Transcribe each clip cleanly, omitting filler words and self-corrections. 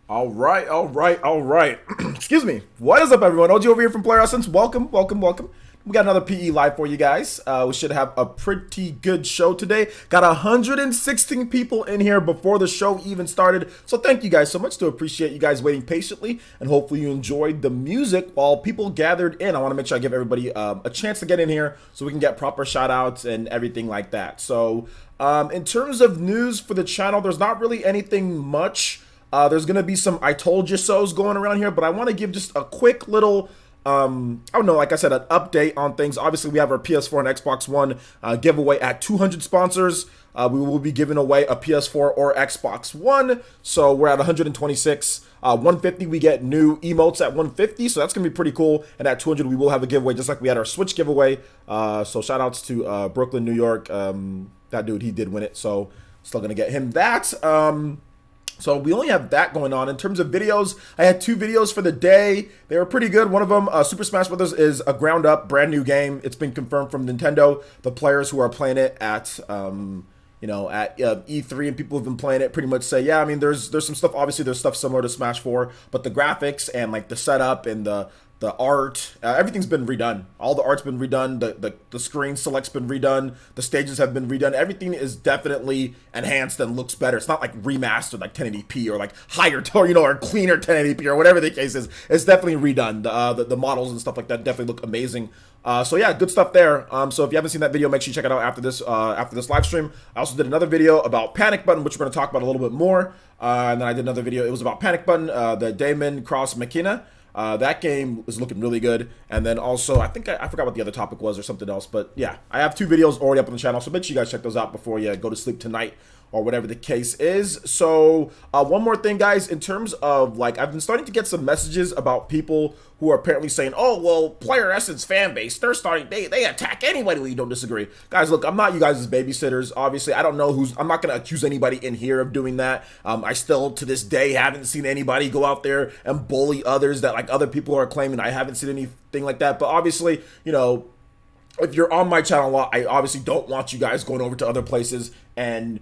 All right. Excuse me. What is up, everyone? OG over here from Player Essence. Welcome. We got another PE live for you guys. We should have a pretty good show today. Got 116 people in here before the show even started. So thank you guys so much. To appreciate you guys waiting patiently, and hopefully you enjoyed the music while people gathered in. I want to make sure I give everybody a chance to get in here so we can get proper shout outs and everything like that. So in terms of news for the channel, there's not really anything much. There's going to be some I told you so's going around here, but I want to give just a quick little, I don't know, like I said, an update on things. Obviously, we have our PS4 and Xbox One giveaway at 200 sponsors. We will be giving away a PS4 or Xbox One, so we're at 126. 150, we get new emotes at 150, so that's going to be pretty cool. And at 200, we will have a giveaway, just like we had our Switch giveaway. So shout outs to Brooklyn, New York. That dude, he did win it, so still going to get him that. So we only have that going on. In terms of videos, I had 2 videos for the day. They were pretty good. One of them, Super Smash Bros. Is a ground up, brand new game. It's been confirmed from Nintendo. The players who are playing it at, at E3 and people who've been playing it pretty much say, yeah, I mean, there's some stuff. Obviously, there's stuff similar to Smash 4, but the graphics and like the setup and the art, everything's been redone. All the art's been redone. The screen select's been redone. The stages have been redone. Everything is definitely enhanced and looks better. It's not like remastered like 1080p or like higher or cleaner 1080p or whatever the case is. It's definitely redone. The models and stuff like that definitely look amazing. So yeah, good stuff there. So if you haven't seen that video, make sure you check it out after this live stream. I also did another video about Panic Button, which we're going to talk about a little bit more. And then I did another video. It was about Panic Button, the Damon Cross Machina. That game is looking really good. And then also, I think I forgot what the other topic was or something else. But yeah, I have 2 videos already up on the channel. So make sure you guys check those out before you go to sleep tonight or whatever the case is. So one more thing, guys, in terms of like, I've been starting to get some messages about people who are apparently saying, oh, well, Player Essence fan base, they attack anybody when you don't disagree. Guys, look, I'm not you guys' babysitters. Obviously, I don't know I'm not going to accuse anybody in here of doing that. I still, to this day, haven't seen anybody go out there and bully others that like other people are claiming. I haven't seen anything like that. But obviously, if you're on my channel a lot, I obviously don't want you guys going over to other places and,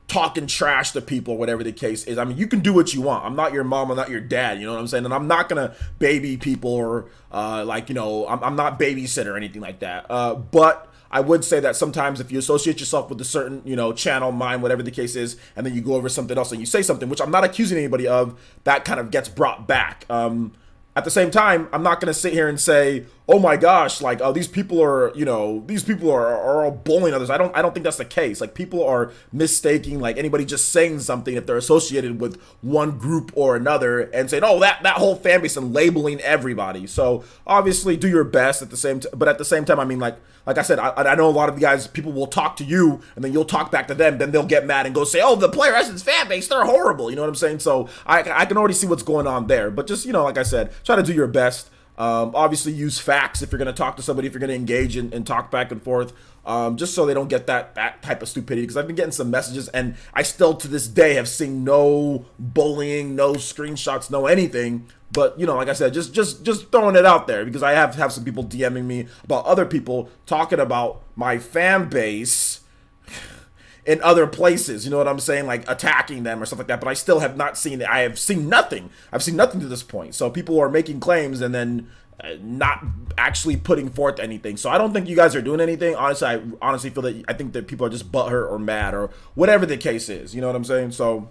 talking trash to people, whatever the case is. I mean, you can do what you want. I'm not your mom. I'm not your dad. You know what I'm saying? And I'm not going to baby people or I'm not babysitter or anything like that. But I would say that sometimes if you associate yourself with a certain, channel, mind, whatever the case is, and then you go over something else and you say something, which I'm not accusing anybody of, that kind of gets brought back. At the same time, I'm not going to sit here and say, oh my gosh, like, oh, these people are all bullying others. I don't think that's the case. Like, people are mistaking, like, anybody just saying something if they're associated with one group or another and saying, oh, that whole fan base, and labeling everybody. So obviously do your best at the same time, but at the same time, I mean, like I said, I know a lot of you guys, people will talk to you and then you'll talk back to them, then they'll get mad and go say, oh, the Player Essence fan base, they're horrible. You know what I'm saying? So I can already see what's going on there, but just, like I said, try to do your best. Obviously use facts if you're going to talk to somebody, if you're going to engage and talk back and forth, just so they don't get that type of stupidity, because I've been getting some messages and I still to this day have seen no bullying, no screenshots, no anything. But, like I said, just throwing it out there, because I have some people DMing me about other people talking about my fan base in other places, you know what I'm saying, like attacking them or stuff like that, but I still have not seen it. I have seen nothing. I've seen nothing to this point. So people are making claims and then not actually putting forth anything. So I don't think you guys are doing anything. Honestly, I honestly feel that I think that people are just butthurt or mad or whatever the case is. You know what I'm saying? So,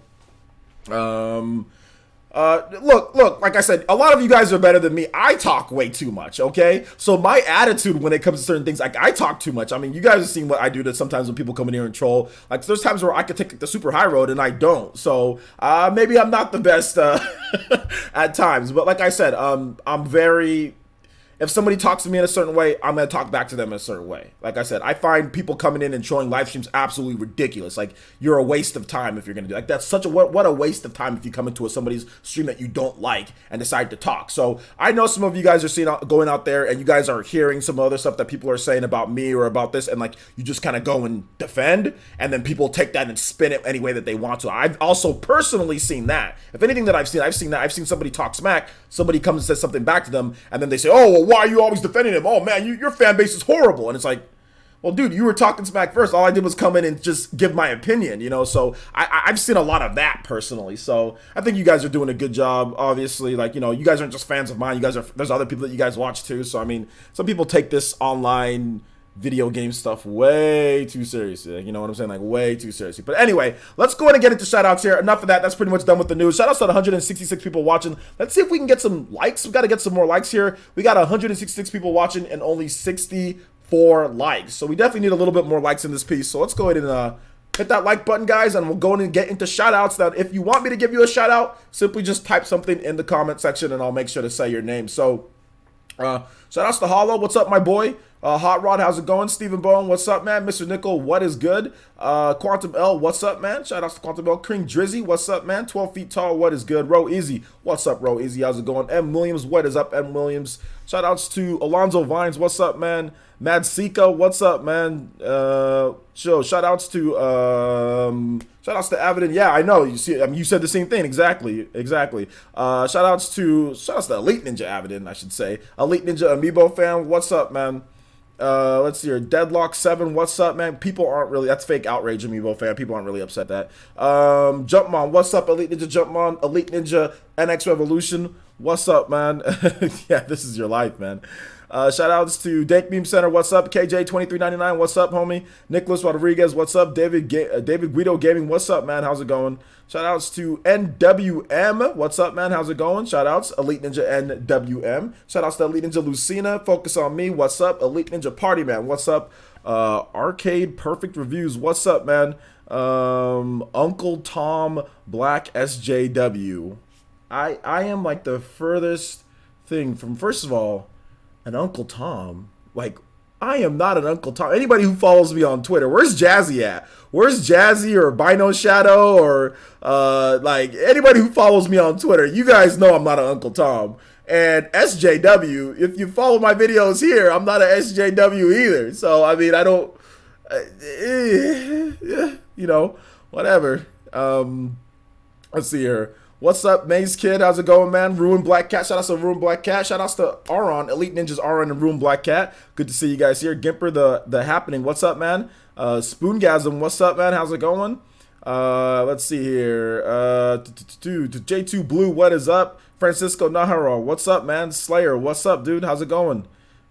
look, like I said, a lot of you guys are better than me. I talk way too much, okay? So my attitude when it comes to certain things, like I talk too much. I mean, you guys have seen what I do to sometimes when people come in here and troll. Like there's times where I could take the super high road and I don't. So maybe I'm not the best at times. But like I said, I'm very... If somebody talks to me in a certain way, I'm going to talk back to them in a certain way. Like I said, I find people coming in and showing live streams absolutely ridiculous. Like, you're a waste of time if you're going to do like that's such a what a waste of time if you come into somebody's stream that you don't like and decide to talk. So I know some of you guys are going out there and you guys are hearing some other stuff that people are saying about me or about this, and like you just kind of go and defend, and then people take that and spin it any way that they want to. I've also personally seen that. If anything that I've seen somebody talk smack, somebody comes and says something back to them, and then they say, oh, well, why are you always defending him? Oh man, your fan base is horrible. And it's like, Well, dude, you were talking smack first. All I did was come in and just give my opinion, you know. So I've seen a lot of that personally. So I think you guys are doing a good job. Obviously, like, you know, you guys aren't just fans of mine. You guys are. There's other people that you guys watch too. So I mean, some people take this online video game stuff way too seriously. You know what I'm saying? Like, way too seriously. But anyway, let's go ahead and get into shoutouts here. Enough of that. That's pretty much done with the news. Shoutouts to 166 people watching. Let's see if we can get some likes. We got to get some more likes here. We got 166 people watching and only 64 likes. So we definitely need a little bit more likes in this piece. So let's go ahead and hit that like button, guys, and we'll go in and get into shoutouts. Now, if you want me to give you a shout out, simply just type something in the comment section and I'll make sure to say your name. So shoutouts to Hollow. What's up, my boy? Hot Rod, how's it going? Stephen Bone, what's up, man? Mr. Nickel, what is good? Quantum L, what's up, man? Shoutouts to Quantum L. King Drizzy, what's up, man? 12 feet tall, what is good? Ro Easy, what's up, Ro Easy? How's it going? M Williams, what is up, M Williams? Shoutouts to Alonzo Vines, what's up, man? Mad Sika, what's up, man? Shoutouts to Avidin. Yeah, I know. You see, I mean, you said the same thing. Exactly. Shoutouts to Elite Ninja Avidin, I should say. Elite Ninja Amiibo fan, what's up, man? Let's see here. Deadlock 7, what's up, man? People aren't really, that's fake outrage, Amiibo fan. People aren't really upset that. Jumpmon, what's up, Elite Ninja Jumpmon? Elite Ninja NX Revolution, what's up, man? Yeah, this is your life, man. Shout outs to Dank Meme Center, what's up? KJ2399, what's up, homie? Nicholas Rodriguez, what's up? David Guido Gaming, what's up, man? How's it going? Shout outs to NWM, what's up, man? How's it going? Shout outs, Elite Ninja NWM. Shout outs to Elite Ninja Lucina, Focus on Me, what's up? Elite Ninja Party Man, what's up? Arcade Perfect Reviews, what's up, man? Uncle Tom Black SJW. I am like the furthest thing from, first of all, an Uncle Tom. Like, I am not an Uncle Tom. Anybody who follows me on Twitter, where's Jazzy at? Where's Jazzy or Bino Shadow or like anybody who follows me on Twitter? You guys know I'm not an Uncle Tom. And SJW, if you follow my videos here, I'm not an SJW either. So I mean, I don't, you know, whatever. Let's see here. What's up, Maze Kid? How's it going, man? Ruined Black Cat. Shout out to Ruined Black Cat. Shout outs to Aron, Elite Ninjas Aron and Ruined Black Cat. Good to see you guys here. Gimper, the Happening. What's up, man? Spoongasm. What's up, man? How's it going? Let's see here. J2 Blue. What is up? Francisco Naharo. What's up, man? Slayer. What's up, dude? How's it going?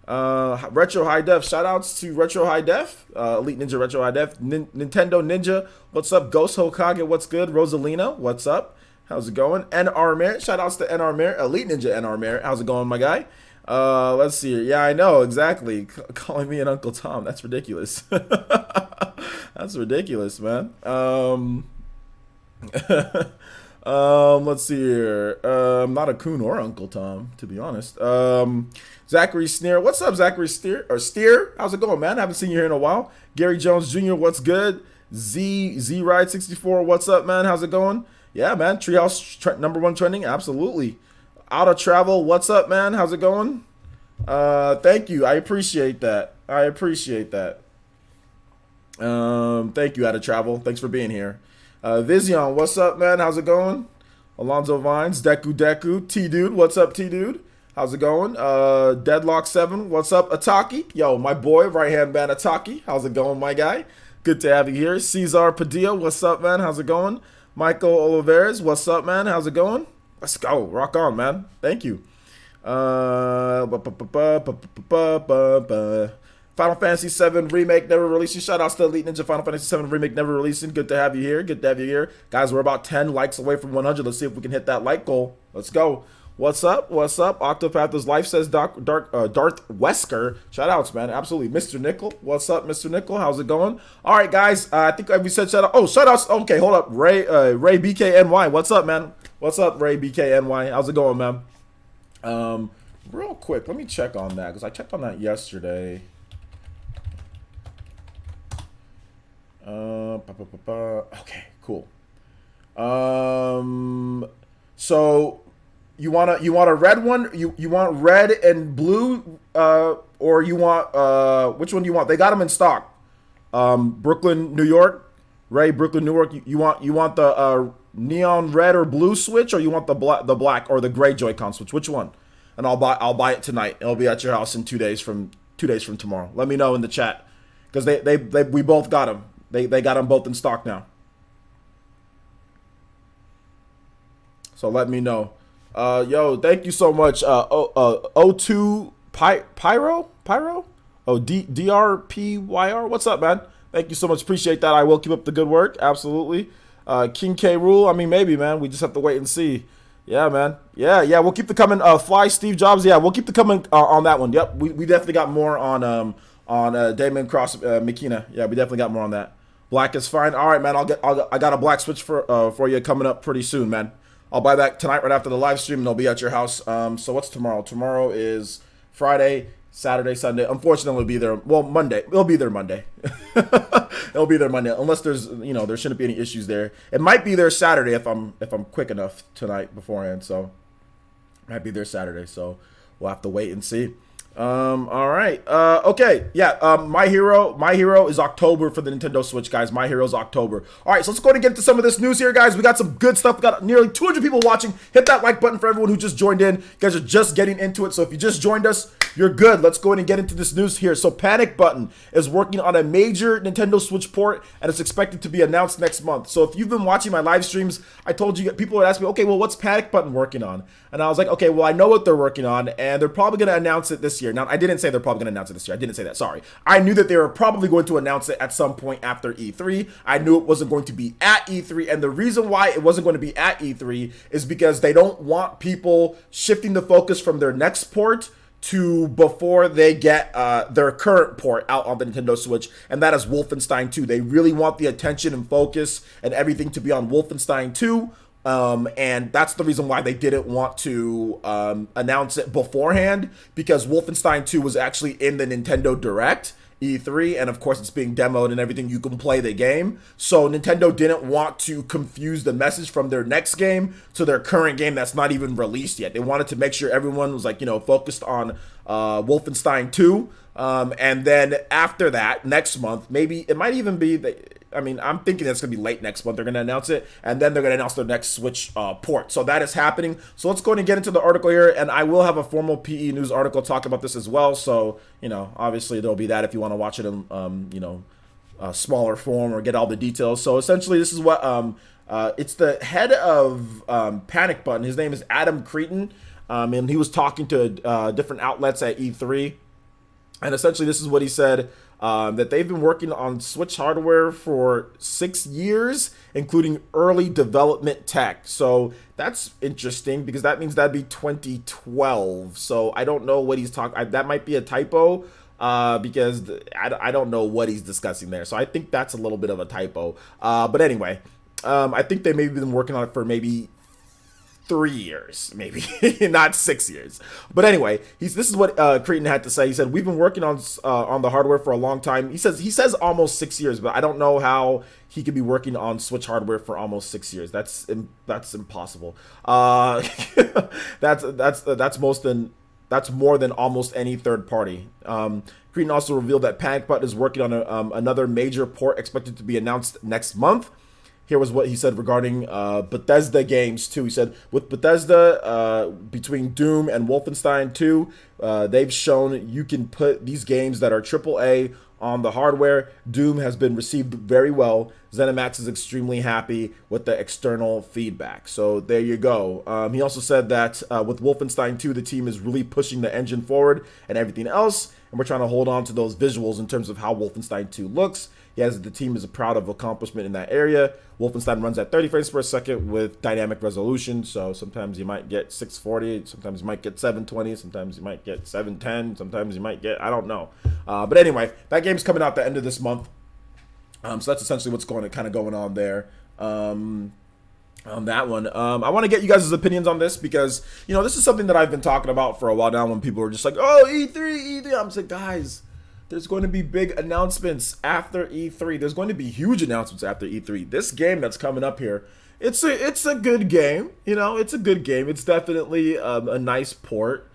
Retro High Def. Shout outs to Retro High Def. Elite Ninja Retro High Def. Nintendo Ninja. What's up? Ghost Hokage. What's good? Rosalina. What's up? How's it going? NR Mer. Shout outs to NR Mer. Elite Ninja NR Mer. How's it going, my guy? Let's see here. Yeah, I know, exactly. Calling me an Uncle Tom. That's ridiculous. That's ridiculous, man. Let's see here. I'm not a coon or Uncle Tom, to be honest. Zachary Sneer. What's up, Zachary Steer? How's it going, man? I haven't seen you here in a while. Gary Jones Jr. What's good? Z Ride 64. What's up, man? How's it going? Yeah, man. Treehouse #1 trending. Absolutely. Out of Travel. What's up, man? How's it going? Thank you. I appreciate that. Thank you, Out of Travel. Thanks for being here. Vision. What's up, man? How's it going? Alonzo Vines. Deku. T-Dude. What's up, T-Dude? How's it going? Deadlock 7. What's up, Ataki? Yo, my boy, right-hand man Ataki. How's it going, my guy? Good to have you here. Cesar Padilla. What's up, man? How's it going? Michael Oliveras, what's up, man? How's it going? Let's go. Rock on, man. Thank you. Final Fantasy VII Remake never releasing. Shout outs to Elite Ninja. Final Fantasy VII Remake never releasing. Good to have you here. Guys, we're about 10 likes away from 100. Let's see if we can hit that like goal. Let's go. What's up? Octopath's Life says Darth Wesker. Shout outs, man. Absolutely. Mr. Nickel. What's up, Mr. Nickel? How's it going? All right, guys. I think we said shout out. Oh, shout outs. Okay, hold up. Ray BKNY. What's up, man? What's up, Ray BKNY? How's it going, man? Real quick, let me check on that because I checked on that yesterday. Okay, cool. So you want a red one? You want red and blue, or you want which one do you want? They got them in stock. Brooklyn, New York. Ray, Brooklyn, New York. You want the neon red or blue switch, or you want the black or the gray Joy-Con switch? Which one? And I'll buy it tonight. It'll be at your house in 2 days from tomorrow. Let me know in the chat. because we both got them. They got them both in stock now. So let me know. Yo, thank you so much. O2 Pyro? Oh, DRPYR. What's up, man? Thank you so much. Appreciate that. I will keep up the good work. Absolutely. King K Rule. I mean, maybe, man. We just have to wait and see. Yeah, man. Yeah. We'll keep the coming. Fly Steve Jobs. Yeah, we'll keep the coming on that one. Yep. We definitely got more on Damon Cross Makina. Yeah, we definitely got more on that. Black is fine. All right, man. I got a black switch for you coming up pretty soon, man. I'll buy that tonight right after the live stream, and they'll be at your house. So what's tomorrow? Tomorrow is Friday, Saturday, Sunday. Unfortunately, it'll be there. Well, Monday. It'll be there Monday. It'll be there Monday, unless there's there shouldn't be any issues there. It might be there Saturday if I'm quick enough tonight beforehand. So it might be there Saturday. So we'll have to wait and see. All right. Okay. Yeah. My Hero is October for the Nintendo Switch, guys. My Hero's October. All right. So let's go ahead and get into some of this news here, guys. We got some good stuff. We got nearly 200 people watching. Hit that like button for everyone who just joined in. You guys are just getting into it. So if you just joined us, you're good. Let's go ahead and get into this news here. So Panic Button is working on a major Nintendo Switch port, and it's expected to be announced next month. So if you've been watching my live streams, I told you, people would ask me, okay, well, what's Panic Button working on? And I was like, okay, well, I know what they're working on, and they're probably going to announce it this year. Now, I didn't say they're probably going to announce it this year. I didn't say that. Sorry. I knew that they were probably going to announce it at some point after E3. I knew it wasn't going to be at E3, and the reason why it wasn't going to be at E3 is because they don't want people shifting the focus from their next port to before they get their current port out on the Nintendo Switch, and that is Wolfenstein 2. They really want the attention and focus and everything to be on Wolfenstein 2. And that's the reason why they didn't want to announce it beforehand, because Wolfenstein 2 was actually in the Nintendo Direct E3, and of course it's being demoed and everything. You can play the game, so Nintendo didn't want to confuse the message from their next game to their current game that's not even released yet. They wanted to make sure everyone was focused on Wolfenstein 2, and then after that, next month, maybe it might even be I'm thinking it's going to be late next month. They're going to announce it, and then they're going to announce their next Switch port. So that is happening. So let's go ahead and get into the article here, and I will have a formal PE News article talking about this as well. So, obviously there'll be that if you want to watch it in, smaller form or get all the details. So essentially this is what, it's the head of Panic Button. His name is Adam Cretan, and he was talking to different outlets at E3. And essentially this is what he said. That they've been working on Switch hardware for 6 years, including early development tech. So that's interesting, because that means that'd be 2012. So I don't know what he's talking. That might be a typo, because I don't know what he's discussing there. So I think that's a little bit of a typo. But anyway, I think they maybe been working on it for maybe 3 years, maybe not 6 years. But anyway, this is what Cretan had to say. He said, we've been working on the hardware for a long time. He says almost 6 years, but I don't know how he could be working on Switch hardware for almost 6 years. That's impossible. That's more than almost any third party. Cretan also revealed that Panic Button is working on another major port expected to be announced next month. Here was what he said regarding Bethesda games too. He said, with Bethesda, between Doom and Wolfenstein 2, they've shown you can put these games that are AAA on the hardware. Doom has been received very well. ZeniMax is extremely happy with the external feedback. So there you go. He also said that with Wolfenstein 2, the team is really pushing the engine forward and everything else, and we're trying to hold on to those visuals in terms of how Wolfenstein 2 looks. The team is proud of accomplishment in that area. Wolfenstein runs at 30 frames per second with dynamic resolution, so sometimes you might get 640, sometimes you might get 720, sometimes you might get 710, sometimes you might get, I don't know. But anyway, that game's coming out the end of this month. So that's essentially what's going on there. On that one, I want to get you guys' opinions on this, because this is something that I've been talking about for a while now, when people are just like, oh, E3. I'm just like, guys, there's going to be big announcements after E3. There's going to be huge announcements after E3. This game that's coming up here, it's a good game. It's a good game. It's definitely a nice port.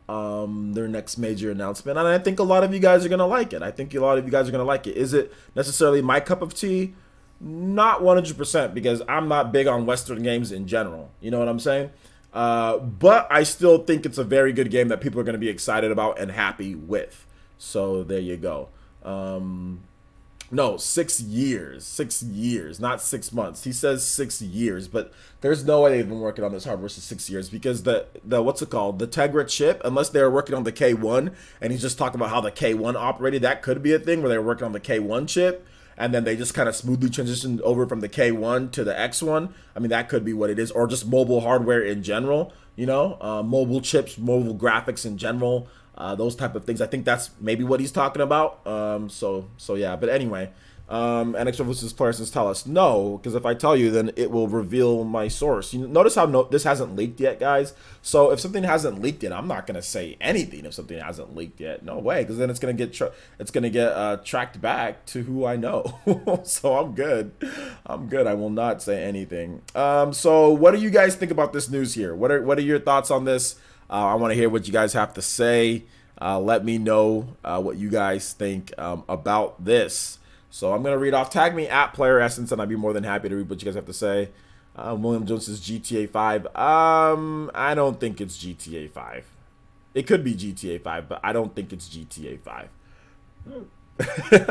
Their next major announcement, and I think a lot of you guys are gonna like it. Is it necessarily my cup of tea? Not 100%, because I'm not big on Western games in general. You know what I'm saying? But I still think it's a very good game that people are going to be excited about and happy with. So there you go. No, 6 years. 6 years, not 6 months. He says 6 years, but there's no way they've been working on this hardware for 6 years because the what's it called? The Tegra chip, unless they were working on the K1 and he's just talking about how the K1 operated, that could be a thing where they were working on the K1 chip and then they just kind of smoothly transitioned over from the K1 to the X1. I mean, that could be what it is, or just mobile hardware in general, mobile chips, mobile graphics in general. Those type of things. I think that's maybe what he's talking about. So yeah. But anyway, NXT versus Parsons tell us no, because if I tell you, then it will reveal my source. You notice how this hasn't leaked yet, guys. So if something hasn't leaked yet, I'm not gonna say anything. If something hasn't leaked yet, no way, because then it's gonna get tracked back to who I know. So I'm good. I'm good. I will not say anything. So what do you guys think about this news here? What are your thoughts on this? I want to hear what you guys have to say. Let me know what you guys think about this. So I'm going to read off. Tag me at Player Essence, and I'd be more than happy to read what you guys have to say. William Jones says GTA 5. I don't think it's GTA 5. It could be GTA 5, but I don't think it's GTA 5.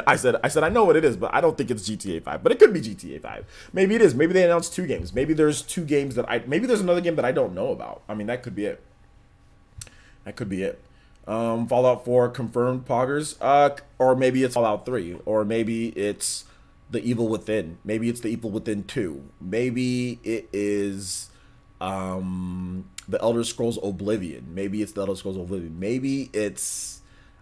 I said I know what it is, but I don't think it's GTA 5. But it could be GTA 5. Maybe it is. Maybe they announced 2 games. Maybe there's 2 games maybe there's another game that I don't know about. I mean, that could be it. That could be it. Fallout 4 confirmed poggers. Or maybe it's Fallout 3. Or maybe it's The Evil Within. Maybe it's The Evil Within 2. Maybe it is The Elder Scrolls Oblivion. Maybe it's The Elder Scrolls Oblivion. Maybe it's...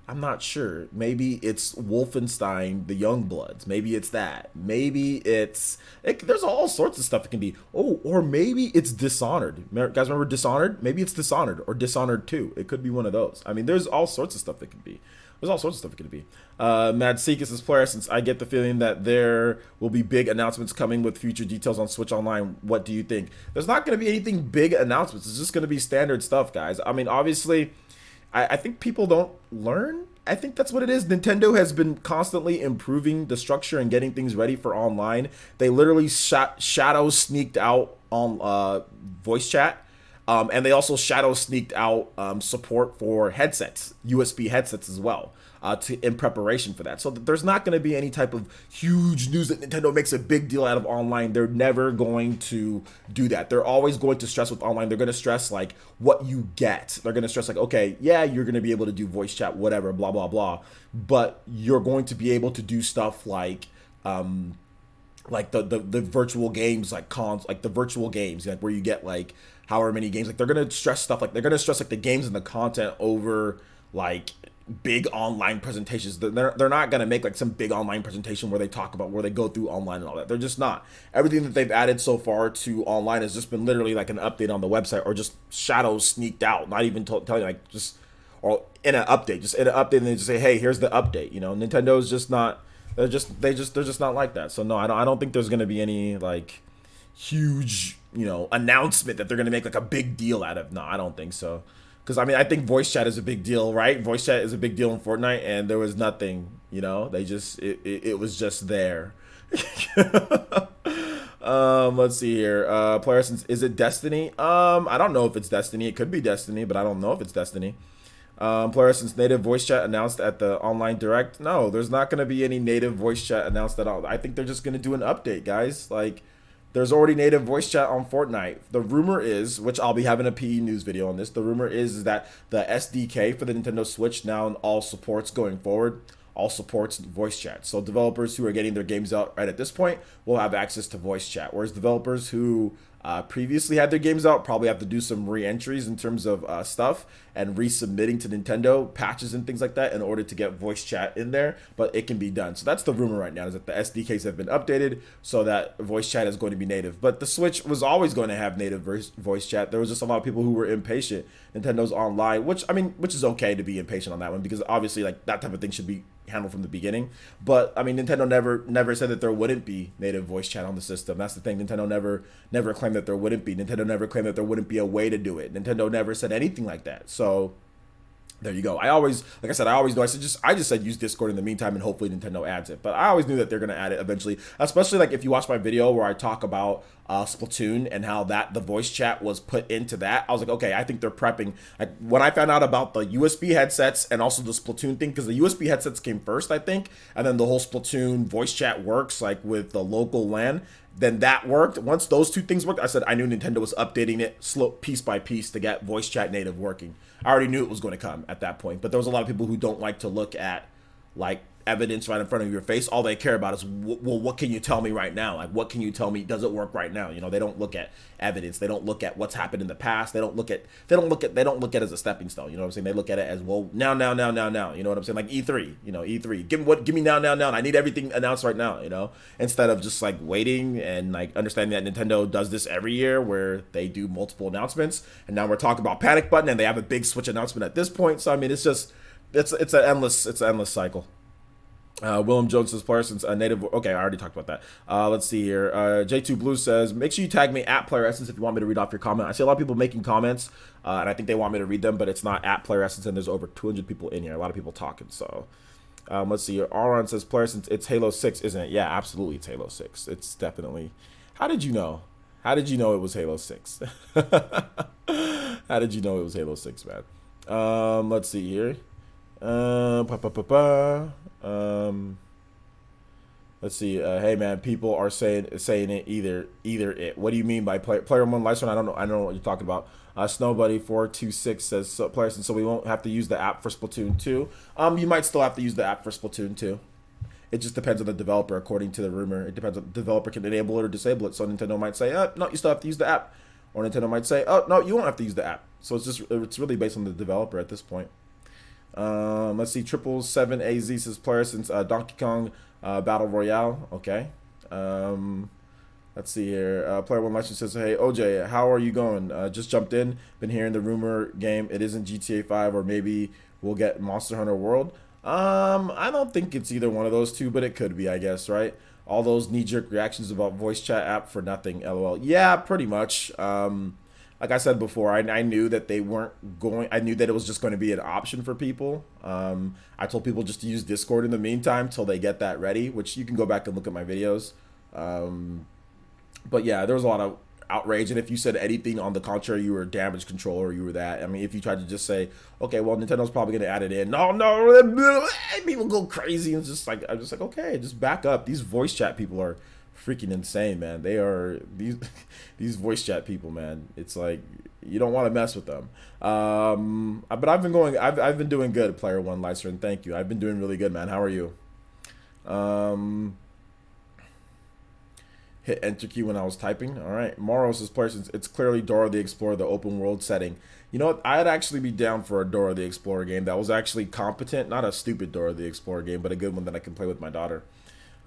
I'm not sure. Maybe it's Wolfenstein, The Youngbloods. Maybe it's that. Maybe there's all sorts of stuff it can be. Oh, or maybe it's Dishonored. Guys, remember Dishonored? Maybe it's Dishonored or Dishonored 2. It could be one of those. I mean, there's all sorts of stuff that could be. There's all sorts of stuff it could be. Mad Seekis is player, since I get the feeling that there will be big announcements coming with future details on Switch Online. What do you think? There's not going to be anything big announcements. It's just going to be standard stuff, guys. I mean, obviously... I think people don't learn. I think that's what it is. Nintendo has been constantly improving the structure and getting things ready for online. They literally shadow sneaked out on voice chat. And they also shadow sneaked out support for headsets, USB headsets as well, in preparation for that. So there's not going to be any type of huge news that Nintendo makes a big deal out of online. They're never going to do that. They're always going to stress with online. They're going to stress like what you get. They're going to stress like, okay, yeah, you're going to be able to do voice chat, whatever, blah, blah, blah. But you're going to be able to do stuff like the virtual games, like the virtual games, like where you get like however many games. Like they're gonna stress stuff like the games and the content over like big online presentations. They're not gonna make like some big online presentation where they talk about where they go through online and all that. They're just not. Everything that they've added so far to online has just been literally like an update on the website or just shadows sneaked out, not even telling like just or in an update, and they just say, hey, here's the update. Nintendo's just not. They're just not like that. So no, I don't think there's gonna be any like huge announcement that they're gonna make like a big deal out of. No, I don't think so. Because I mean, I think voice chat is a big deal, right? Voice chat is a big deal in Fortnite, and there was nothing. They just it was just there. Let's see here. Player, is it Destiny? I don't know if it's Destiny. It could be Destiny, but I don't know if it's Destiny. Player, since native voice chat announced at the online direct, no, there's not going to be any native voice chat announced at all. I think they're just going to do an update, guys. Like, there's already native voice chat on Fortnite. The rumor is, which I'll be having a PE news video on this, the rumor is that the SDK for the Nintendo Switch now all supports going forward, all supports voice chat. So developers who are getting their games out right at this point will have access to voice chat, whereas developers who previously had their games out probably have to do some re-entries in terms of stuff and resubmitting to Nintendo patches and things like that in order to get voice chat in there, but it can be done. So that's the rumor right now, is that the SDKs have been updated so that voice chat is going to be native. But the Switch was always going to have native voice chat. There was just a lot of people who were impatient. Nintendo's online, which is okay to be impatient on that one, because obviously like that type of thing should be handled from the beginning. But I mean, Nintendo never said that there wouldn't be native voice chat on the system. That's the thing. Nintendo never claimed that there wouldn't be. Nintendo never claimed that there wouldn't be a way to do it. Nintendo never said anything like that. So There you go. I always, like I said, I always know. I just said use Discord in the meantime, and hopefully Nintendo adds it. But I always knew that they're gonna add it eventually. Especially like if you watch my video where I talk about Splatoon and how the voice chat was put into that. I was like, okay, I think they're prepping. Like when I found out about the USB headsets and also the Splatoon thing, because the USB headsets came first, I think, and then the whole Splatoon voice chat works like with the local LAN. Then that worked. Once those two things worked, I said I knew Nintendo was updating it slow piece by piece to get voice chat native working. I already knew it was going to come at that point, but there was a lot of people who don't like to look at like evidence right in front of your face. All they care about is, well, what can you tell me right now? Like, what can you tell me? Does it work right now? You know, they don't look at evidence. They don't look at what's happened in the past. They don't look at it as a stepping stone. You know what I'm saying? They look at it as, well, now. You know what I'm saying? Like E3. You know, E3. Give me now. I need everything announced right now. You know, instead of just like waiting and like understanding that Nintendo does this every year where they do multiple announcements. And now we're talking about Panic Button, and they have a big Switch announcement at this point. So I mean, it's an endless cycle. Willem Jones says, player since a native. Okay, I already talked about that. Let's see here. J2 Blue says, make sure you tag me at Player Essence if you want me to read off your comment. I see a lot of people making comments, and I think they want me to read them, but it's not at Player Essence, and there's over 200 people in here. A lot of people talking. So let's see here. Aron says, Player Essence, it's Halo 6, isn't it? Yeah, absolutely, it's Halo 6. It's definitely. How did you know? How did you know it was Halo 6? How did you know it was Halo 6, man? Let's see here. Let's see. Hey man, people are saying it either it. What do you mean by player one live stream? I don't know what you're talking about. Snowbuddy426 says players, and so we won't have to use the app for Splatoon 2. You might still have to use the app for Splatoon 2. It just depends on the developer, according to the rumor. It depends on the developer can enable it or disable it. So Nintendo might say, no, you still have to use the app, or Nintendo might say, oh no, you won't have to use the app. So it's really based on the developer at this point. Let's see. 777AZ says player since Donkey Kong Battle Royale. Okay. Let's see here. Player one license says, hey OJ, how are you going? Just jumped in. Been hearing the rumor game. It isn't GTA 5, or maybe we'll get Monster Hunter World. I don't think it's either one of those two, but it could be, I guess, right? All those knee-jerk reactions about voice chat app for nothing. LOL. Yeah, pretty much. Like I said before, I knew that they weren't going. I knew that it was just going to be an option for people. I told people just to use Discord in the meantime till they get that ready, which you can go back and look at my videos. But yeah, there was a lot of outrage, and if you said anything on the contrary, you were damage control or you were that. I mean, if you tried to just say, okay, well, Nintendo's probably going to add it in. No, people go crazy, and just like, I'm just like, okay, just back up. These voice chat people are freaking insane, man. They are these voice chat people, man. It's like you don't want to mess with them. But I've been doing good, player one live stream. Thank you. I've been doing really good, man. How are you? Hit enter key when I was typing. All right. Morrow says, player since it's clearly Dora the Explorer, the open world setting. You know what? I'd actually be down for a Dora the Explorer game that was actually competent, not a stupid Dora the Explorer game, but a good one that I can play with my daughter.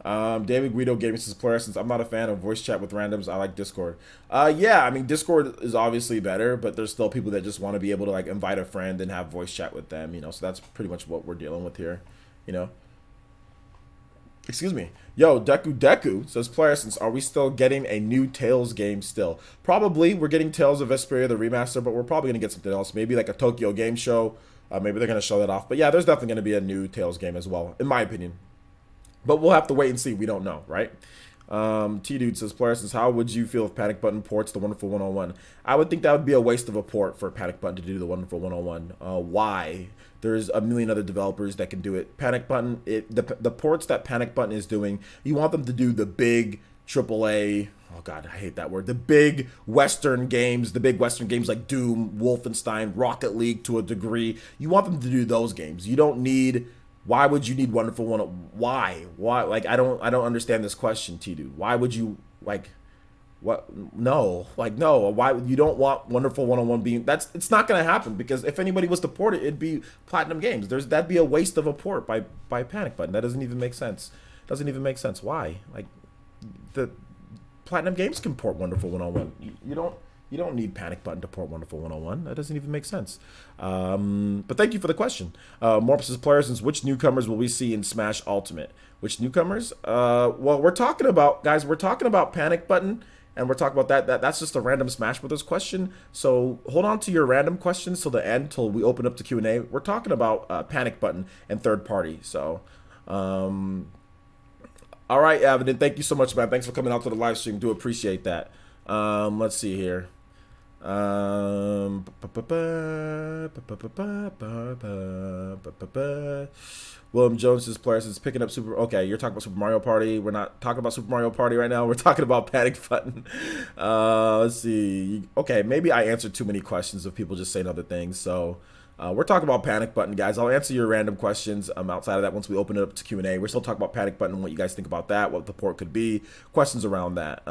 David Guido Gaming says, player since I'm not a fan of voice chat with randoms, I like Discord. Yeah, I mean Discord is obviously better, but there's still people that just want to be able to like invite a friend and have voice chat with them, you know. So that's pretty much what we're dealing with here, you know. Excuse me. Yo, Deku says, player since are we still getting a new Tales game still? Probably. We're getting Tales of Vesperia the remaster, but we're probably gonna get something else. Maybe like a Tokyo Game Show. Maybe they're gonna show that off. But yeah, there's definitely gonna be a new Tales game as well, in my opinion. But we'll have to wait and see. We don't know, right? T-Dude says, player says, how would you feel if Panic Button ports the Wonderful 101? I would think that would be a waste of a port for Panic Button to do the Wonderful 101. Why? There's a million other developers that can do it. Panic Button, the ports that Panic Button is doing, you want them to do the big AAA, oh God, I hate that word, the big Western games like Doom, Wolfenstein, Rocket League to a degree. You want them to do those games. You don't need... Why would you need Wonderful 101? Why? Like I don't understand this question, T-Dude. Why would you like what? No. Like no. Why you don't want Wonderful 101 being it's not gonna happen because if anybody was to port it, it'd be Platinum Games. That'd be a waste of a port by Panic Button. That doesn't even make sense. Why? Like the Platinum Games can port Wonderful 101. You don't need Panic Button to port Wonderful 101. That doesn't even make sense. But thank you for the question. Morpus' players, since which newcomers will we see in Smash Ultimate? Which newcomers? Well, we're talking about Panic Button and we're talking about that's just a random Smash Brothers question. So hold on to your random questions till the end, till we open up the Q&A. We're talking about Panic Button and third party. So, all right, Evan, thank you so much, man. Thanks for coming out to the live stream. Do appreciate that. Let's see here. William Jones's players is picking up Super. Okay, you're talking about Super Mario Party. We're not talking about Super Mario Party right now. We're talking about Panic Button. Let's see. Okay, maybe I answered too many questions of people just saying other things. So we're talking about Panic Button, guys. I'll answer your random questions outside of that once we open it up to Q&A. We're still talking about Panic Button, what you guys think about that, what the port could be, questions around that.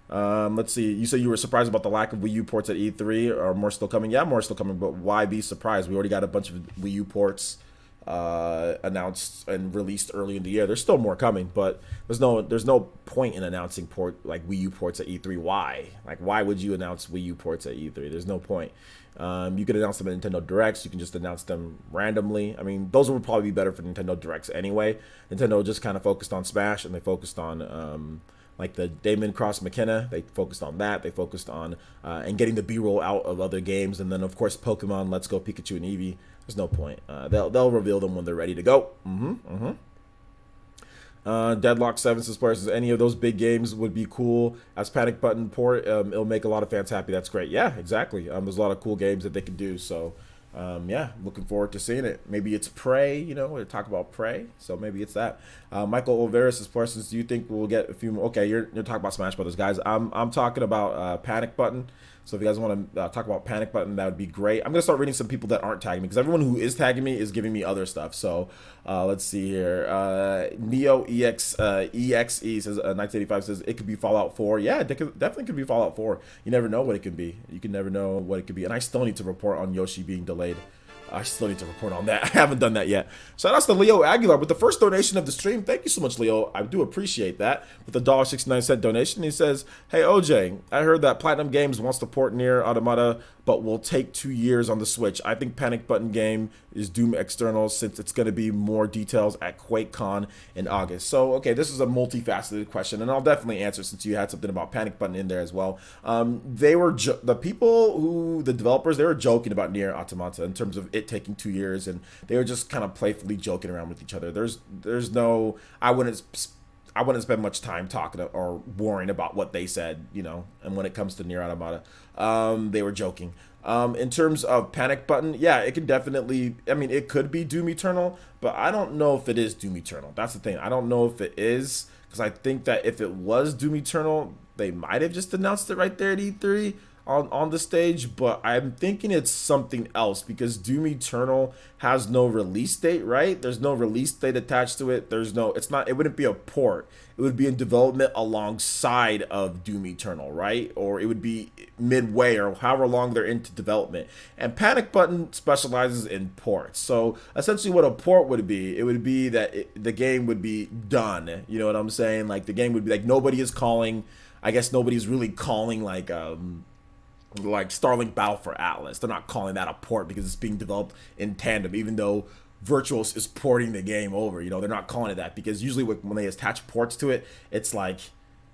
Let's see. You said you were surprised about the lack of Wii U ports at E3. Are more still coming? Yeah, more still coming. But why be surprised? We already got a bunch of Wii U ports announced and released early in the year. There's still more coming, but there's no point in announcing like Wii U ports at E3. Why? Like, why would you announce Wii U ports at E3? There's no point. You could announce them at Nintendo Directs. You can just announce them randomly. I mean, those would probably be better for Nintendo Directs anyway. Nintendo just kind of focused on Smash, and they focused on like the Damon Cross McKenna. They focused on that. They focused on and getting the B-roll out of other games, and then of course Pokemon Let's Go Pikachu and Eevee. There's no point. They'll reveal them when they're ready to go. Deadlock 7 says any of those big games would be cool as Panic Button port. It'll make a lot of fans happy. That's great. Yeah, exactly. There's a lot of cool games that they can do. So yeah, looking forward to seeing it. Maybe it's Prey, you know, we talk about Prey, so maybe it's that. Michael Olveris says, do you think we'll get a few more? Okay, you're talking about Smash Brothers, guys. I'm talking about Panic Button. So if you guys want to talk about Panic Button, that would be great. I'm going to start reading some people that aren't tagging me, because everyone who is tagging me is giving me other stuff. So let's see here. Neo EXE says, 1985 says, it could be Fallout 4. Yeah, it definitely could be Fallout 4. You never know what it could be. You can never know what it could be. And I still need to report on Yoshi being delayed. I still need to report on that. I haven't done that yet. Shout outs to Leo Aguilar with the first donation of the stream. Thank you so much, Leo. I do appreciate that. With a $1.69 donation, he says, hey, OJ, I heard that Platinum Games wants to port Nier Automata, but will take 2 years on the Switch. I think Panic Button game is Doom External, since it's going to be more details at QuakeCon in August. So, okay, this is a multifaceted question, and I'll definitely answer since you had something about Panic Button in there as well. They were the developers, they were joking about Nier Automata in terms of it taking 2 years, and they were just kind of playfully joking around with each other. There's no, I wouldn't spend much time talking or worrying about what they said, you know. And when it comes to Nier Automata, they were joking. In terms of Panic Button, yeah, it can definitely, I mean, it could be Doom Eternal, but I don't know if it is Doom Eternal. That's the thing. I don't know if it is, because I think that if it was Doom Eternal, they might have just announced it right there at E3 on the stage, but I'm thinking it's something else, because Doom Eternal has no release date, right? There's no release date attached to it. It wouldn't be a port. It would be in development alongside of Doom Eternal, right? Or it would be midway, or however long they're into development. And Panic Button specializes in ports. So essentially what a port would be, it would be that the game would be done. You know what I'm saying? Like, the game would be like, nobody's really calling like Starlink Battle for Atlas. They're not calling that a port because it's being developed in tandem, even though Virtuos is porting the game over. You know, they're not calling it that, because usually when they attach ports to it, it's like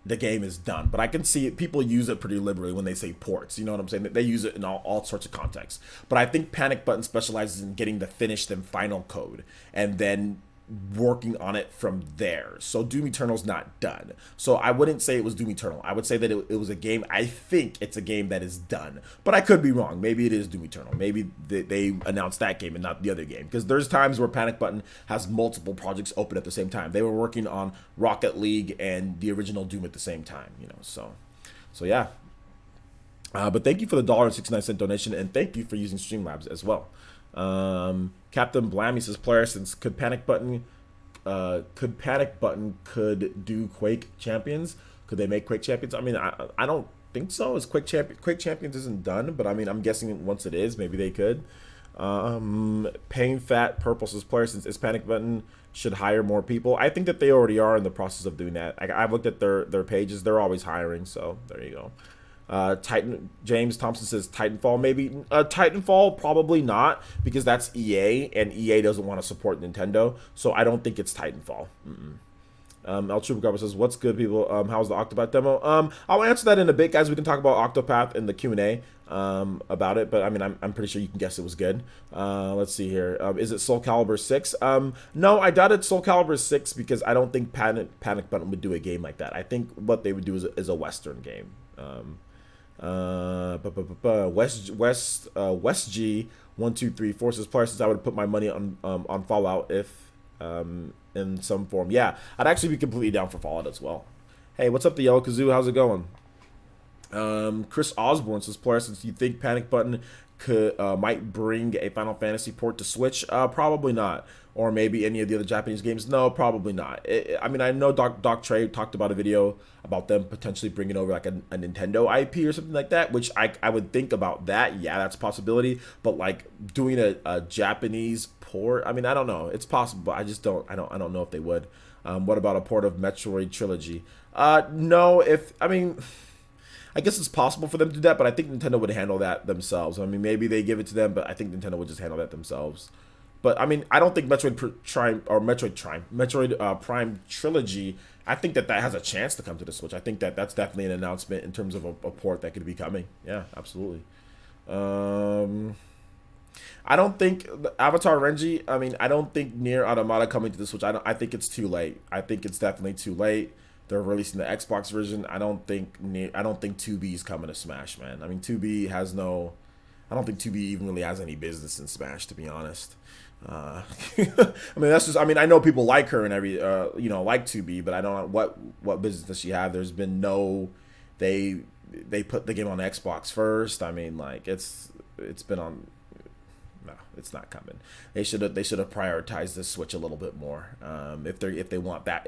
the game is done. But I can see it, people use it pretty liberally when they say ports. You know what I'm saying? They use it in all sorts of contexts. But I think Panic Button specializes in getting the finished and final code, and then working on it from there. So Doom Eternal's not done. So I wouldn't say it was Doom Eternal. I would say that it was a game. I think it's a game that is done, but I could be wrong. Maybe it is Doom Eternal. Maybe they announced that game and not the other game, because there's times where Panic Button has multiple projects open at the same time. They were working on Rocket League and the original Doom at the same time, you know. So yeah. But thank you for the $1.69 donation, and thank you for using Streamlabs as well. Captain Blammy says, player, since could Panic Button do Quake Champions? Could they make Quake Champions? I mean, I don't think so. Is Quake Champions isn't done, but I mean, I'm guessing once it is, maybe they could. Pain Fat Purple says, player, since is Panic Button should hire more people. I think that they already are in the process of doing that. I've looked at their pages. They're always hiring, so there you go. James Thompson says Titanfall, maybe. Titanfall, probably not, because that's EA, and EA doesn't want to support Nintendo, so I don't think it's Titanfall. El Trooper Garber says, "What's good, people? How's the Octopath demo?" I'll answer that in a bit, guys. We can talk about Octopath in the Q&A about it, but I mean, I'm pretty sure you can guess it was good. Let's see here. Is it Soul Calibur 6? No, I doubt it's Soul Calibur 6 because I don't think Panic Button would do a game like that. I think what they would do is a Western game. West G 123 Forces Parsons. I would put my money on Fallout if in some form. Yeah, I'd actually be completely down for Fallout as well. Hey, what's up, the Yellow Kazoo? How's it going? Chris Osborne says, Parsons, do you think Panic Button might bring a Final Fantasy port to Switch? Probably not. Or maybe any of the other Japanese games? No, probably not. I mean, I know Doc Trey talked about a video about them potentially bringing over like a Nintendo IP or something like that, which I would think about that. Yeah, that's a possibility. But like doing a Japanese port, I mean, I don't know. It's possible, but I just don't. I don't know if they would. What about a port of Metroid Trilogy? No. I guess it's possible for them to do that, but I think Nintendo would handle that themselves. I mean, maybe they give it to them, but I think Nintendo would just handle that themselves. But I mean, I don't think Metroid Prime Trilogy. I think that has a chance to come to the Switch. I think that's definitely an announcement in terms of a port that could be coming. Yeah, absolutely. I don't think Avatar Renji. I mean, I don't think Nier Automata coming to the Switch. I think it's too late. I think it's definitely too late. They're releasing the Xbox version. I don't think 2B is coming to Smash, man. I mean, 2B has no. I don't think 2B even really has any business in Smash, to be honest. I mean, that's just. I mean, I know people like her and like 2B, but I don't know what business does she have. There's been no. They put the game on Xbox first. I mean, like it's been on. No, it's not coming. They should have prioritized the Switch a little bit more. If they wanted that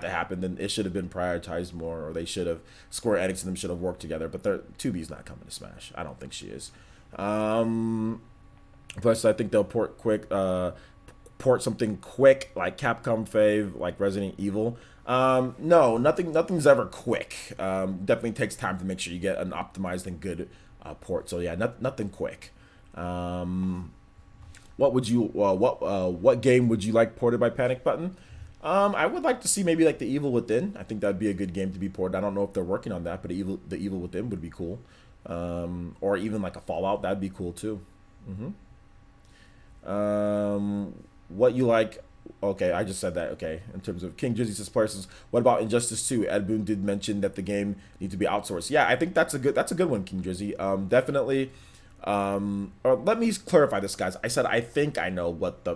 to happen, then it should have been prioritized more, or they should have Square Enix and them should have worked together. But 2B's not coming to Smash. I don't think she is. Plus, I think they'll port something quick like Capcom fave, like Resident Evil. No, nothing's ever quick. Definitely takes time to make sure you get an optimized and good port. So yeah, nothing quick. What game would you like ported by Panic Button? I would like to see maybe like The Evil Within. I think that'd be a good game to be ported. I don't know if they're working on that, but The Evil Within would be cool. Or even like a Fallout, that'd be cool too. What you like? Okay, I just said that. Okay, in terms of King Drizzy says Parsons, what about Injustice 2? Ed Boon did mention that the game needs to be outsourced. Yeah, I think that's a good one, King Drizzy. Definitely. Or let me clarify this, guys. I said I think I know what the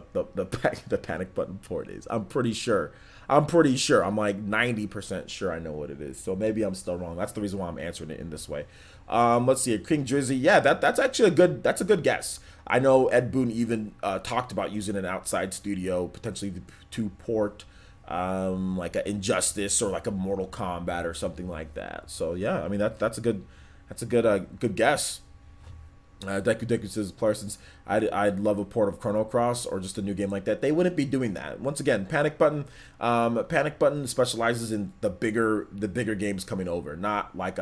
Panic Button port is. I'm pretty sure. I'm like 90% sure I know what it is. So maybe I'm still wrong. That's the reason why I'm answering it in this way. Let's see. King Drizzy. Yeah, that's actually a good guess. I know Ed Boon even talked about using an outside studio potentially to port like an Injustice or like a Mortal Kombat or something like that. So yeah, I mean that's a good guess. Deku says Parsons, I'd love a port of Chrono Cross or just a new game like that. They wouldn't be doing that. Once again, Panic Button specializes in the bigger games coming over, not like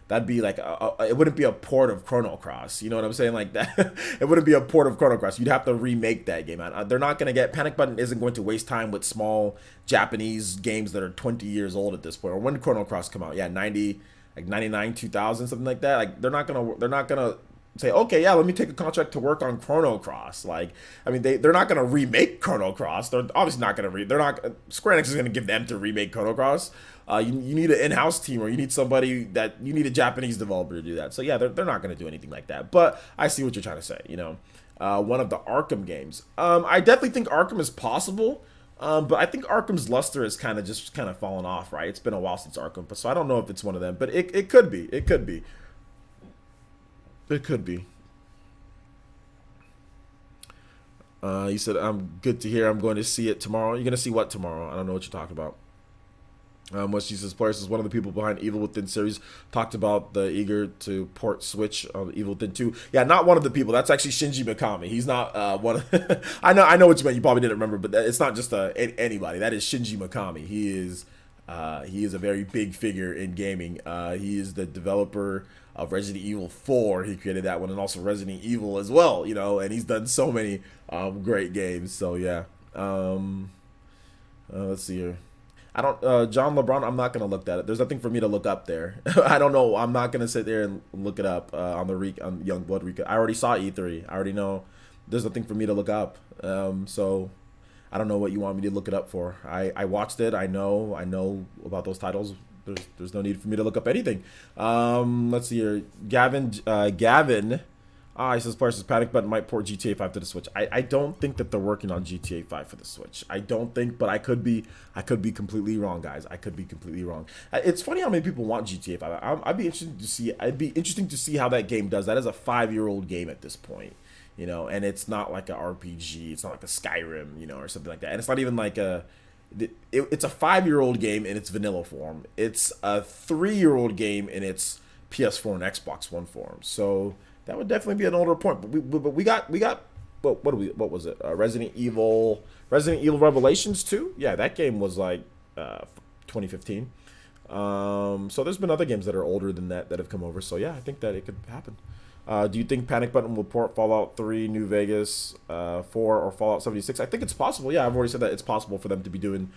that'd be like it wouldn't be a port of Chrono Cross. You know what I'm saying? Like that, it wouldn't be a port of Chrono Cross. You'd have to remake that game. They're not gonna get Panic Button isn't going to waste time with small Japanese games that are 20 years old at this point. Or when did Chrono Cross come out? Yeah, 99, 2000, something like that. Like they're not gonna say, okay, yeah, let me take a contract to work on Chrono Cross. Like, I mean, they're not going to remake Chrono Cross. They're obviously not going to Square Enix is going to give them to remake Chrono Cross. You need an in-house team, or you need a Japanese developer to do that. So yeah, they're not going to do anything like that. But I see what you're trying to say, one of the Arkham games. I definitely think Arkham is possible. But I think Arkham's luster has kind of fallen off, right? It's been a while since Arkham, so I don't know if it's one of them, but it could be. It could be. It could be. You said, I'm good to hear. I'm going to see it tomorrow. You're going to see what tomorrow? I don't know what you're talking about. What she says, Players is one of the people behind Evil Within series. Talked about the eager to port Switch on Evil Within 2. Yeah, not one of the people. That's actually Shinji Mikami. He's not one of I know what you meant. You probably didn't remember, but it's not just anybody. That is Shinji Mikami. He is a very big figure in gaming. He is the developer of Resident Evil 4. He created that one, and also Resident Evil as well, and he's done so many great games. So yeah. Let's see here. I don't, John LeBron, I'm not going to look at it. There's nothing for me to look up there. I don't know. I'm not going to sit there and look it up on on Youngblood Rico. I already saw E3. I already know there's nothing for me to look up. So I don't know what you want me to look it up for. I watched it. I know about those titles. There's no need for me to look up anything. Let's see here. Gavin. He says players Panic Button might port GTA 5 to the Switch. I don't think that they're working on GTA 5 for the Switch. I don't think, but I could be completely wrong, guys. I could be completely wrong. It's funny how many people want GTA 5. I'd be interested to see. I'd be interesting to see how that game does. That is a 5-year-old game at this point, you know, and it's not like an RPG. It's not like a Skyrim, you know, or something like that. And it's not even like it's a 5-year-old game in its vanilla form. It's a 3-year-old game in its PS4 and Xbox One form. So that would definitely be an older point. But we got what was it? Resident Evil Revelations 2? Yeah, that game was like 2015. So there's been other games that are older than that have come over. So yeah, I think that it could happen. Do you think Panic Button will port Fallout 3, New Vegas 4, or Fallout 76? I think it's possible. Yeah, I've already said that it's possible for them to be doing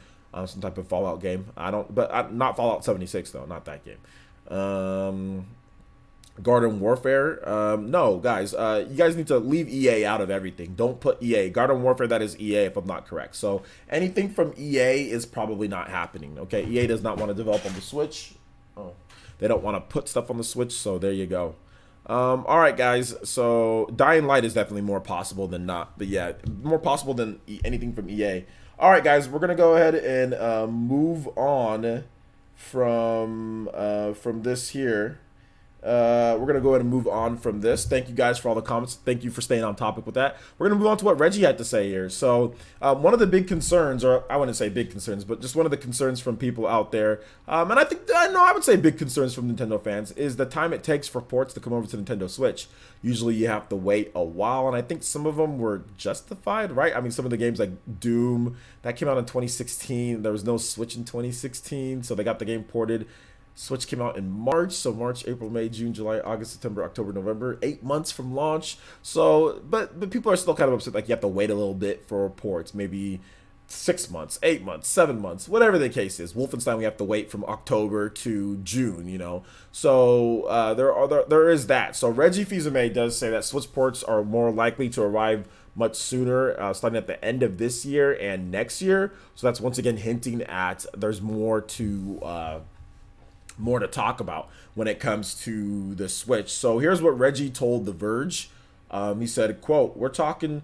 some type of Fallout game. Not Fallout 76 though, not that game. Garden Warfare. No, guys. You guys need to leave EA out of everything. Don't put EA. Garden Warfare, that is EA if I'm not correct. So anything from EA is probably not happening. Okay, EA does not want to develop on the Switch. Oh, they don't want to put stuff on the Switch, so there you go. All right, guys. So Dying Light is definitely more possible than not. But yeah, more possible than anything from EA. All right, guys. We're going to go ahead and move on from this here. We're going to go ahead and move on from this. Thank you guys for all the comments. Thank you for staying on topic with that. We're going to move on to what Reggie had to say here. So one of the big concerns, or I wouldn't say big concerns, but just one of the concerns from people out there, and I would say big concerns from Nintendo fans, is the time it takes for ports to come over to Nintendo Switch. Usually you have to wait a while, and I think some of them were justified, right? I mean, some of the games like Doom, that came out in 2016. There was no Switch in 2016, so they got the game ported. Switch came out in March, so March, April, May, June, July, August, September, October, November, 8 months from launch. So, but people are still kind of upset, like you have to wait a little bit for ports, maybe 6 months, 8 months, 7 months, whatever the case is. Wolfenstein, we have to wait from October to June, you know. So there is that. So Reggie Fils-Aimé does say that Switch ports are more likely to arrive much sooner, starting at the end of this year and next year. So that's once again hinting at there's more to talk about when it comes to the Switch. So here's what Reggie told The Verge. He said, quote, we're talking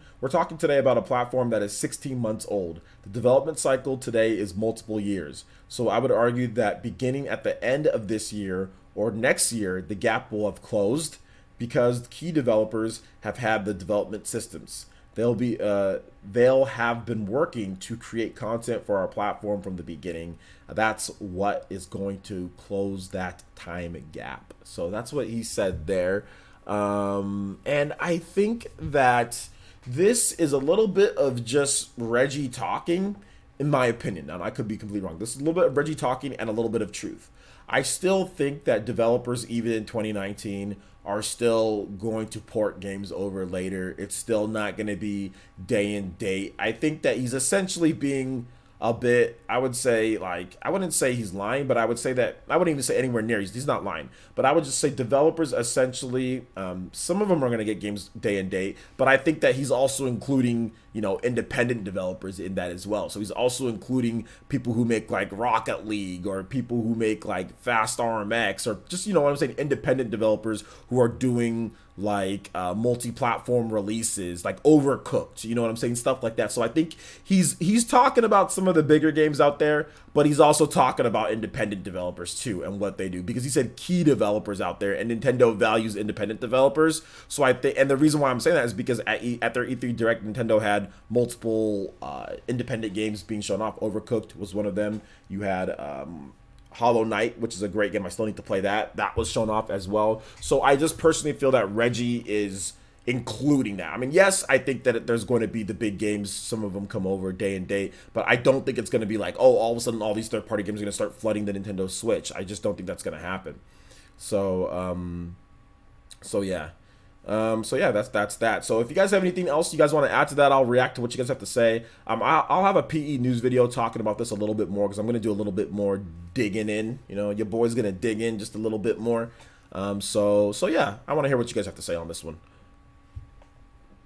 today about a platform that is 16 months old. The development cycle today is multiple years. So I would argue that beginning at the end of this year or next year, the gap will have closed because key developers have had the development systems. They'll have been working to create content for our platform from the beginning. That's what is going to close that time gap. So that's what he said there. And I think that this is a little bit of just Reggie talking, in my opinion. Now, I could be completely wrong. This is a little bit of Reggie talking and a little bit of truth. I still think that developers, even in 2019, are still going to port games over later. It's still not going to be day and date. I think that he's essentially being a bit, I would say, like, I wouldn't say he's lying, but I would say that, I wouldn't even say anywhere near, he's not lying, but I would just say developers essentially, some of them are going to get games day and date, but I think that he's also including, you know, independent developers in that as well. So he's also including people who make like Rocket League or people who make like Fast RMX or just, you know what I'm saying, independent developers who are doing like multi-platform releases, like Overcooked, you know what I'm saying, stuff like that. So I think he's talking about some of the bigger games out there, but he's also talking about independent developers too and what they do, because he said key developers out there, and Nintendo values independent developers. So I think, and the reason why I'm saying that is because at their E3 Direct, Nintendo had multiple independent games being shown off. Overcooked was one of them. You had Hollow Knight, which is a great game. I still need to play that. That was shown off as well. So I just personally feel that Reggie is including that. I mean, yes, I think that there's going to be the big games. Some of them come over day and date, but I don't think it's going to be like, oh, all of a sudden all these third-party games are going to start flooding the Nintendo Switch. I just don't think that's going to happen. So, so yeah. So yeah, that's that. So if you guys have anything else you guys want to add to that, I'll react to what you guys have to say. I'll have a PE news video talking about this a little bit more because I'm gonna do a little bit more digging in. You know, your boy's gonna dig in just a little bit more. So yeah, I want to hear what you guys have to say on this one.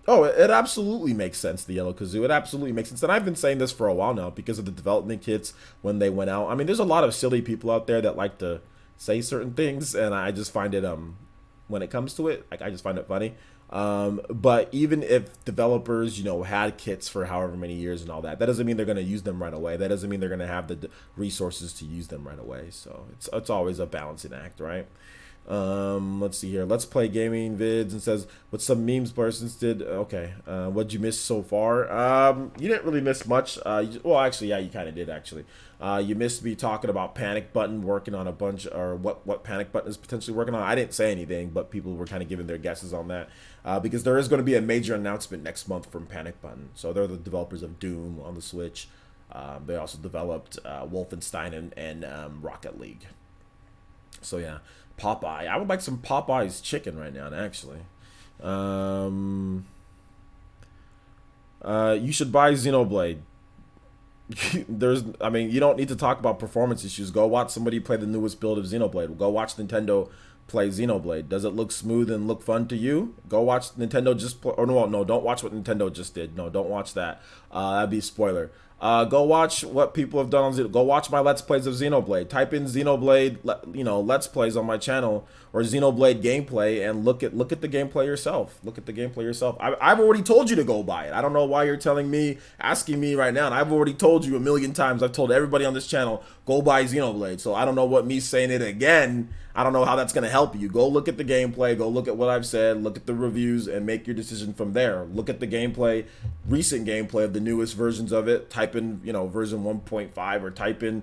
Oh, it absolutely makes sense, the yellow kazoo. It absolutely makes sense. And I've been saying this for a while now because of the development kits when they went out. I mean, there's a lot of silly people out there that like to say certain things, and I just find it when it comes to it, like I just find it funny. But even if developers, you know, had kits for however many years and all that, that doesn't mean they're going to use them right away. That doesn't mean they're going to have the resources to use them right away. So it's always a balancing act, right? Let's see here. Let's play gaming vids and says what some memes persons did. Okay. What'd you miss so far? You didn't really miss much. Well, actually, yeah, you kind of did actually. You missed me talking about Panic Button working on a bunch, or what Panic Button is potentially working on. I didn't say anything, but people were kind of giving their guesses on that because there is going to be a major announcement next month from Panic Button. So they're the developers of Doom on the Switch. They also developed Wolfenstein and Rocket League. So yeah, Popeye. I would like some Popeye's chicken right now, actually. You should buy Xenoblade. I mean, you don't need to talk about performance issues. Go watch somebody play the newest build of Xenoblade. Go watch Nintendo play Xenoblade. Does it look smooth and look fun to you? Go watch Nintendo just play, or no, don't watch what Nintendo just did. No, don't watch that. That'd be a spoiler. Go watch what people have done on Xenoblade. Go watch my Let's Plays of Xenoblade. Type in Xenoblade, Let's Plays on my channel or Xenoblade gameplay and look at the gameplay yourself. Look at the gameplay yourself. I've already told you to go buy it. I don't know why you're asking me right now. And I've already told you a million times. I've told everybody on this channel, go buy Xenoblade. So I don't know what me saying it again. I don't know how that's going to help you. Go look at the gameplay. Go look at what I've said. Look at the reviews and make your decision from there. Look at the gameplay, recent gameplay of the newest versions of it. Type in, version 1.5 or type in,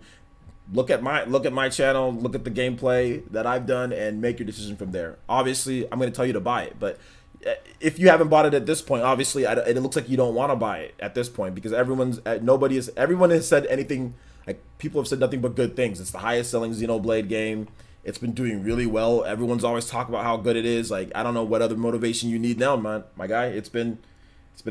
look at my channel, look at the gameplay that I've done and make your decision from there. Obviously, I'm going to tell you to buy it, but if you haven't bought it at this point, obviously it looks like you don't want to buy it at this point because everyone has said anything, like people have said nothing but good things. It's the highest selling Xenoblade game. It's been doing really well. Everyone's always talking about how good it is. Like, I don't know what other motivation you need now, man. My guy, it's been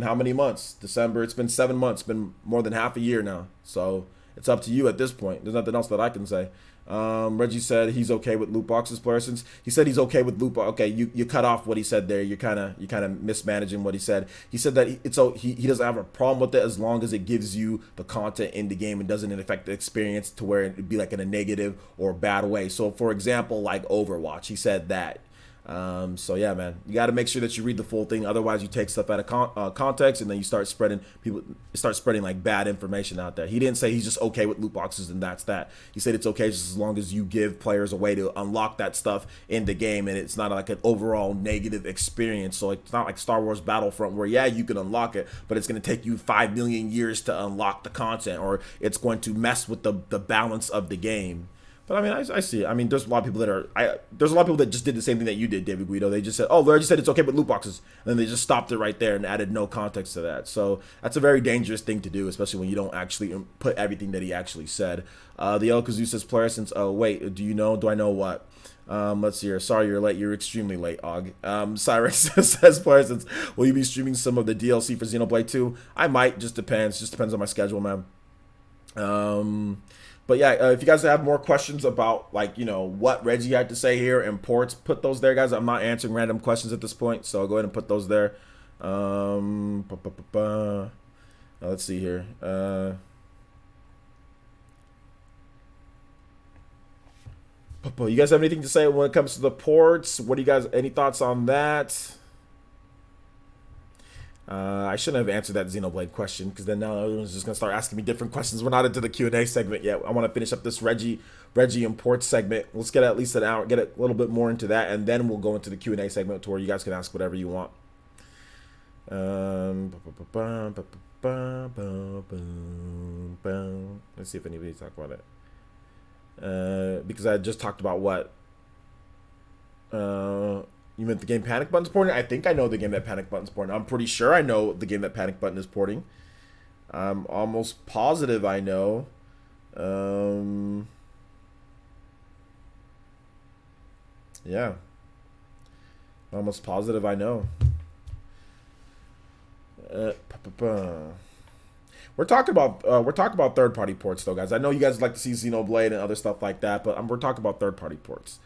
how many months? December, it's been 7 months. It's been more than half a year now. So it's up to you at this point. There's nothing else that I can say. Reggie said he's okay with loot boxes, player, since he said he's okay with loot box. Okay, you cut off what he said there. You're kind of mismanaging what he said. He said that he doesn't have a problem with it as long as it gives you the content in the game and doesn't affect the experience to where it'd be like in a negative or bad way. So for example, like Overwatch, he said that. So yeah, man, you got to make sure that you read the full thing. Otherwise, you take stuff out of context, and then you start spreading like bad information out there. He didn't say he's just okay with loot boxes and that's that. He said it's okay just as long as you give players a way to unlock that stuff in the game, and it's not like an overall negative experience. So it's not like Star Wars Battlefront where yeah, you can unlock it, but it's going to take you 5 million years to unlock the content, or it's going to mess with the balance of the game. But I mean, I see it. I mean, there's a lot of people that just did the same thing that you did, David Guido. They just said, "Oh, Reggie said it's okay with loot boxes," and then they just stopped it right there and added no context to that. So that's a very dangerous thing to do, especially when you don't actually put everything that he actually said. The El Kazoo says, "Player, since wait, do I know what?" Let's see here. Sorry, you're late. You're extremely late, Og. Cyrus says, player, since will you be streaming some of the DLC for Xenoblade 2? I might. Just depends. Just depends on my schedule, man. But yeah, if you guys have more questions about what Reggie had to say here and ports, put those there, guys. I'm not answering random questions at this point, so go ahead and put those there. Let's see here. You guys have anything to say when it comes to the ports? What do you guys? Any thoughts on that? I shouldn't have answered that Xenoblade question because then now everyone's just gonna start asking me different questions. We're not into the Q&A segment yet. I want to finish up this Reggie imports segment. Let's get at least an hour, get a little bit more into that, and then we'll go into the Q&A segment to where you guys can ask whatever you want. Let's see if anybody talk about it. Because I just talked about what. You meant the game Panic Button's porting? I think I know the game that Panic Button's porting. I'm pretty sure I know the game that Panic Button is porting. I'm almost positive I know. Yeah. Almost positive I know. We're talking about third-party ports though, guys. I know you guys like to see Xenoblade and other stuff like that, but we're talking about third-party ports.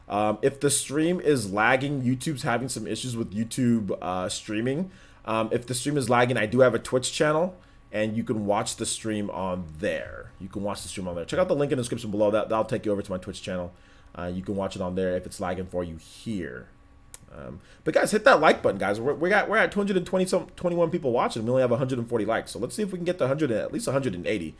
If the stream is lagging, YouTube's having some issues with YouTube streaming. If the stream is lagging, I do have a Twitch channel, and you can watch the stream on there. Check out the link in the description below. That'll take you over to my Twitch channel. You can watch it on there if it's lagging for you here. But guys, hit that like button, guys. We're at 21 people watching. We only have 140 likes, so let's see if we can get to 100, at least 180.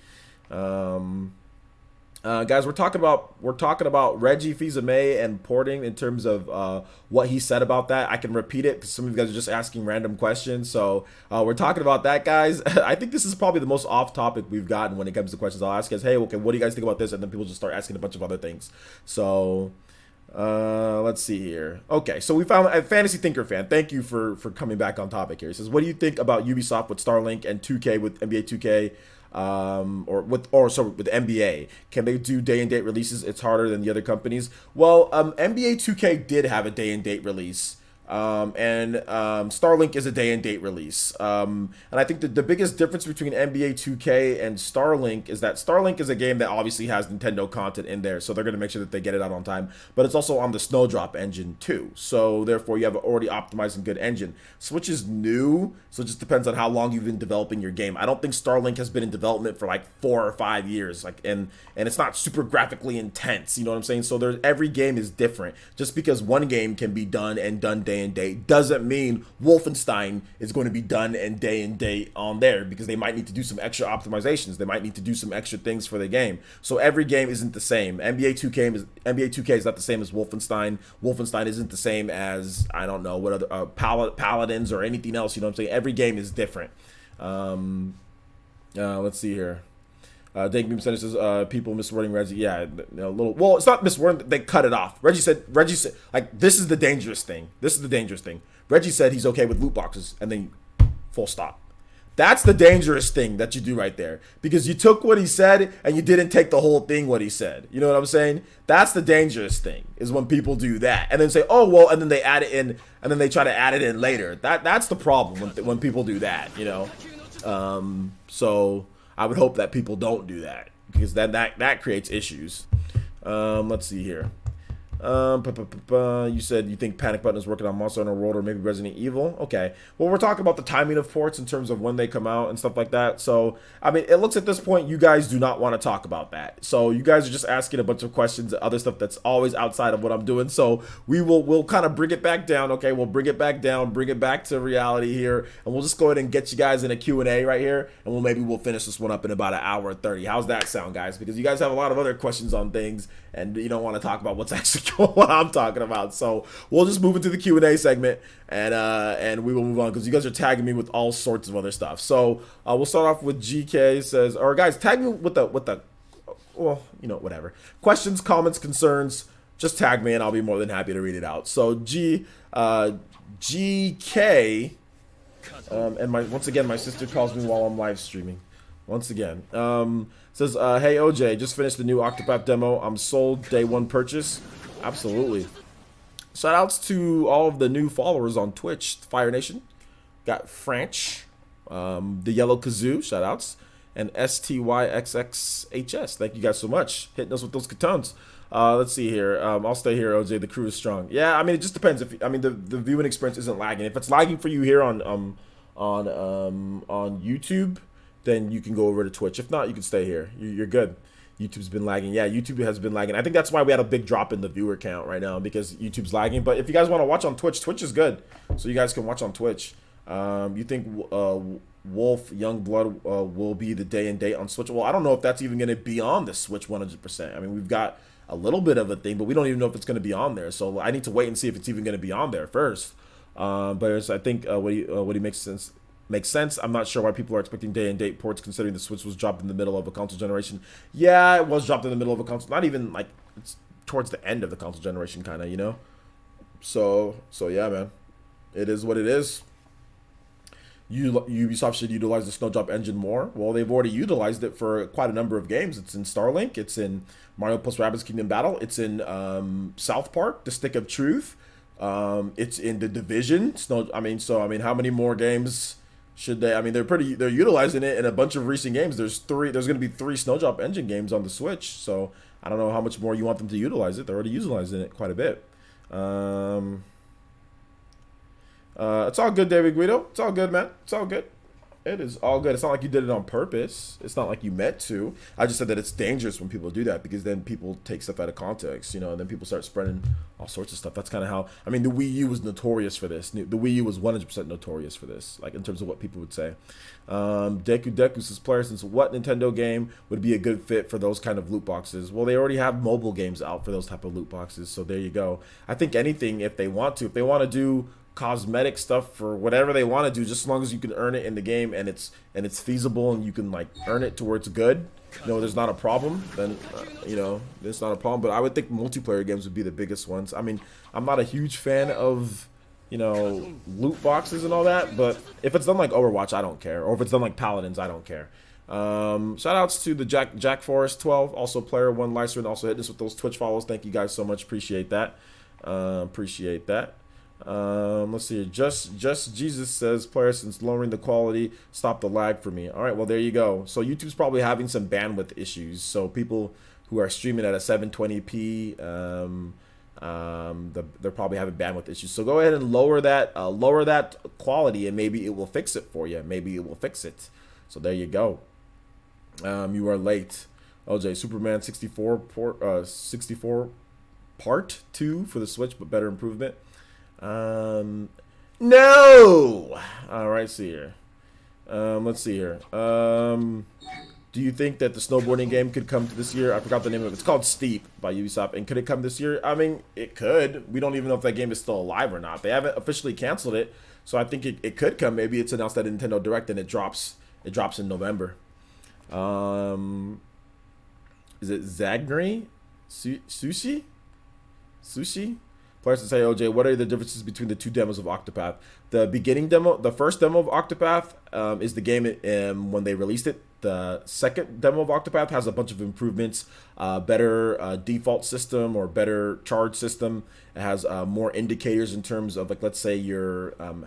Guys, we're talking about Reggie Fils-Aimé and porting in terms of what he said about that. I can repeat it because some of you guys are just asking random questions. So we're talking about that, guys. I think this is probably the most off topic we've gotten when it comes to questions. I'll ask you guys, hey, okay, what do you guys think about this? And then people just start asking a bunch of other things. So let's see here. Okay, so we found a Fantasy Thinker fan. Thank you for coming back on topic here. He says, what do you think about Ubisoft with Starlink and 2K with NBA 2K? With NBA, can they do day and date releases? It's harder than the other companies. Well, NBA 2K did have a day and date release, and Starlink is a day and date release. And I think the biggest difference between NBA 2K and Starlink is that Starlink is a game that obviously has Nintendo content in there, so they're going to make sure that they get it out on time. But it's also on the Snowdrop engine too, so therefore you have an already optimized and good engine. Switch is new, so it just depends on how long you've been developing your game. I don't think Starlink has been in development for like 4 or 5 years, and it's not super graphically intense. You know what I'm saying? So every game is different. Just because one game can be done day and date doesn't mean Wolfenstein is going to be done and day on there, because they might need to do some extra optimizations. They might need to do some extra things for the game. So every game isn't the same. NBA 2K is not the same as Wolfenstein. Wolfenstein isn't the same as, I don't know, what other Paladins or anything else. You know what I'm saying? Every game is different. Let's see here. Dank Beam Center says, people miswording Reggie. Yeah, a little. Well, it's not miswording. They cut it off. Reggie said, like, this is the dangerous thing. Reggie said he's okay with loot boxes, and then full stop. That's the dangerous thing that you do right there, because you took what he said and you didn't take the whole thing what he said. You know what I'm saying? That's the dangerous thing, is when people do that and then say, oh well, and then they add it in, and then they try to add it in later. That's the problem when people do that. You know, so I would hope that people don't do that, because that creates issues. Let's see here. You said you think Panic Button is working on Monster Hunter World or maybe Resident Evil. Okay. Well, we're talking about the timing of ports in terms of when they come out and stuff like that. So, I mean, it looks at this point you guys do not want to talk about that. So you guys are just asking a bunch of questions, other stuff that's always outside of what I'm doing. So we'll kind of bring it back down. Okay. We'll bring it back down, bring it back to reality here. And we'll just go ahead and get you guys in a Q&A right here. And we'll finish this one up in about an hour and 30. How's that sound, guys? Because you guys have a lot of other questions on things, and you don't want to talk about what's actually what I'm talking about. So we'll just move into the Q&A segment, and we will move on, because you guys are tagging me with all sorts of other stuff. So we'll start off with GK says, or guys, tag me with the well, you know, whatever questions, comments, concerns, just tag me and I'll be more than happy to read it out. So GK, and once again my sister calls me while I'm live streaming once again. Says, hey OJ, just finished the new Octopath demo. I'm sold, day one purchase. Absolutely. Shout outs to all of the new followers on Twitch. Fire Nation. Got French. The Yellow Kazoo. Shout outs. And STYXXHS. Thank you guys so much. Hitting us with those katones. Let's see here. I'll stay here, OJ. The crew is strong. Yeah, I mean, it just depends. The viewing experience isn't lagging. If it's lagging for you here on YouTube, then you can go over to Twitch. If not, you can stay here. You're good. YouTube's been lagging. Yeah, YouTube has been lagging. I think that's why we had a big drop in the viewer count right now, because YouTube's lagging. But if you guys want to watch on Twitch, Twitch is good. So you guys can watch on Twitch. You think Wolf Youngblood will be the day and date on Switch? Well, I don't know if that's even going to be on the Switch 100%. I mean, we've got a little bit of a thing, but we don't even know if it's going to be on there. So I need to wait and see if it's even going to be on there first. But I think what he makes sense. Makes sense. I'm not sure why people are expecting day and date ports, considering the Switch was dropped in the middle of a console generation. Yeah, it was dropped in the middle of a console. Not even like, it's towards the end of the console generation, kind of, you know. So yeah, man, it is what it is. Ubisoft should utilize the Snowdrop engine more. Well, they've already utilized it for quite a number of games. It's in Starlink. It's in Mario plus Rabbids Kingdom Battle. It's in South Park, The Stick of Truth. It's in the division. Snow. I mean, how many more games should they? I mean, they're utilizing it in a bunch of recent games. There's going to be three Snowdrop Engine games on the Switch. So I don't know how much more you want them to utilize it. They're already utilizing it quite a bit. It's all good, David Guido. It's all good, man. It's all good. It is all good. It's not like you did it on purpose. It's not like you meant to. I just said that it's dangerous when people do that because then people take stuff out of context, and then people start spreading all sorts of stuff. That's kind of how, I mean, the Wii U was notorious for this. The Wii U was 100% notorious for this, like in terms of what people would say. Deku says, player, since what Nintendo game would be a good fit for those kind of loot boxes? Well, they already have mobile games out for those type of loot boxes, so there you go. I think anything, if they want to do cosmetic stuff for whatever they want to do, just as long as you can earn it in the game and it's feasible and you can like earn it to where it's good, there's not a problem, then there's not a problem. But I would think multiplayer games would be the biggest ones. I mean, I'm not a huge fan of loot boxes and all that, but if it's done like Overwatch, I don't care, or if it's done like Paladins, I don't care. Shout outs to the Jack Forest 12, also player 1 Lyster, also hitting us with those Twitch follows. Thank you guys so much. Appreciate that. Let's see here. Just Jesus says, player, since lowering the quality, stop the lag for me. All right, well, there you go. So YouTube's probably having some bandwidth issues. So people who are streaming at a 720p, they're probably having bandwidth issues. So go ahead and lower that quality, and maybe it will fix it for you. Maybe it will fix it. So there you go. You are late. OJ, Superman 64 part 2 for the Switch, but better improvement. No. All right, see here. Let's see here. Do you think that the snowboarding game could come to this year? I forgot the name of it. It's called Steep by Ubisoft. And could it come this year? I mean, it could. We don't even know if that game is still alive or not. They haven't officially canceled it, so I think it could come. Maybe it's announced at Nintendo Direct and it drops in November. Is it Zagri? Sushi? Players to say, OJ, what are the differences between the two demos of Octopath? The beginning demo, the first demo of Octopath is the game when they released it. The second demo of Octopath has a bunch of improvements, better default system or better charge system. It has more indicators in terms of, like, let's say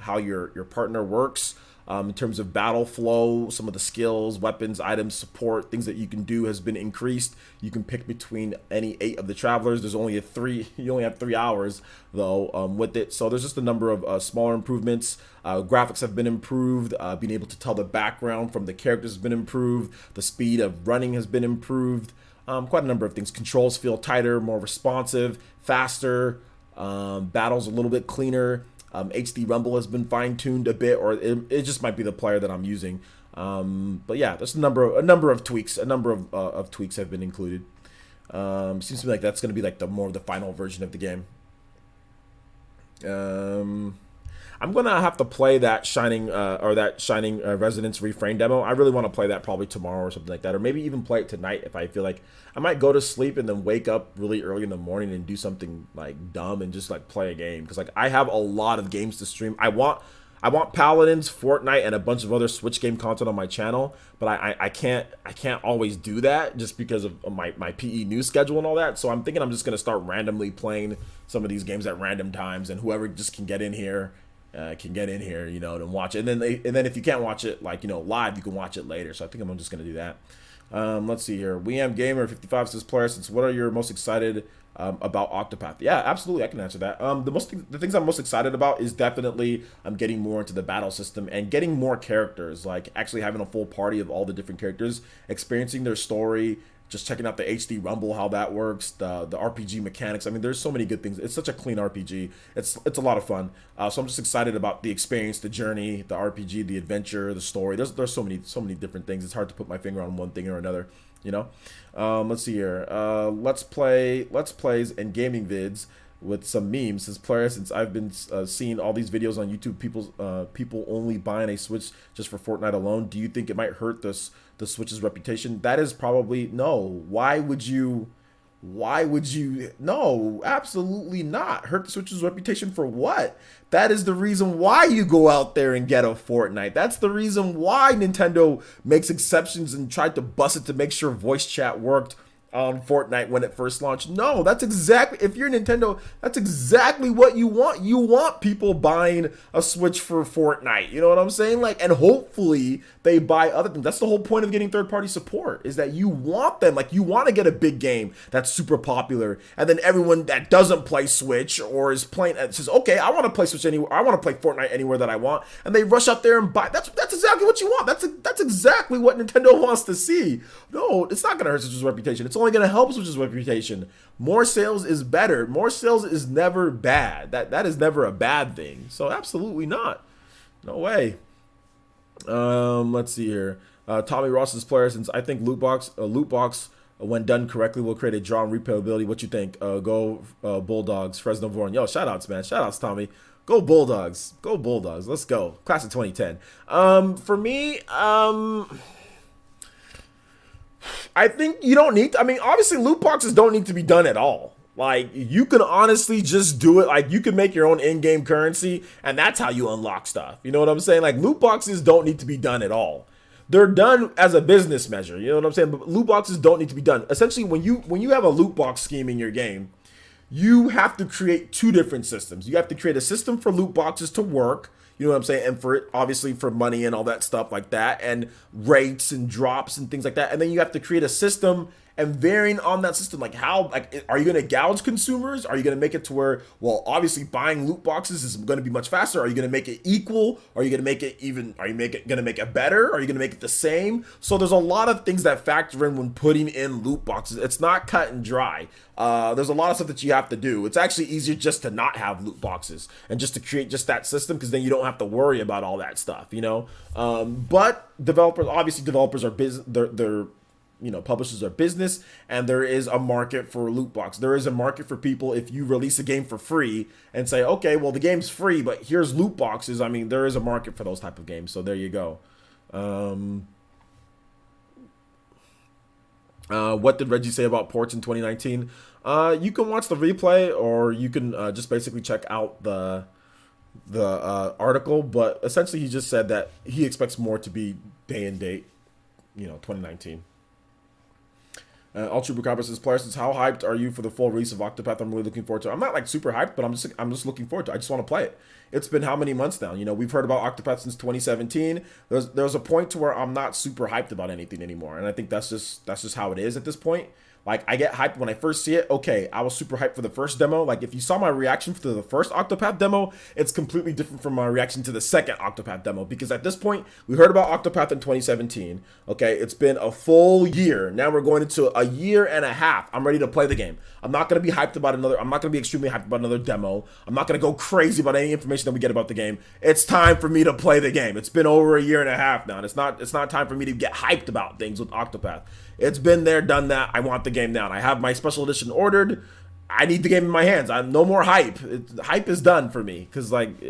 how your partner works. In terms of battle flow, some of the skills, weapons, items, support, things that you can do has been increased. You can pick between any 8 of the travelers. There's only you only have 3 hours though with it. So there's just a number of smaller improvements. Graphics have been improved. Being able to tell the background from the characters has been improved. The speed of running has been improved. Quite a number of things. Controls feel tighter, more responsive, faster. Battles a little bit cleaner. HD Rumble has been fine-tuned a bit, or it just might be the player that I'm using. But yeah, there's a number of tweaks. A number of tweaks have been included. Seems to me like that's going to be like the final version of the game. I'm gonna have to play that Shining Resonance Refrain demo. I really want to play that probably tomorrow or something like that, or maybe even play it tonight if I feel like I might go to sleep and then wake up really early in the morning and do something like dumb and just like play a game, because like I have a lot of games to stream. I want Paladins, Fortnite, and a bunch of other Switch game content on my channel, but I can't always do that just because of my PE news schedule and all that. So I'm thinking I'm just gonna start randomly playing some of these games at random times, and whoever just can get in here, and watch it. And then if you can't watch it live, you can watch it later. So I think I'm just gonna do that. Let's see here. WeAm Gamer 55 says, player, since what are you most excited about Octopath? Yeah, absolutely, I can answer that. The things I'm most excited about is definitely getting more into the battle system and getting more characters, like actually having a full party of all the different characters, experiencing their story, just checking out the HD Rumble, how that works, the RPG mechanics. I mean, there's so many good things. It's such a clean RPG. It's a lot of fun. So I'm just excited about the experience, the journey, the RPG, the adventure, the story. There's so many different things. It's hard to put my finger on one thing or another. Let's see here. Let's plays and gaming vids with some memes. Since I've been seeing all these videos on YouTube, people only buying a Switch just for Fortnite alone. Do you think it might hurt the Switch's reputation? That is probably no. Why would you? No, absolutely not. Hurt the Switch's reputation for what? That is the reason why you go out there and get a Fortnite. That's the reason why Nintendo makes exceptions and tried to bust it to make sure voice chat worked on Fortnite when it first launched. No, that's exactly, if you're Nintendo, that's exactly what you want. You want people buying a Switch for Fortnite. You know what I'm saying? Like, and hopefully they buy other things. That's the whole point of getting third-party support, is that you want them. Like, you want to get a big game that's super popular, and then everyone that doesn't play Switch or is playing says, okay, I want to play Switch anywhere. I want to play Fortnite anywhere that I want, and they rush out there and buy. That's exactly what you want. That's exactly what Nintendo wants to see. No, it's not going to hurt Switch's reputation. It's only going to help Switch's reputation. More sales is better. More sales is never bad. That is never a bad thing. So absolutely not. No way. Let's see here. Tommy Ross's player, since I think loot box when done correctly will create a draw and replayability. What you think? Go Bulldogs, Fresno Vorn. Yo, shout outs, man. Shout outs, Tommy. Go Bulldogs. Go Bulldogs. Let's go. Class of 2010. For me, I think you don't need to, I mean, obviously loot boxes don't need to be done at all. Like, you can honestly just do it. Like, you can make your own in-game currency, and that's how you unlock stuff. You know what I'm saying? Like, loot boxes don't need to be done at all. They're done as a business measure. You know what I'm saying? But loot boxes don't need to be done. Essentially, when you have a loot box scheme in your game, you have to create two different systems. You have to create a system for loot boxes to work. You know what I'm saying? And for it, obviously, for money and all that stuff like that, and rates and drops and things like that. And then you have to create a system and varying on that system, like how, like, are you going to gouge consumers? Are you going to make it to where, well, obviously buying loot boxes is going to be much faster. Are you going to make it equal? Are you going to make it even? Are you going to make it better? Are you going to make it the same? So there's a lot of things that factor in when putting in loot boxes. It's not cut and dry. There's a lot of stuff that you have to do. It's actually easier just to not have loot boxes and just to create just that system, because then you don't have to worry about all that stuff, you know? But developers are busy. They're you know, publishers are business, and there is a market for loot box. There is a market for people. If you release a game for free and say, okay, well, the game's free, but here's loot boxes. I mean, there is a market for those type of games. So there you go. What did Reggie say about ports in 2019? You can watch the replay, or you can just basically check out the article. But essentially, he just said that he expects more to be day and date, you know, 2019. Ultra Bucabra says, player says, how hyped are you for the full release of Octopath? I'm really looking forward to it. I'm not like super hyped, but I'm just looking forward to it. I just want to play it. It's been how many months now? You know, we've heard about Octopath since 2017. There's a point to where I'm not super hyped about anything anymore, and I think that's just how it is at this point. Like, I get hyped when I first see it. Okay, I was super hyped for the first demo. Like, if you saw my reaction to the first Octopath demo, it's completely different from my reaction to the second Octopath demo. Because at this point, we heard about Octopath in 2017. Okay, it's been a full year. Now we're going into a year and a half. I'm ready to play the game. I'm not going to be hyped about another. I'm not going to be extremely hyped about another demo. I'm not going to go crazy about any information that we get about the game. It's time for me to play the game. It's been over a year and a half now, and it's not time for me to get hyped about things with Octopath. It's been there, done that. I want the game now. I have my special edition ordered. I need the game in my hands. I'm no more hype. Hype is done for me, because like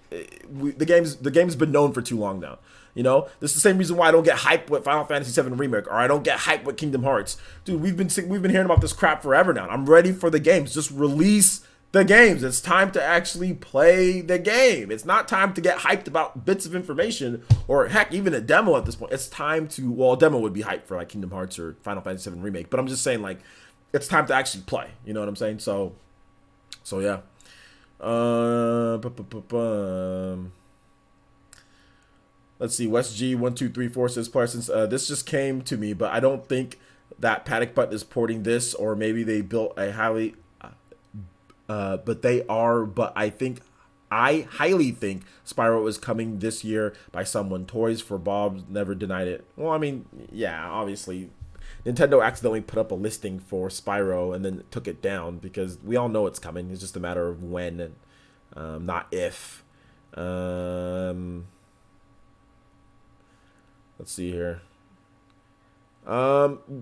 the game's been known for too long now. You know, this is the same reason why I don't get hype with Final Fantasy VII Remake, or I don't get hype with Kingdom Hearts. Dude, we've been hearing about this crap forever now. I'm ready for the games. Just release the games. It's time to actually play the game. It's not time to get hyped about bits of information, or heck, even a demo at this point. It's time to, well, a demo would be hyped for like Kingdom Hearts or Final Fantasy VII Remake, but I'm just saying, like, it's time to actually play. You know what I'm saying? So yeah. Let's see. West G1234 says, Parsons, this just came to me, but I don't think that Panic Button is porting this, or maybe they built a highly but I highly think Spyro is coming this year by someone. Toys for Bob never denied it. Well, I mean, yeah, obviously Nintendo accidentally put up a listing for Spyro and then took it down, because we all know it's coming. It's just a matter of when, not if. Let's see here.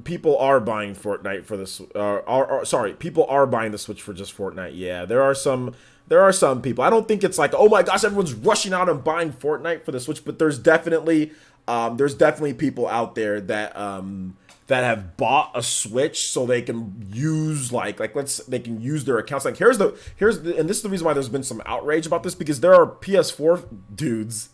People are buying Fortnite for this. People are buying the Switch for just Fortnite. Yeah, there are some people. I don't think it's like, oh my gosh, everyone's rushing out and buying Fortnite for the Switch, but there's definitely people out there that have bought a Switch so they can use they can use their accounts. Like here's the and this is the reason why there's been some outrage about this, because there are PS4 dudes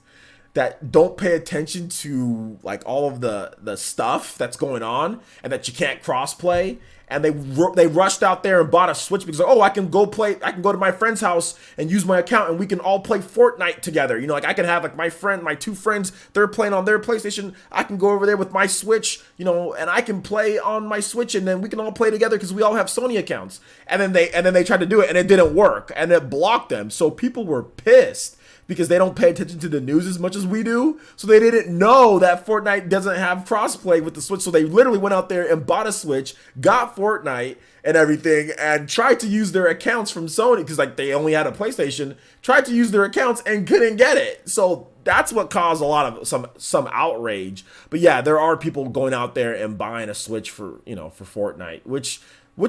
that don't pay attention to like all of the stuff that's going on and that you can't crossplay. And they rushed out there and bought a Switch because, oh, I can go to my friend's house and use my account and we can all play Fortnite together. You know, like I can have like my two friends, they're playing on their PlayStation. I can go over there with my Switch, you know, and I can play on my Switch and then we can all play together because we all have Sony accounts. And then they tried to do it and it didn't work and it blocked them. So people were pissed because they don't pay attention to the news as much as we do. So they didn't know that Fortnite doesn't have crossplay with the Switch. So they literally went out there and bought a Switch, got Fortnite and everything, and tried to use their accounts from Sony because like they only had a PlayStation, tried to use their accounts and couldn't get it. So that's what caused a lot of some outrage. But yeah, there are people going out there and buying a Switch for Fortnite, which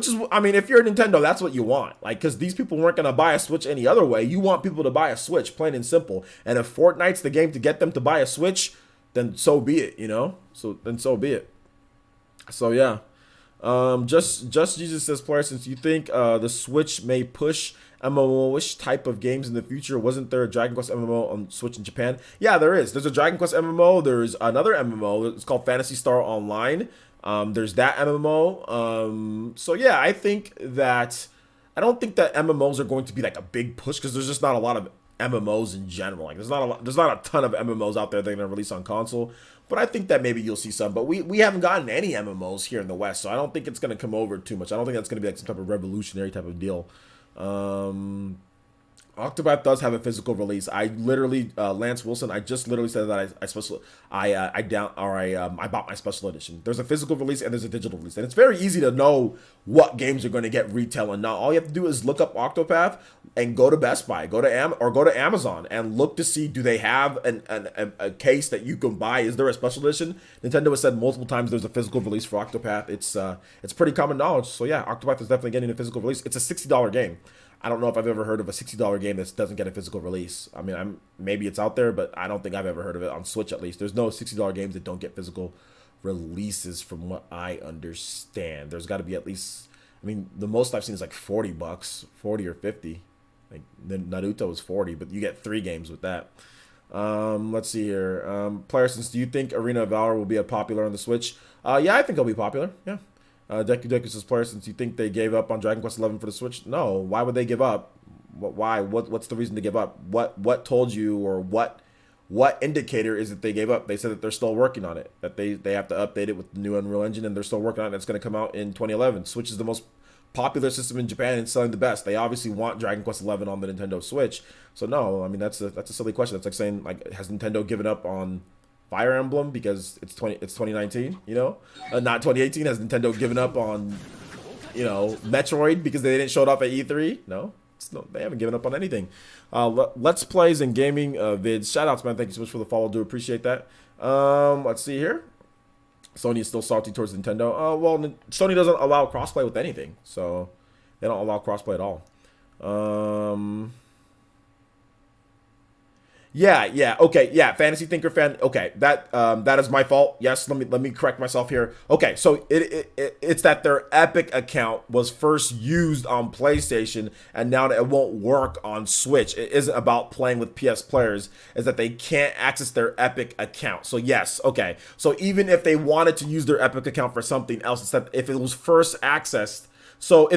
is, I mean, if you're a Nintendo, that's what you want. Like, because these people weren't going to buy a Switch any other way. You want people to buy a Switch, plain and simple. And if Fortnite's the game to get them to buy a Switch, then so be it, you know? So be it. So, yeah. Just Jesus says, player, since you think the Switch may push MMO-ish type of games in the future, wasn't there a Dragon Quest MMO on Switch in Japan? Yeah, there is. There's a Dragon Quest MMO. There's another MMO. It's called Phantasy Star Online. There's that MMO. So yeah, I don't think that MMOs are going to be like a big push because there's just not a lot of MMOs in general. Like there's not a ton of MMOs out there that are gonna release on console. But I think that maybe you'll see some. But we haven't gotten any MMOs here in the West, so I don't think it's gonna come over too much. I don't think that's gonna be like some type of revolutionary type of deal. Octopath does have a physical release. I literally, Lance Wilson, I just literally said that I bought my special edition. There's a physical release and there's a digital release, and it's very easy to know what games are going to get retail and not. All you have to do is look up Octopath and go to Best Buy, go to Amazon and look to see, do they have a case that you can buy? Is there a special edition? Nintendo has said multiple times there's a physical release for Octopath. It's pretty common knowledge. So yeah, Octopath is definitely getting a physical release. It's a $60 game. I don't know if I've ever heard of a $60 game that doesn't get a physical release. I mean, maybe it's out there, but I don't think I've ever heard of it on Switch, at least. There's no $60 games that don't get physical releases from what I understand. There's got to be at least, I mean, the most I've seen is like $40, 40 or 50. Like Naruto is 40, but you get 3 games with that. Let's see here. Player, since do you think Arena of Valor will be a popular on the Switch? Yeah, I think it'll be popular. Yeah. Deku says, player, since you think they gave up on Dragon Quest 11 for the Switch? No. Why would they give up? Why? What's the reason to give up? What told you, or what indicator is that they gave up? They said that they're still working on it, that they have to update it with the new Unreal Engine, and they're still working on it. It's going to come out in 2011. Switch is the most popular system in Japan and selling the best. They obviously want Dragon Quest 11 on the Nintendo Switch. So no, I mean that's a silly question. That's like saying, like, has Nintendo given up on Fire Emblem because it's 2019, you know, not 2018. Has Nintendo given up on, you know, Metroid because they didn't show it up at E3? No, they haven't given up on anything. Let's Plays and gaming vids. Shoutouts, man. Thank you so much for the follow. Do appreciate that. Let's see here. Sony is still salty towards Nintendo. Well, Sony doesn't allow crossplay with anything, so they don't allow crossplay at all. Yeah, okay, yeah, Fantasy Thinker fan. Okay, that is my fault. Yes, let me correct myself here. Okay, so it's that their Epic account was first used on PlayStation, and now that it won't work on Switch. It isn't about playing with PS players. Is that they can't access their Epic account. So yes, okay. So even if they wanted to use their Epic account for something else, instead, if it was first accessed. So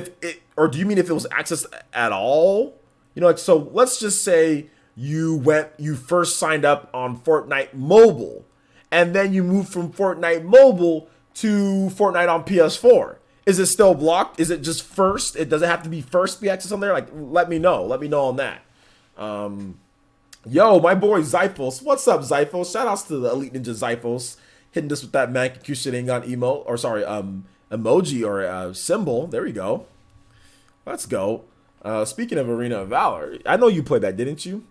or do you mean if it was accessed at all? You know, like, so let's just say you first signed up on Fortnite Mobile, and then you moved from Fortnite Mobile to Fortnite on PS4. Is it still blocked? Is it just first? It doesn't have to be first be accessed on there? Like, let me know. Let me know on that. Yo, my boy Zyphos. What's up, Zyphos? Shout outs to the Elite Ninja Zyphos. Hitting this with that Mankiku shitting on emoji or symbol. There we go. Let's go. Speaking of Arena of Valor, I know you played that, didn't you?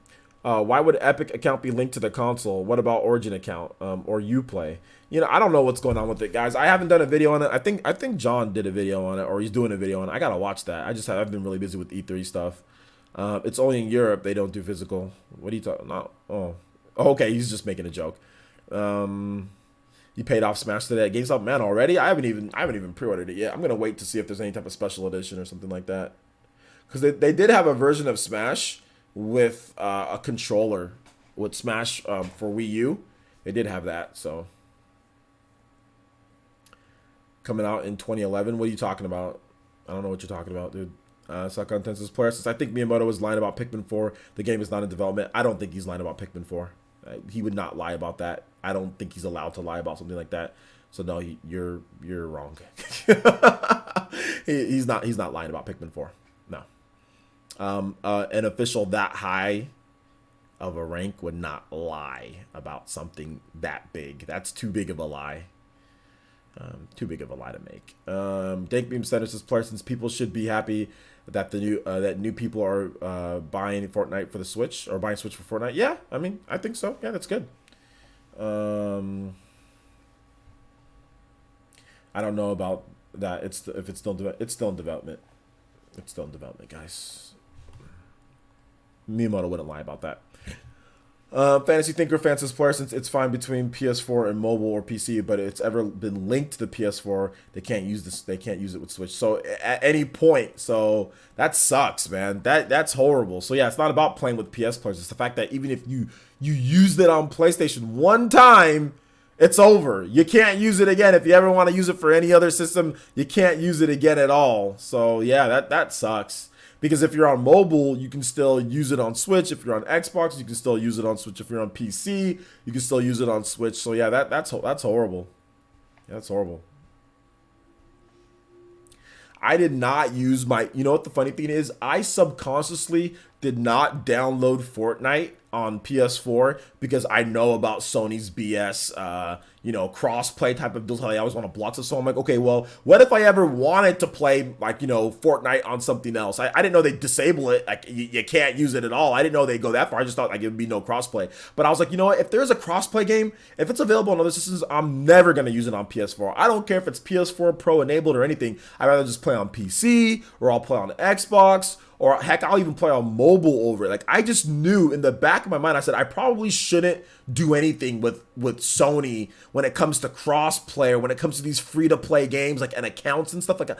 Why would Epic account be linked to the console? What about Origin account or Uplay? You know, I don't know what's going on with it, guys. I haven't done a video on it. I think John did a video on it, or he's doing a video on it. I gotta watch that. I've been really busy with E3 stuff. It's only in Europe they don't do physical. What are you talking about? Oh, okay, he's just making a joke. You paid off Smash today at GameStop, man, already? I haven't even pre-ordered it yet. I'm gonna wait to see if there's any type of special edition or something like that. Because they did have a version of Smash with a controller. with Smash for Wii U. They did have that, so coming out in 2011. What are you talking about? I don't know what you're talking about, dude. Suck Contents says, player, since I think Miyamoto was lying about Pikmin 4, the game is not in development. I don't think he's lying about Pikmin 4. He would not lie about that. I don't think he's allowed to lie about something like that. So no, you're wrong. he's not lying about Pikmin 4. No. An official that high of a rank would not lie about something that big. That's too big of a lie. Too big of a lie to make. Dankbeam Center says, player, since people should be happy that that new people are buying Fortnite for the Switch, or buying Switch for Fortnite. Yeah, I mean, I think so. Yeah, that's good. I don't know about that. If it's still in development. It's still in development, guys. Miyamoto wouldn't lie about that. Fantasy Thinker fan says, player, since it's fine between PS4 and mobile or PC, but it's ever been linked to the PS4, they can't use this. They can't use it with Switch. So at any point, so that sucks, man. That's horrible. So yeah, it's not about playing with PS players. It's the fact that even if you used it on PlayStation one time, it's over. You can't use it again. If you ever want to use it for any other system, you can't use it again at all. So yeah, that sucks. Because if you're on mobile, you can still use it on Switch. If you're on Xbox, you can still use it on Switch. If you're on PC, you can still use it on Switch. So yeah, that's horrible. Yeah, that's horrible. I did not use my, you know what the funny thing is? I subconsciously did not download Fortnite on PS4 because I know about Sony's BS, cross-play type of deals, how they always want to block us. So I'm like, okay, well, what if I ever wanted to play, like, Fortnite on something else? I didn't know they'd disable it. Like, you can't use it at all. I didn't know they'd go that far. I just thought, like, it would be no cross-play. But I was like, you know what? If there's a cross-play game, if it's available on other systems, I'm never going to use it on PS4. I don't care if it's PS4 Pro enabled or anything. I'd rather just play on PC, or I'll play on Xbox, or heck, I'll even play on mobile over it. Like, I just knew in the back of my mind, I said, I probably shouldn't do anything with Sony when it comes to cross-play, or when it comes to these free-to-play games, like, and accounts and stuff like that.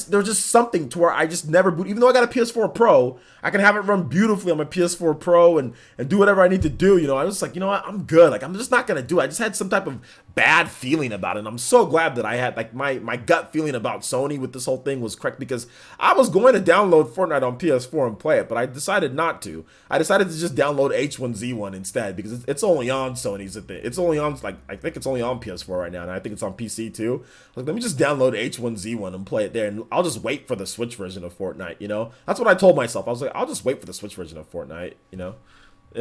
There's just something to where I just never boot. Even though I got a PS4 Pro, I can have it run beautifully on my PS4 Pro and do whatever I need to do. I was like, you know what, I'm good. Like, I'm just not going to do it. I just had some type of bad feeling about it. And I'm so glad that I had, like, my gut feeling about Sony with this whole thing was correct, because I was going to download Fortnite on PS4 and play it, but I decided not to. I decided to just download H1Z1 instead, because it's only on Sony's. It's only on, like, I think it's only on PS4 right now, and I think it's on PC too. Like, let me just download H1Z1 and play it there, and I'll just wait for the Switch version of Fortnite. That's what I told myself. I was like, I'll just wait for the Switch version of Fortnite. In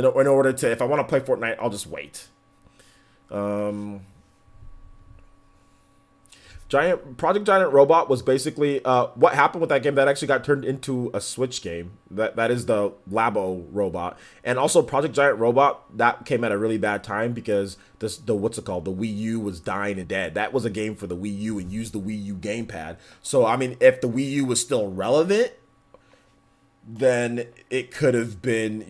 order to, if I want to play Fortnite, I'll just wait. Project Giant Robot was basically what happened with that game that actually got turned into a Switch game. That is the Labo robot. And also Project Giant Robot, that came at a really bad time because the Wii U was dying and dead. That was a game for the Wii U and used the Wii U gamepad. So I mean, if the Wii U was still relevant, then it could have been,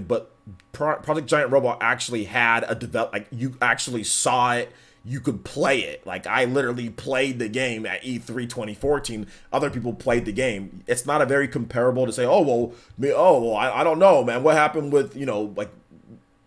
but Project Giant Robot actually had like, you actually saw it. You could play it. Like, I literally played the game at E3 2014. Other people played the game. It's not a very comparable to say, I don't know, man. What happened with, like,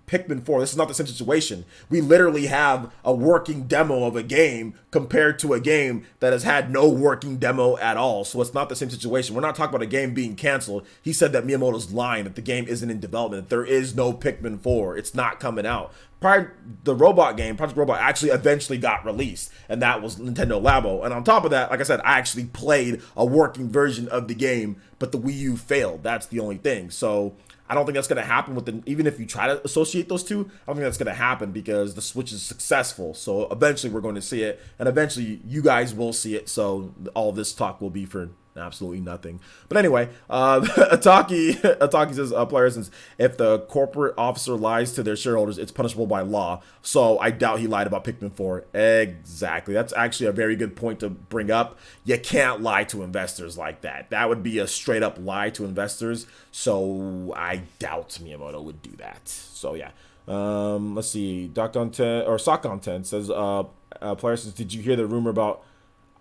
Pikmin 4? This is not the same situation. We literally have a working demo of a game compared to a game that has had no working demo at all. So it's not the same situation. We're not talking about a game being canceled. He said that Miyamoto's lying, that the game isn't in development. There is no Pikmin 4. It's not coming out. The robot game, Project Robot, actually eventually got released, and that was Nintendo Labo. And on top of that, like I said, I actually played a working version of the game, but the Wii U failed. That's the only thing. So I don't think that's going to happen even if you try to associate those two, I don't think that's going to happen because the Switch is successful. So eventually we're going to see it, and eventually you guys will see it. So all this talk will be for absolutely nothing. But anyway, Ataki says, player, since if the corporate officer lies to their shareholders, it's punishable by law. So I doubt he lied about Pikmin 4. Exactly. That's actually a very good point to bring up. You can't lie to investors like that. That would be a straight up lie to investors. So I doubt Miyamoto would do that. So yeah. Let's see. Sock Content says, player says, did you hear the rumor about,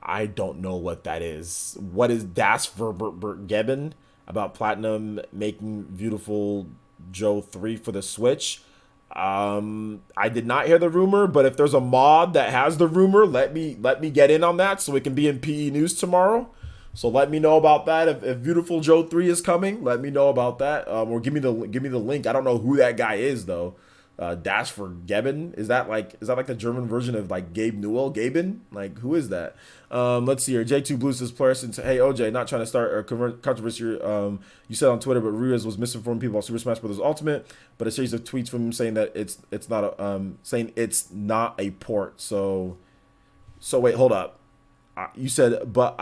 I don't know what that is. What is Das Vergeben about Platinum making beautiful Joe 3 for the Switch. I did not hear the rumor, but if there's a mod that has the rumor, let me get in on that so it can be in PE News tomorrow. So let me know about that. If Beautiful Joe 3 is coming, let me know about that. Or give me the link. I don't know who that guy is though. Dash for Geben. Is that like the German version of like Gabe Newell? Gaben? Like who is that? Let's see here. J2 Blue says player since hey OJ, not trying to start a controversy. You said on Twitter, but Ruiz was misinforming people on Super Smash Bros. Ultimate, but a series of tweets from him saying that it's not a port. So wait, hold up. You said, but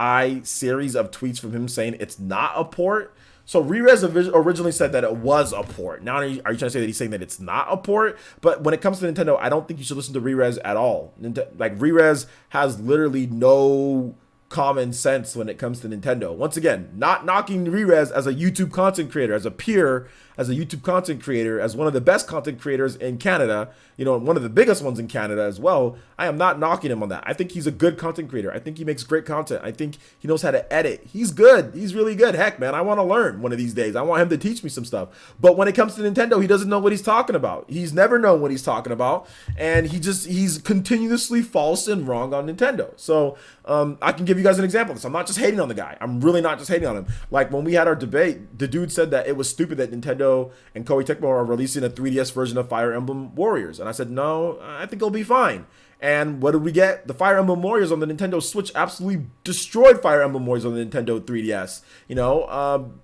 series of tweets from him saying it's not a port. So Rerez originally said that it was a port. Now are you trying to say that he's saying that it's not a port? But when it comes to Nintendo, I don't think you should listen to Rerez at all. Like Rerez has literally no common sense when it comes to Nintendo. Once again, not knocking Rerez as a YouTube content creator, as a peer, as a YouTube content creator, as one of the best content creators in Canada, one of the biggest ones in Canada as well. I am not knocking him on that. I think he's a good content creator. I think he makes great content. I think he knows how to edit. He's good. He's really good. Heck, man, I want to learn one of these days. I want him to teach me some stuff. But when it comes to Nintendo, he doesn't know what he's talking about. He's never known what he's talking about. And he's continuously false and wrong on Nintendo. So I can give you guys an example of this. I'm not just hating on the guy. I'm really not just hating on him. Like when we had our debate, the dude said that it was stupid that Nintendo and Koei Tecmo are releasing a 3DS version of Fire Emblem Warriors. And I said, no, I think it'll be fine. And what did we get? The Fire Emblem Warriors on the Nintendo Switch absolutely destroyed Fire Emblem Warriors on the Nintendo 3DS.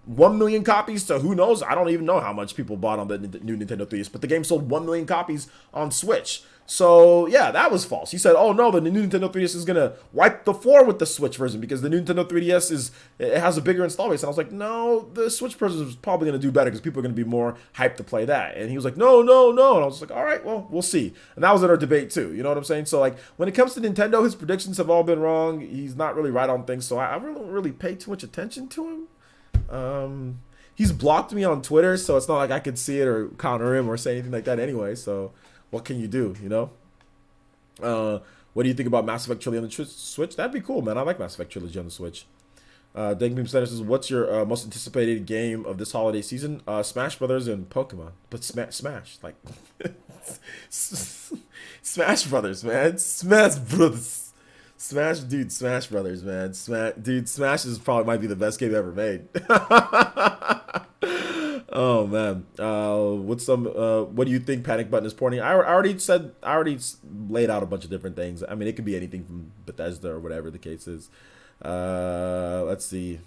1 million copies to who knows? I don't even know how much people bought on the new Nintendo 3DS, but the game sold 1 million copies on Switch. So, yeah, that was false. He said, oh, no, the new Nintendo 3DS is going to wipe the floor with the Switch version because the new Nintendo 3DS it has a bigger install base. And I was like, no, the Switch version is probably going to do better because people are going to be more hyped to play that. And he was like, no. And I was like, all right, well, we'll see. And that was in our debate, too. You know what I'm saying? So, like, when it comes to Nintendo, his predictions have all been wrong. He's not really right on things. So I don't really pay too much attention to him. He's blocked me on Twitter, so it's not like I could see it or counter him or say anything like that anyway. So what can you do, What do you think about Mass Effect Trilogy on the Switch? That'd be cool, man. I like Mass Effect Trilogy on the Switch. Dangbeam Center says, what's your most anticipated game of this holiday season? Smash Brothers and Pokemon. But Smash. Like, Smash Brothers, man. Smash Brothers. Smash Brothers, man. Smash is probably might be the best game ever made. Oh man, what do you think Panic Button is porting? I already laid out a bunch of different things. I mean, it could be anything from Bethesda or whatever the case is. Let's see.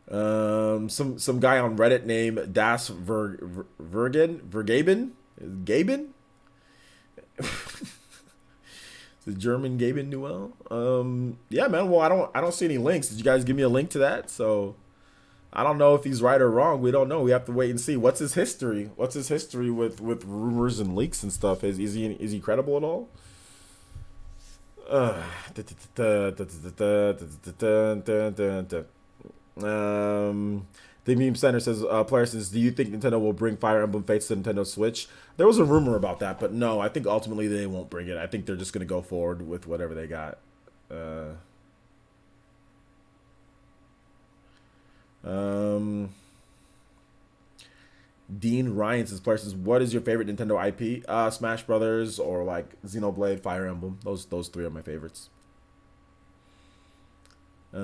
Some guy on Reddit named Das Vergaben. The German Gaben Newell. Yeah, man. Well, I don't see any links. Did you guys give me a link to that? So I don't know if he's right or wrong. We don't know. We have to wait and see. What's his history? What's his history with rumors and leaks and stuff? Is he credible at all? The Meme Center says, player says, do you think Nintendo will bring Fire Emblem Fates to Nintendo Switch? There was a rumor about that, but no, I think ultimately they won't bring it. I think they're just going to go forward with whatever they got. Dean Ryan says, player says, what is your favorite Nintendo IP? Smash Brothers or like Xenoblade, Fire Emblem. Those three are my favorites. Kid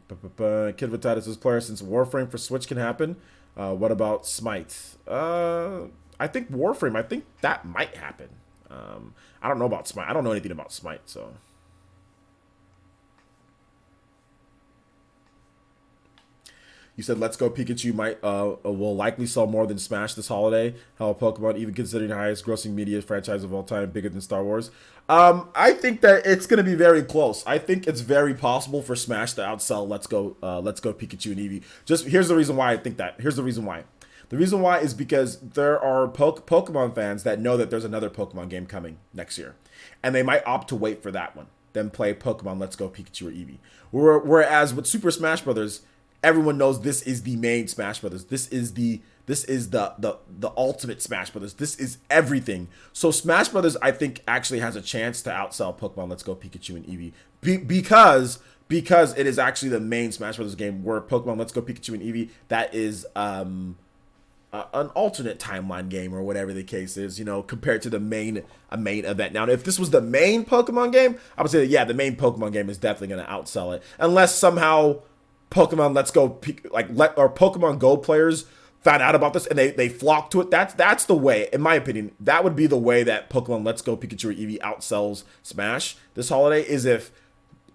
Vitata says, player, since Warframe for Switch can happen, what about Smite? I think Warframe, I think that might happen. I don't know about Smite. I don't know anything about Smite, so. You said Let's Go Pikachu will likely sell more than Smash this holiday. Hello Pokemon, even considering the highest grossing media franchise of all time, bigger than Star Wars. I think that it's going to be very close. I think it's very possible for Smash to outsell Let's Go Pikachu and Eevee. Just here's the reason why I think that. Here's the reason why. The reason why is because there are Pokemon fans that know that there's another Pokemon game coming next year, and they might opt to wait for that one, then play Pokemon Let's Go Pikachu or Eevee. Whereas with Super Smash Brothers, everyone knows this is the main Smash Brothers. This is the ultimate Smash Brothers. This is everything. So Smash Brothers, I think, actually has a chance to outsell Pokemon Let's Go Pikachu and Eevee because it is actually the main Smash Brothers game. Where Pokemon Let's Go Pikachu and Eevee, that is an alternate timeline game or whatever the case is, you know, compared to the main event. Now, if this was the main Pokemon game, I would say that, yeah, the main Pokemon game is definitely going to outsell it, unless somehow Pokemon Let's Go or Pokemon Go players found out about this and they flocked to it. That's the way, in my opinion, that would be the way that Pokemon Let's Go Pikachu or Eevee outsells Smash this holiday, is if,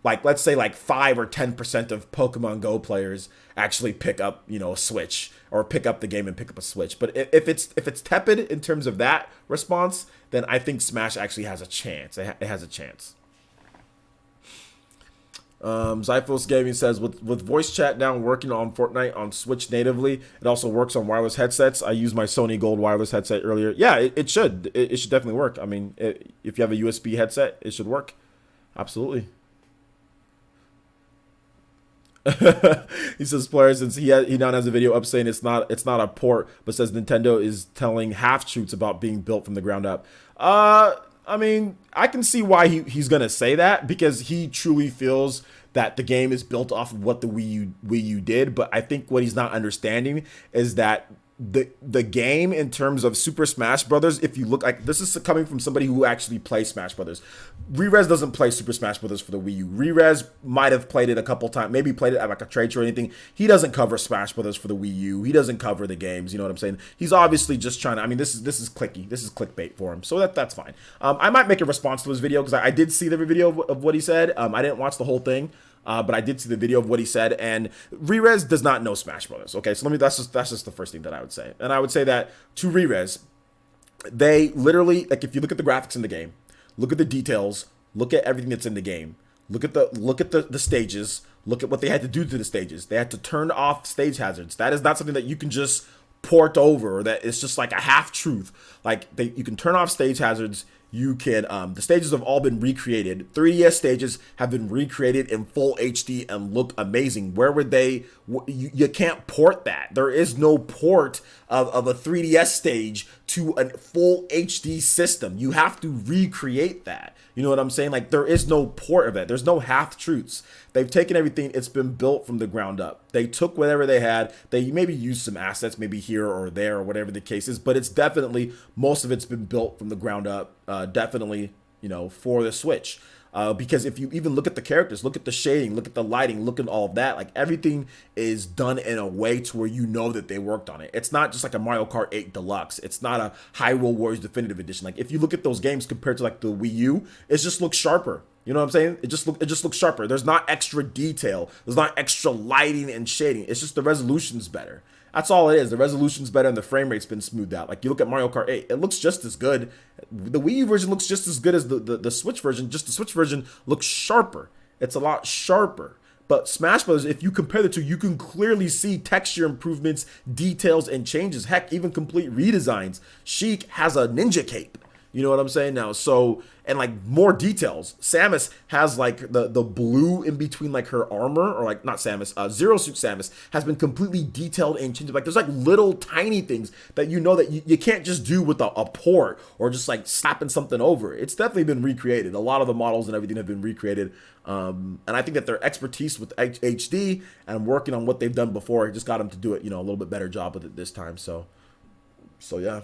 like, let's say like 5 or 10% of Pokemon Go players actually pick up, you know, a Switch, or pick up the game and pick up a Switch. But if it's tepid in terms of that response, then I think Smash actually has a chance. It has a chance. Zyphos Gaming says, with voice chat now working on Fortnite on Switch natively, it also works on wireless headsets. I used my Sony Gold wireless headset earlier. Yeah, it should. It should definitely work. I mean, if you have a USB headset, it should work. Absolutely. He says, players, since he now has a video up saying it's not a port, but says Nintendo is telling half truths about being built from the ground up. I mean, I can see why he's gonna say that, because he truly feels that the game is built off of what the Wii U did. But I think what he's not understanding is that the game, in terms of Super Smash Brothers, if you look, like, this is coming from somebody who actually plays Smash Brothers. Rerez doesn't play Super Smash Brothers for the Wii U. Rerez might have played it a couple times, maybe played it at like a trade show or anything. He doesn't cover Smash Brothers for the Wii U. He doesn't cover the games. You know what I'm saying? He's obviously just trying to. I mean, this is clicky. This is clickbait for him. So that's fine. I might make a response to his video, because I did see the video of what he said. I didn't watch the whole thing. But I did see the video of what he said, and Rerez does not know Smash Brothers. Okay, so that's just the first thing that I would say. And I would say that to Rerez, they literally, like, if you look at the graphics in the game, look at the details, look at everything that's in the game, look at the stages, look at what they had to do to the stages. They had to turn off stage hazards. That is not something that you can just port over, or that it's just like a half truth. Like, you can turn off stage hazards. You can, the stages have all been recreated. 3DS stages have been recreated in full HD and look amazing. Where would they, you can't port that. There is no port of a 3DS stage to a full HD system. You have to recreate that. You know what I'm saying? Like, there is no port of that. There's no half truths. They've taken everything. It's been built from the ground up. They took whatever they had. They maybe used some assets, maybe here or there, or whatever the case is. But it's definitely, most of it's been built from the ground up. Definitely, you know, for the Switch. Because if you even look at the characters, look at the shading, look at the lighting, look at all of that, like, everything is done in a way to where you know that they worked on it. It's not just like a Mario Kart 8 Deluxe. It's not a Hyrule Warriors Definitive Edition. Like, if you look at those games compared to like the Wii U, it just looks sharper. You know what I'm saying? It just looks sharper. There's not extra detail. There's not extra lighting and shading. It's just the resolution's better. That's all it is. The resolution's better and the frame rate's been smoothed out. Like, you look at Mario Kart 8, it looks just as good. The Wii U version looks just as good as the Switch version. Just the Switch version looks sharper. It's a lot sharper. But Smash Bros., if you compare the two, you can clearly see texture improvements, details, and changes. Heck, even complete redesigns. Sheik has a ninja cape. You know what I'm saying now? So, and like more details. Samus has like the blue in between like her armor, or like not Samus, Zero Suit Samus has been completely detailed and changed. Like, there's like little tiny things that you know that you can't just do with a port or just like slapping something over. It's definitely been recreated. A lot of the models and everything have been recreated. And I think that their expertise with HD and working on what they've done before just got them to do it, you know, a little bit better job with it this time. So yeah.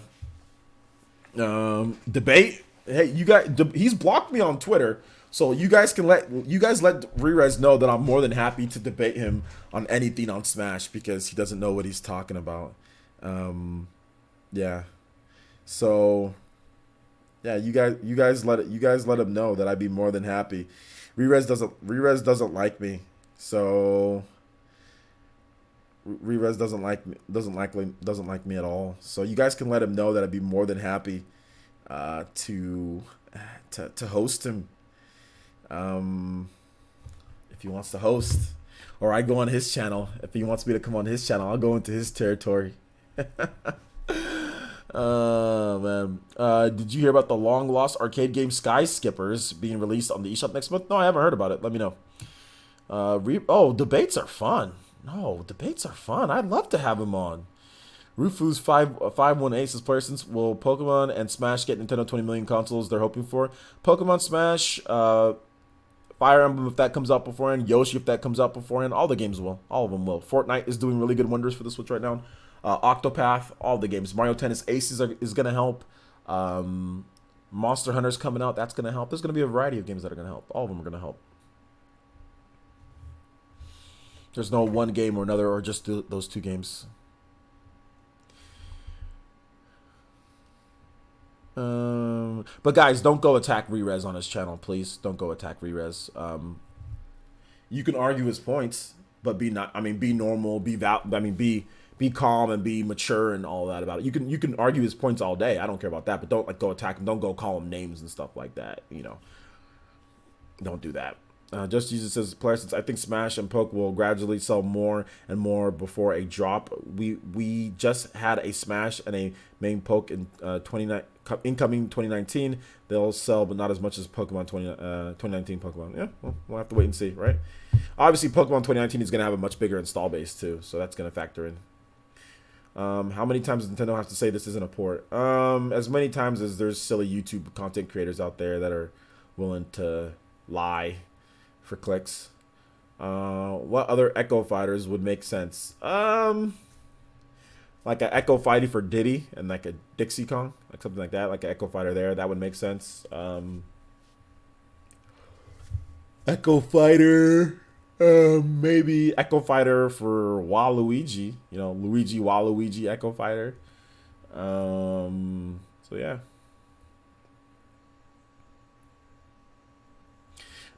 Debate. Hey, you guys, he's blocked me on Twitter, so you guys let Rerez know that I'm more than happy to debate him on anything on Smash, because he doesn't know what he's talking about. Yeah. So yeah, you guys let him know that I'd be more than happy. Rerez doesn't like me, so Rerez doesn't like me at all. So you guys can let him know that I'd be more than happy to host him, if he wants to host, or I go on his channel. If he wants me to come on his channel, I'll go into his territory. Oh man, did you hear about the long lost arcade game Sky Skippers being released on the eShop next month? No, I haven't heard about it. Let me know. Debates are fun. No, debates are fun. I'd love to have him on. Rufu's 518 says, player, since will Pokemon and Smash get Nintendo 20 million consoles they're hoping for? Pokemon Smash, Fire Emblem if that comes out beforehand, Yoshi if that comes out beforehand, all the games will. All of them will. Fortnite is doing really good wonders for the Switch right now. Octopath, all the games. Mario Tennis Aces is going to help. Monster Hunter's coming out. That's going to help. There's going to be a variety of games that are going to help. All of them are going to help. There's no one game or another or just those two games. But guys, don't go attack Rerez on his channel, please. Don't go attack Rerez. You can argue his points, but be normal, be calm and be mature and all that about it. You can argue his points all day. I don't care about that, but don't go attack him. Don't go call him names and stuff like that. Don't do that. Just Jesus says, player, since I think Smash and Poke will gradually sell more and more before a drop. We just had a Smash and a main Poke in incoming 2019. They'll sell, but not as much as Pokemon 2019 Pokemon. Yeah, well, we'll have to wait and see, right? Obviously, Pokemon 2019 is going to have a much bigger install base too, so that's going to factor in. How many times does Nintendo have to say this isn't a port? As many times as there's silly YouTube content creators out there that are willing to lie for clicks. What other Echo Fighters would make sense? Like an Echo Fighter for Diddy and like a Dixie Kong, like something like that, like an Echo Fighter there, that would make sense. Echo Fighter, maybe Echo Fighter for Waluigi, Luigi Waluigi Echo Fighter. So yeah.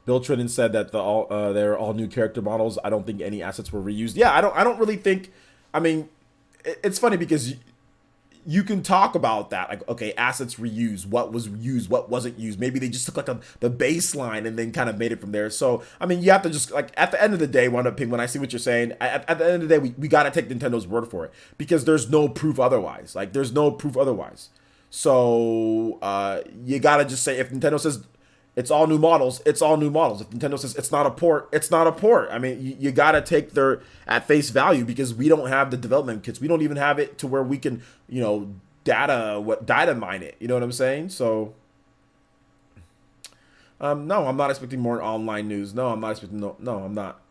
Bill Trinan said that they're all new character models. I don't think any assets were reused. Yeah, I don't really think. I mean, it's funny because you can talk about that, like, okay, assets reused, what was used, what wasn't used. Maybe they just took like the baseline and then kind of made it from there. So I mean, you have to just, like, at the end of the day, when I see what you're saying, at the end of the day, we got to take Nintendo's word for it because there's no proof otherwise. Like, there's no proof otherwise. So you got to just say, if Nintendo says it's all new models, it's all new models. If Nintendo says it's not a port, it's not a port. I mean, you got to take their at face value because we don't have the development kits. We don't even have it to where we can, data mine it. You know what I'm saying? So, no, I'm not expecting more online news. No, I'm not expecting. No, I'm not.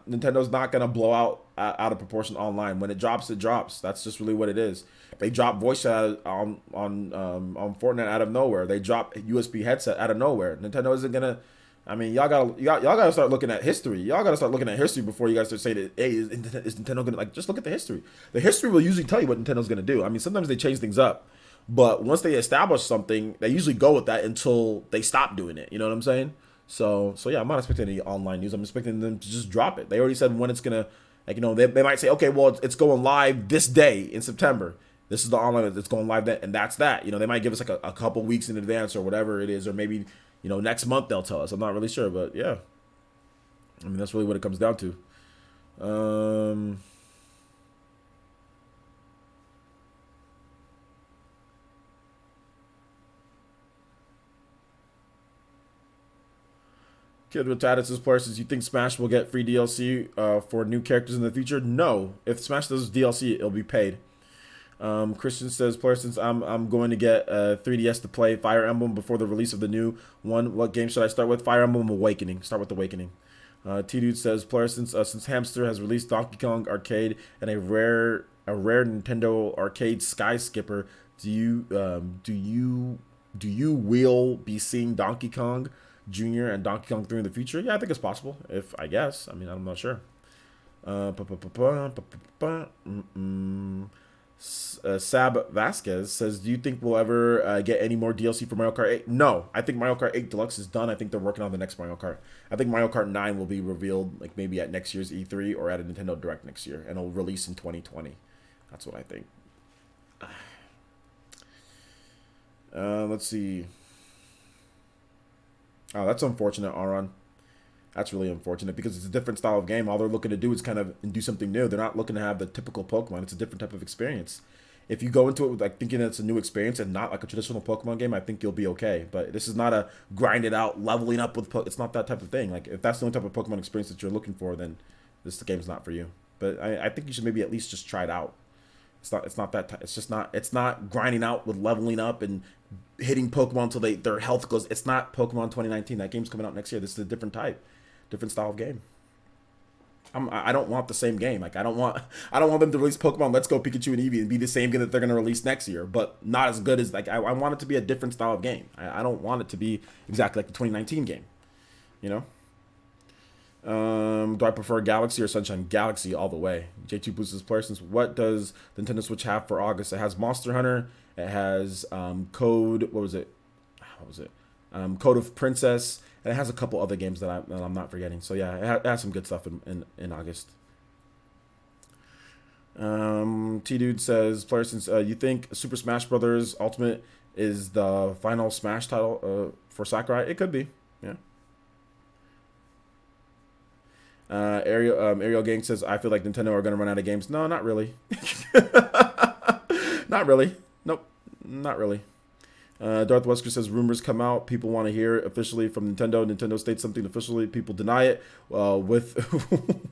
Nintendo's not gonna blow out of proportion online. When it drops, it drops. That's just really what it is. They drop voice chat on Fortnite out of nowhere. They drop USB headset out of nowhere. Nintendo isn't gonna. I mean, y'all gotta start looking at history. Y'all gotta start looking at history before you guys start saying that, hey, is Nintendo gonna, like, just look at the history. The history will usually tell you what Nintendo's gonna do. I mean, sometimes they change things up, but once they establish something, they usually go with that until they stop doing it. You know what I'm saying? So yeah, I'm not expecting any online news. I'm expecting them to just drop it. They already said when it's gonna, like, they might say, okay, well, it's going live this day in September. This is the online that's going live then, and that's that. They might give us like a couple weeks in advance or whatever it is, or maybe, next month they'll tell us. I'm not really sure, but yeah. I mean, that's really what it comes down to. Kid with Tatus' places, you think Smash will get free DLC for new characters in the future? No. If Smash does DLC, it'll be paid. Christian says, player, since I'm going to get 3DS to play Fire Emblem before the release of the new one, what game should I start with? Fire Emblem Awakening. Start with Awakening. T-Dude says, player, since Hamster has released Donkey Kong Arcade and a rare Nintendo Arcade Sky Skipper, do you will be seeing Donkey Kong Jr. and Donkey Kong 3 in the future? Yeah, I think it's possible. I guess. I mean, I'm not sure. Sab Vasquez says, do you think we'll ever get any more DLC for Mario Kart 8? No. I think Mario Kart 8 Deluxe is done. I think they're working on the next Mario Kart. I think Mario Kart 9 will be revealed like maybe at next year's E3 or at a Nintendo Direct next year, and it'll release in 2020. That's what I think. Let's see. Oh, that's unfortunate, Aron. That's really unfortunate because it's a different style of game. All they're looking to do is kind of do something new. They're not looking to have the typical Pokemon. It's a different type of experience. If you go into it with, like, thinking that it's a new experience and not like a traditional Pokemon game, I think you'll be okay. But this is not a grind it out, leveling up with it's not that type of thing. Like, if that's the only type of Pokemon experience that you're looking for, then this game's not for you. But I think you should maybe at least just try it out. It's not grinding out with leveling up and hitting Pokemon until their health goes. It's not Pokemon 2019. That game's coming out next year. This is a different type, different style of game. I don't want the same game. Like I don't want them to release Pokemon Let's Go Pikachu and Eevee and be the same game that they're gonna release next year, but not as good as like I want it to be a different style of game. I don't want it to be exactly like the 2019 game. You know. Do I prefer Galaxy or Sunshine? Galaxy all the way. J2 boosts his player since what does the Nintendo Switch have for August? It has Monster Hunter. It has Code. What was it? Code of Princess. And it has a couple other games that I'm not forgetting. So yeah, it has some good stuff in August. T-Dude says, player since you think Super Smash Brothers Ultimate is the final Smash title for Sakurai? It could be. Yeah. Ariel Gang says, I feel like Nintendo are going to run out of games. No, not really. Not really. Nope. Not really. Darth Wesker says, rumors come out. People want to hear it officially from Nintendo. Nintendo states something officially. People deny it. With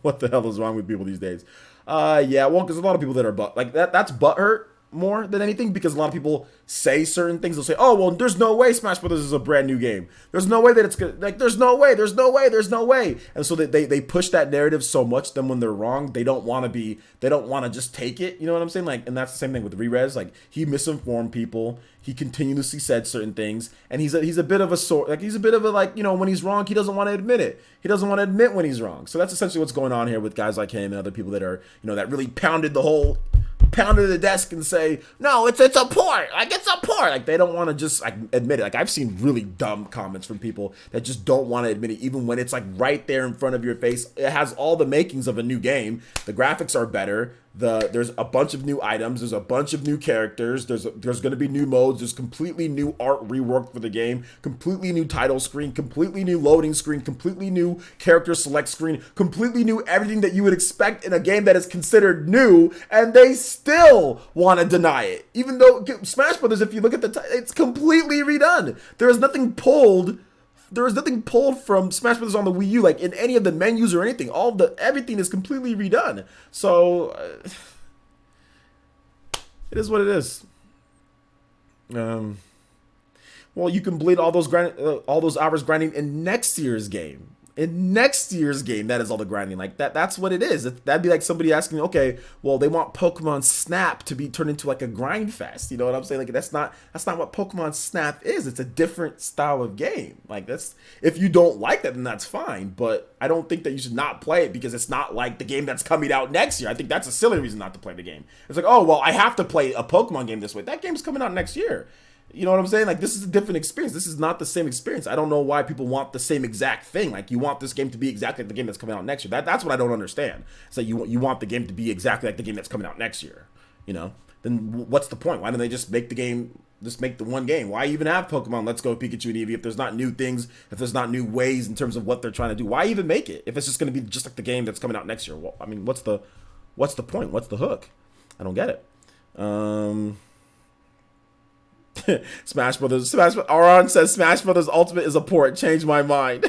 what the hell is wrong with people these days? Yeah, well, because a lot of people that are that's butthurt more than anything, because a lot of people say certain things. They'll say, oh, well, there's no way Smash Brothers is a brand new game. There's no way that it's good. Like, there's no way. And so they push that narrative so much, then when they're wrong, they don't want to just take it. You know what I'm saying? Like, and that's the same thing with Rerez. Like, he misinformed people. He continuously said certain things, and he's a bit of a like, you know, when he's wrong, he doesn't want to admit it. He doesn't want to admit when he's wrong. So that's essentially what's going on here with guys like him and other people that are, you know, that really pounded the desk and say, no, it's a port. Like, it's a port. Like, they don't want to just like admit it. Like, I've seen really dumb comments from people that just don't want to admit it, even when it's like right there in front of your face. It has all the makings of a new game. The graphics are better. There's a bunch of new items. There's a bunch of new characters. There's going to be new modes. There's completely new art reworked for the game. Completely new title screen. Completely new loading screen. Completely new character select screen. Completely new everything that you would expect in a game that is considered new. And they still want to deny it. Even though Smash Brothers, if you look at it's completely redone. There is nothing pulled. There is nothing pulled from Smash Bros. On the Wii U, like in any of the menus or anything. Everything is completely redone. So it is what it is. Well, you can bleed all those hours grinding in next year's game. That is all the grinding. Like that's what it is. That'd be like somebody asking, okay, well, they want Pokemon Snap to be turned into like a grind fest. You know what I'm saying? Like that's not what Pokemon Snap is. It's a different style of game. Like if you don't like that, then that's fine. But I don't think that you should not play it because it's not like the game that's coming out next year. I think that's a silly reason not to play the game. It's like, oh, well, I have to play a Pokemon game this way. That game's coming out next year. You know what I'm saying? Like, this is a different experience. This is not the same experience. I don't know why people want the same exact thing. Like, you want this game to be exactly like the game that's coming out next year. That's what I don't understand. So you want the game to be exactly like the game that's coming out next year. You know? Then what's the point? Why don't they just make the one game? Why even have Pokemon Let's Go Pikachu and Eevee if there's not new things, if there's not new ways in terms of what they're trying to do? Why even make it if it's just going to be just like the game that's coming out next year? Well, I mean, what's the point? What's the hook? I don't get it. Smash Brothers. Aron says Smash Brothers Ultimate is a port. Change my mind.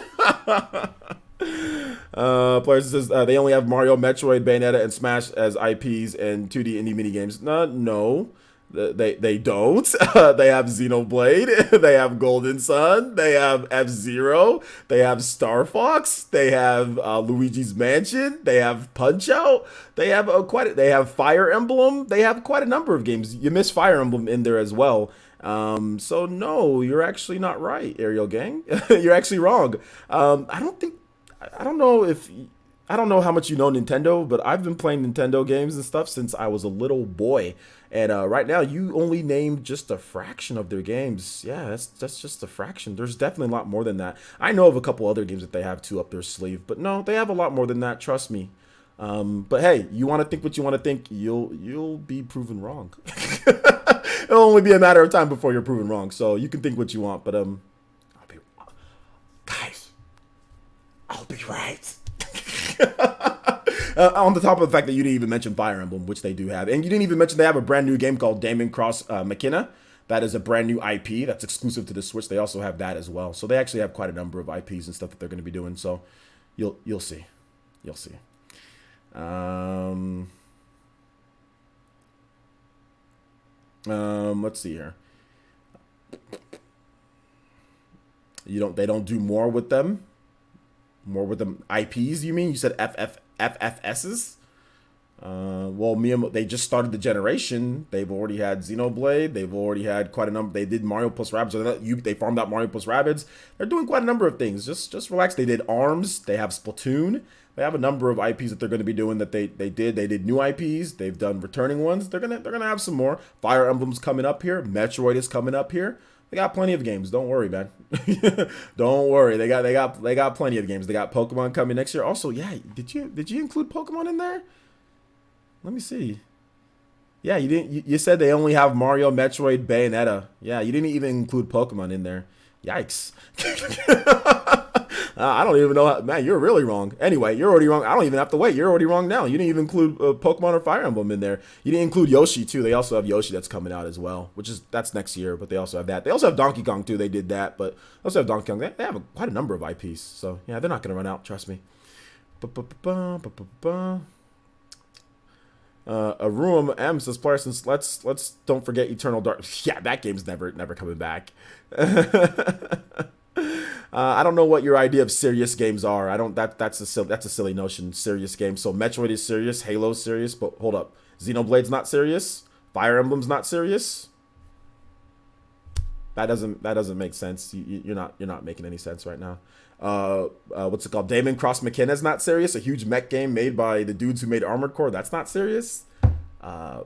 Players says they only have Mario, Metroid, Bayonetta, and Smash as IPs and 2D indie minigames. No, they don't. They have Xenoblade. They have Golden Sun. They have F-Zero. They have Star Fox. They have Luigi's Mansion. They have Punch Out. They have They have Fire Emblem. They have quite a number of games. You miss Fire Emblem in there as well. So no, you're actually not right, Ariel Gang. You're actually wrong. I don't know how much you know Nintendo, but I've been playing Nintendo games and stuff since I was a little boy. And right now, you only named just a fraction of their games. Yeah, that's just a fraction. There's definitely a lot more than that. I know of a couple other games that they have too up their sleeve, but no, they have a lot more than that. Trust me. But hey, you want to think what you want to think, you'll be proven wrong. It'll only be a matter of time before you're proven wrong. So you can think what you want, but I'll be right. On the top of the fact that you didn't even mention Fire Emblem, which they do have, and you didn't even mention they have a brand new game called Damon Cross McKenna. That is a brand new IP that's exclusive to the Switch. They also have that as well. So they actually have quite a number of IPs and stuff that they're going to be doing. So you'll see. Let's see here. They don't do more with them? More with them IPs, you mean? You said FFSs. Well, they just started the generation. They've already had Xenoblade. They've already had quite a number. They did Mario plus Rabbids. They farmed out Mario plus Rabbids. They're doing quite a number of things. Just relax. They did ARMS. They have Splatoon. They have a number of IPs that they're going to be doing that they did. They did new IPs. They've done returning ones. They're gonna have some more. Fire Emblem's coming up here. Metroid is coming up here. They got plenty of games. Don't worry, man. Don't worry. They got plenty of games. They got Pokemon coming next year. Also, yeah, did you include Pokemon in there? Let me see. Yeah, you didn't. You said they only have Mario, Metroid, Bayonetta. Yeah, you didn't even include Pokemon in there. Yikes. I don't even know. Man, you're really wrong. Anyway, you're already wrong. I don't even have to wait. You're already wrong now. You didn't even include Pokemon or Fire Emblem in there. You didn't include Yoshi, too. They also have Yoshi that's coming out as well, that's next year, but they also have that. They also have Donkey Kong, too. They did that, but they also have Donkey Kong. They have quite a number of IPs, so yeah, they're not going to run out. Trust me. Arum M says, player, since let's don't forget Eternal Dark. Yeah, that game's never coming back. I don't know what your idea of serious games are. That's a silly notion. Serious games. So Metroid is serious, Halo's serious, but hold up, Xenoblade's not serious. Fire Emblem's not serious. That doesn't make sense. You're not making any sense right now. What's it called? Damon Cross McKenna's not serious. A huge mech game made by the dudes who made Armored Core. That's not serious.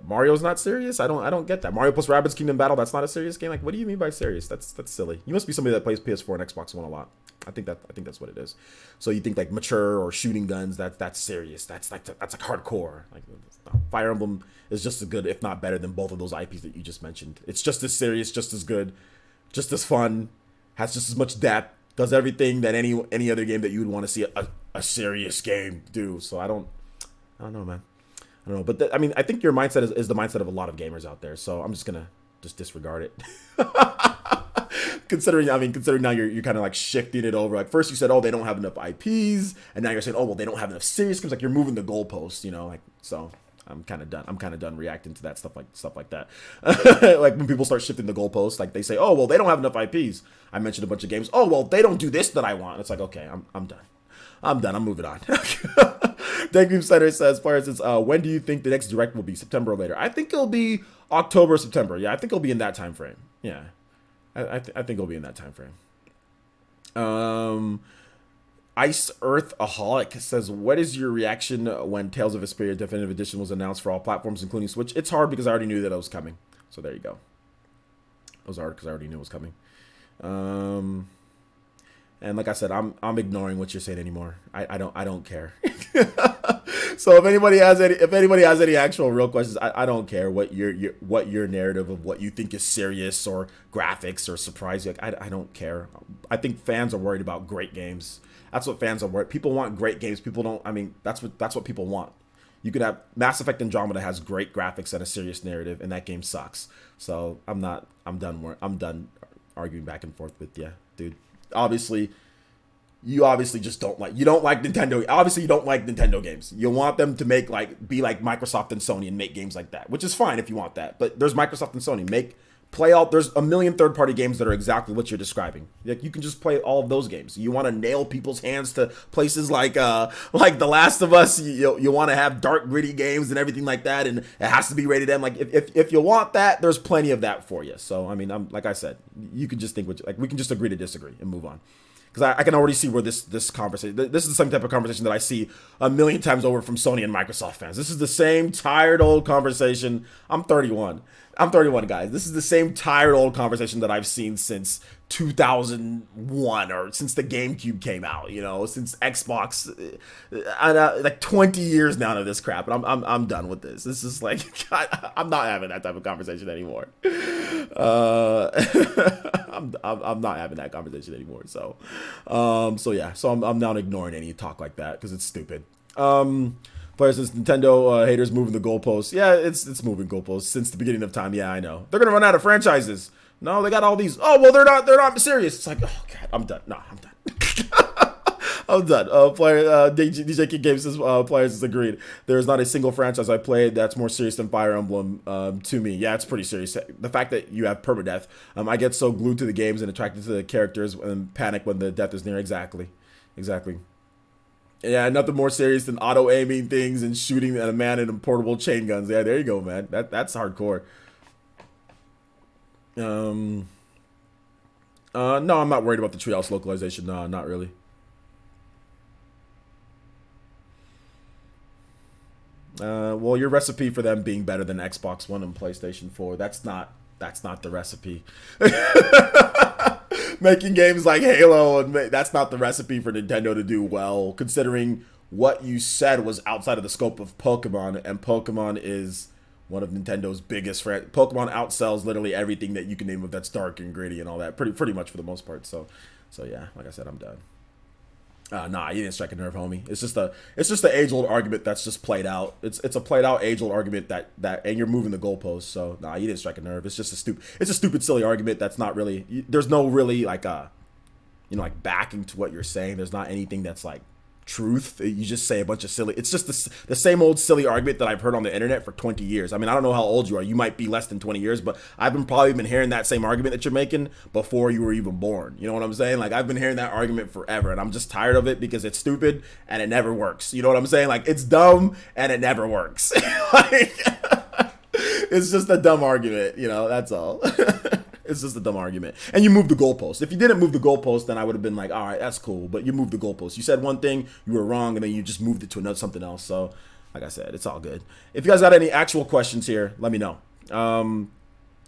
Mario's not serious. I don't get that. Mario plus Rabbids Kingdom Battle. That's not a serious game. Like, what do you mean by serious? That's silly. You must be somebody that plays PS4 and Xbox One a lot. I think that's what it is. So you think like mature or shooting guns? That's serious. That's like hardcore. Like, Fire Emblem is just as good, if not better, than both of those IPs that you just mentioned. It's just as serious, just as good, just as fun, has just as much depth, does everything that any other game that you would want to see a serious game do. So I don't know, man. I don't know, but I mean, I think your mindset is the mindset of a lot of gamers out there. So I'm just gonna disregard it. considering now you're kind of like shifting it over. Like first you said, oh, they don't have enough IPs, and now you're saying, oh, well, they don't have enough serious games. Like you're moving the goalposts, like so. I'm kind of done reacting to that stuff like that. Like when people start shifting the goalposts, like they say, oh, well, they don't have enough IPs. I mentioned a bunch of games. Oh, well, they don't do this that I want. It's like, okay, I'm done. I'm moving on. Dangream Center says, when do you think the next direct will be? September or later? I think it'll be October, September. Yeah, I think it'll be in that time frame. Yeah, I think it'll be in that time frame. Ice Earth Aholic says, what is your reaction when Tales of Vesperia Definitive Edition was announced for all platforms, including Switch? It's hard because I already knew that it was coming. So there you go. It was hard because I already knew it was coming. And like I said, I'm ignoring what you're saying anymore. I don't care. So if anybody has any actual real questions, I don't care what your narrative of what you think is serious or graphics or surprise you. I don't care. I think fans are worried about great games. That's what fans are worried. People want great games. People don't. I mean, that's what people want. You could have Mass Effect Andromeda has great graphics and a serious narrative, and that game sucks. So I'm done arguing back and forth with you, dude. You obviously just don't like Nintendo. Obviously, you don't like Nintendo games. You want them to be like Microsoft and Sony and make games like that, which is fine if you want that. But there's Microsoft and Sony. There's a million third-party games that are exactly what you're describing. Like you can just play all of those games. You want to nail people's hands to places like The Last of Us. You want to have dark, gritty games and everything like that, and it has to be rated M. Like if you want that, there's plenty of that for you. So I mean, like I said, you can just think we can just agree to disagree and move on. Because I can already see where this conversation, this is the same type of conversation that I see a million times over from Sony and Microsoft fans. This is the same tired old conversation. I'm 31, guys. This is the same tired old conversation that I've seen since 2001 or since the GameCube came out. Since Xbox, like 20 years now of this crap. And I'm done with this. This is like, God, I'm not having that type of conversation anymore. I'm not having that conversation anymore. So I'm now ignoring any talk like that because it's stupid. Player says Nintendo haters moving the goalposts. Yeah, it's moving goalposts since the beginning of time. Yeah, I know. They're gonna run out of franchises. No, they got all these. Oh well, they're not serious. It's like, oh god, I'm done. No, I'm done. I'm done. Player DJ King Games says players is agreed. There is not a single franchise I played that's more serious than Fire Emblem to me. Yeah, it's pretty serious. The fact that you have permadeath. I get so glued to the games and attracted to the characters and panic when the death is near. Exactly. Yeah, nothing more serious than auto aiming things and shooting at a man in portable chain guns. Yeah, there you go, man. That's hardcore. Um, no, I'm not worried about the treehouse localization. No, not really. Well, your recipe for them being better than Xbox One and PlayStation 4, that's not the recipe. Making games like Halo, and that's not the recipe for Nintendo to do well, considering what you said was outside of the scope of Pokemon, and Pokemon is one of Nintendo's biggest Pokemon outsells literally everything that you can name of that's dark and gritty and all that, pretty much for the most part. So yeah, like I said, I'm done. Nah, you didn't strike a nerve, homie. It's just the age old argument that's just played out. It's a played out age old argument that and you're moving the goalposts. So nah, you didn't strike a nerve. It's a stupid silly argument that's not really. There's no really like like backing to what you're saying. There's not anything that's like truth. You just say a bunch of silly. It's just the same old silly argument that I've heard on the internet for 20 years. I mean, I don't know how old you are. You might be less than 20 years, but I've probably been hearing that same argument that you're making before you were even born. You know what I'm saying? Like, I've been hearing that argument forever, and I'm just tired of it because it's stupid and it never works. You know what I'm saying? Like, it's dumb and it never works. Like, it's just a dumb argument. That's all. It's just a dumb argument. And you moved the goalpost. If you didn't move the goalpost, then I would have been like, all right, that's cool. But you moved the goalpost. You said one thing, you were wrong, and then you just moved it to something else. So, like I said, it's all good. If you guys got any actual questions here, let me know.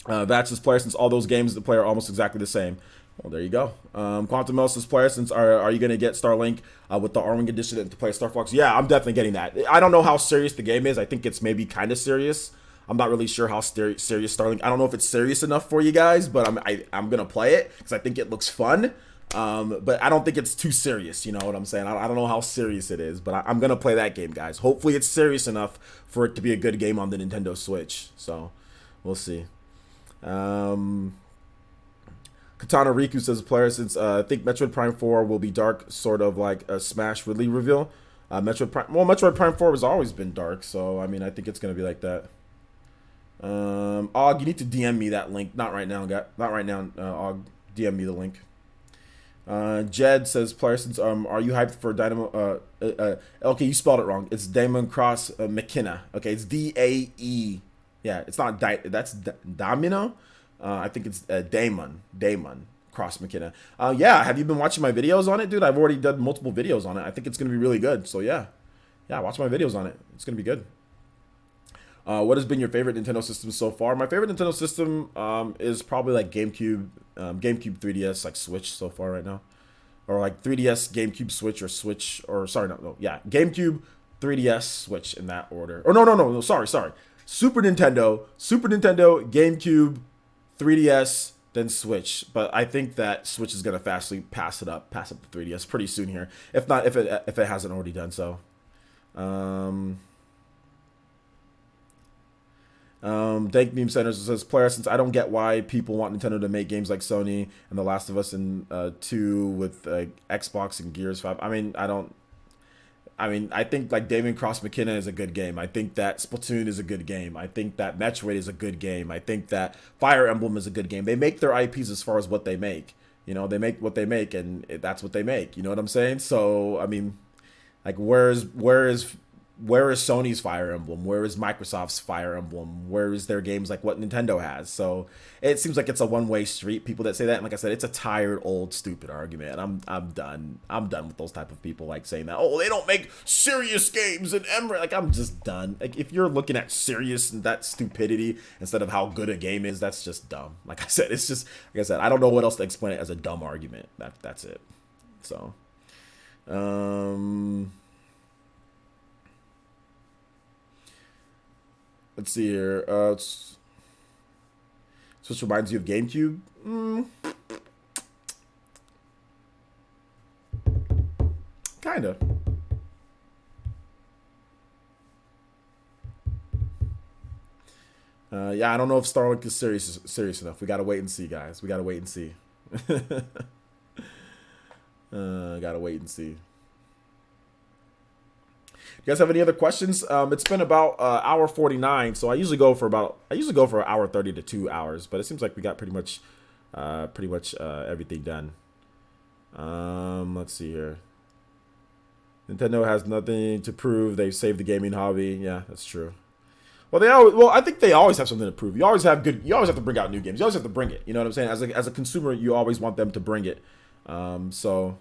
That's his player, since all those games, the player are almost exactly the same. Well, there you go. Quantum Melissa's player, since are you going to get Starlink with the Arwing edition to play Star Fox? Yeah, I'm definitely getting that. I don't know how serious the game is. I think it's maybe kind of serious. I'm not really sure how serious Starlink. I don't know if it's serious enough for you guys, but I'm gonna play it because I think it looks fun. But I don't think it's too serious. You know what I'm saying? I don't know how serious it is, but I'm gonna play that game, guys. Hopefully, it's serious enough for it to be a good game on the Nintendo Switch. So we'll see. Katana Riku says, player, since I think Metroid Prime 4 will be dark, sort of like a Smash Ridley reveal. Metroid Prime 4 has always been dark, so I mean, I think it's gonna be like that. Og, you need to DM me that link. Not right now, guy. Not right now. Og, DM me the link. Jed says, player, since are you hyped for Dynamo? Okay, you spelled it wrong. It's Damon Cross McKenna. Okay, it's DAE. Yeah, it's not that's Domino. I think it's Damon Cross McKenna. Yeah, have you been watching my videos on it, dude? I've already done multiple videos on it. I think it's gonna be really good. So yeah, watch my videos on it. It's gonna be good. What has been your favorite Nintendo system so far? My favorite Nintendo system is probably like GameCube, 3DS, like Switch so far right now. Or like 3DS, GameCube, Switch, or Switch, or sorry, no, yeah. GameCube, 3DS, Switch in that order. Or no, sorry. Super Nintendo, GameCube, 3DS, then Switch. But I think that Switch is going to fastly pass up the 3DS pretty soon here. If not, if it hasn't already done so. Dank Meme Centers says, player, since I don't get why people want Nintendo to make games like Sony and The Last of Us and 2 with Xbox and Gears 5. I think like Damon Cross McKenna is a good game. I think that Splatoon is a good game. I think that Metroid is a good game. I think that Fire Emblem is a good game. They make their IPs as far as what they make. They make what they make, and that's what they make. You know what I'm saying? So, I mean, like, where is Sony's Fire Emblem? Where is Microsoft's Fire Emblem? Where is their games like what Nintendo has? So it seems like it's a one-way street. People that say that, and like I said, it's a tired, old, stupid argument. I'm done. I'm done with those type of people like saying that. Oh, they don't make serious games and like I'm just done. Like if you're looking at serious and that stupidity instead of how good a game is, that's just dumb. Like I said, it's just like I said. I don't know what else to explain it as a dumb argument. That's it. So, let's see here. Switch reminds you of GameCube? Kinda. Yeah, I don't know if Starlink is serious enough. We gotta wait and see, guys. We gotta wait and see. Gotta wait and see. You guys have any other questions? It's been about hour 49, so I usually go for an hour 30 to 2 hours, but it seems like we got pretty much everything done. Let's see here. Nintendo has nothing to prove. They've saved the gaming hobby. Yeah, that's true. Well, they always. Well, I think they always have something to prove. You always have good. You always have to bring out new games. You always have to bring it. You know what I'm saying? As a consumer, you always want them to bring it. So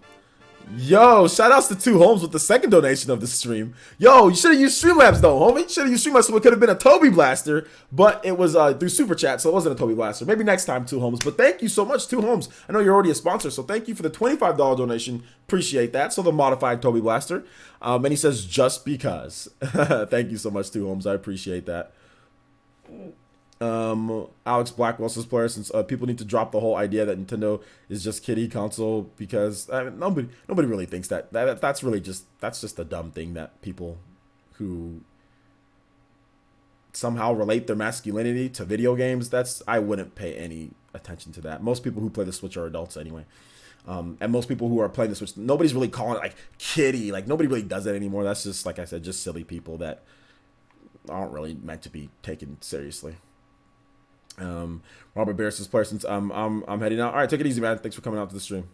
yo, shout outs to Two Homes with the second donation of the stream. Yo, you should have used Streamlabs though, homie. Should have used Streamlabs so it could have been a Toby Blaster, but it was through Super Chat, so it wasn't a Toby Blaster. Maybe next time, Two Homes. But thank you so much, Two Homes. I know you're already a sponsor, so thank you for the $25 donation. Appreciate that. So the modified Toby Blaster. And he says, just because. Thank you so much, Two Homes. I appreciate that. Alex Blackwell says, player, since people need to drop the whole idea that Nintendo is just kiddie console, because nobody really thinks that's just a dumb thing that people who somehow relate their masculinity to video games, I wouldn't pay any attention to that. Most people who play the Switch are adults anyway. And most people who are playing the Switch, nobody's really calling it like kiddie. Like nobody really does that anymore. That's just, like I said, just silly people that aren't really meant to be taken seriously. Robert Bear says, player, since I'm heading out. All right, take it easy, man. Thanks for coming out to the stream.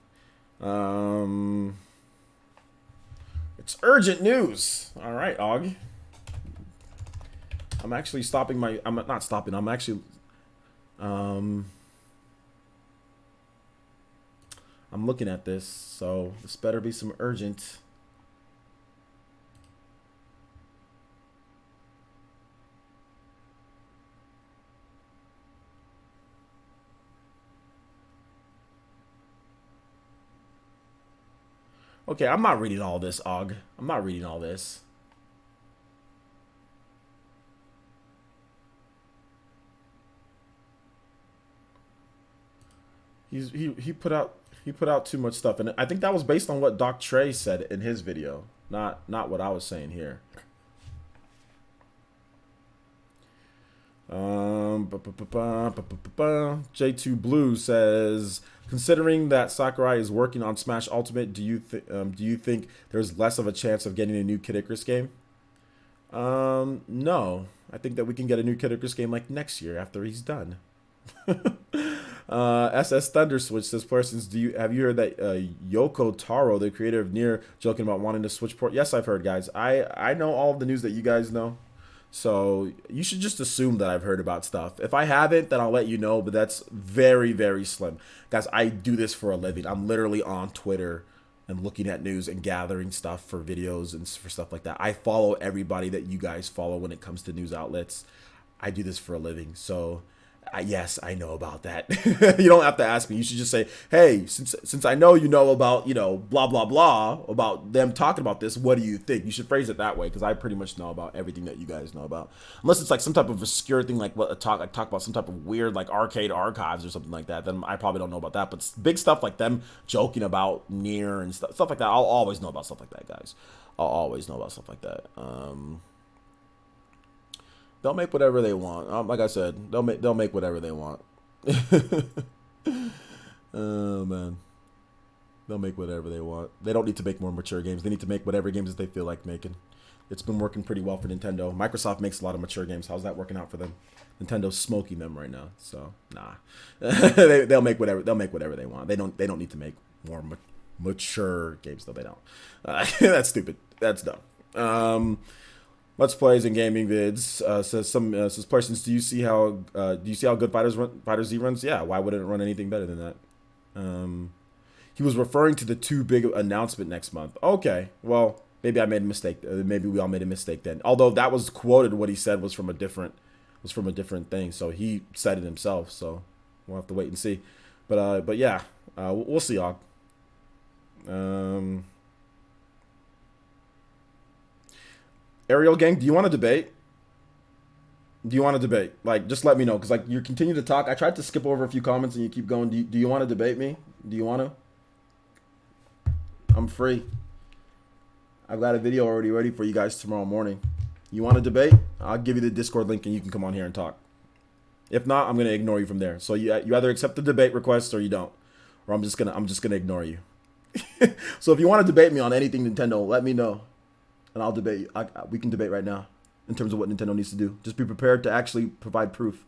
It's urgent news. All right, Og. I'm actually stopping my. I'm not stopping. I'm actually. I'm looking at this, so this better be some urgent. Okay, I'm not reading all this, Og. I'm not reading all this. He put out too much stuff, and I think that was based on what Doc Trey said in his video, not what I was saying here. J2 Blue says, considering that Sakurai is working on Smash Ultimate, do you think there's less of a chance of getting a new Kid Icarus game? No. I think that we can get a new Kid Icarus game like next year after he's done. SS Thunder Switch says, persons, have you heard that Yoko Taro, the creator of Nier, joking about wanting to switch port? Yes, I've heard, guys. I know all of the news that you guys know. So you should just assume that I've heard about stuff. If I haven't, then I'll let you know, but that's very, very slim. Guys, I do this for a living. I'm literally on Twitter and looking at news and gathering stuff for videos and for stuff like that. I follow everybody that you guys follow when it comes to news outlets. I do this for a living. So yes, I know about that. You don't have to ask me. You should just say, hey, since I know you know about, blah, blah, blah, about them talking about this, what do you think? You should phrase it that way, because I pretty much know about everything that you guys know about. Unless it's like some type of obscure thing, like talk about some type of weird, like arcade archives or something like that, then I probably don't know about that. But big stuff like them joking about Nier and stuff like that, I'll always know about stuff like that, guys. I'll always know about stuff like that. They'll make whatever they want. Like I said, they'll make whatever they want. Oh man, they'll make whatever they want. They don't need to make more mature games. They need to make whatever games that they feel like making. It's been working pretty well for Nintendo. Microsoft makes a lot of mature games. How's that working out for them? Nintendo's smoking them right now. So nah, they'll make whatever they want. They don't need to make more mature games. Though they don't. That's stupid. That's dumb. Let's Plays and gaming vids says persons, do you see how good Fighter Z runs? Yeah, why wouldn't it run anything better than that? He was referring to the too big announcement next month. Okay, well maybe I made a mistake. Maybe we all made a mistake then. Although that was quoted, what he said was from a different thing. So he said it himself. So we'll have to wait and see. But yeah, we'll see, Og. Ariel Gang, do you want to debate? Like, just let me know, because like you continue to talk. I tried to skip over a few comments and you keep going. Do you want to debate me? Do you want to? I'm free. I've got a video already ready for you guys tomorrow morning. You want to debate? I'll give you the Discord link and you can come on here and talk. If not, I'm gonna ignore you from there. So you either accept the debate request or you don't, or I'm just gonna ignore you. So if you want to debate me on anything Nintendo, let me know. And I'll debate you. We can debate right now in terms of what Nintendo needs to do. Just be prepared to actually provide proof.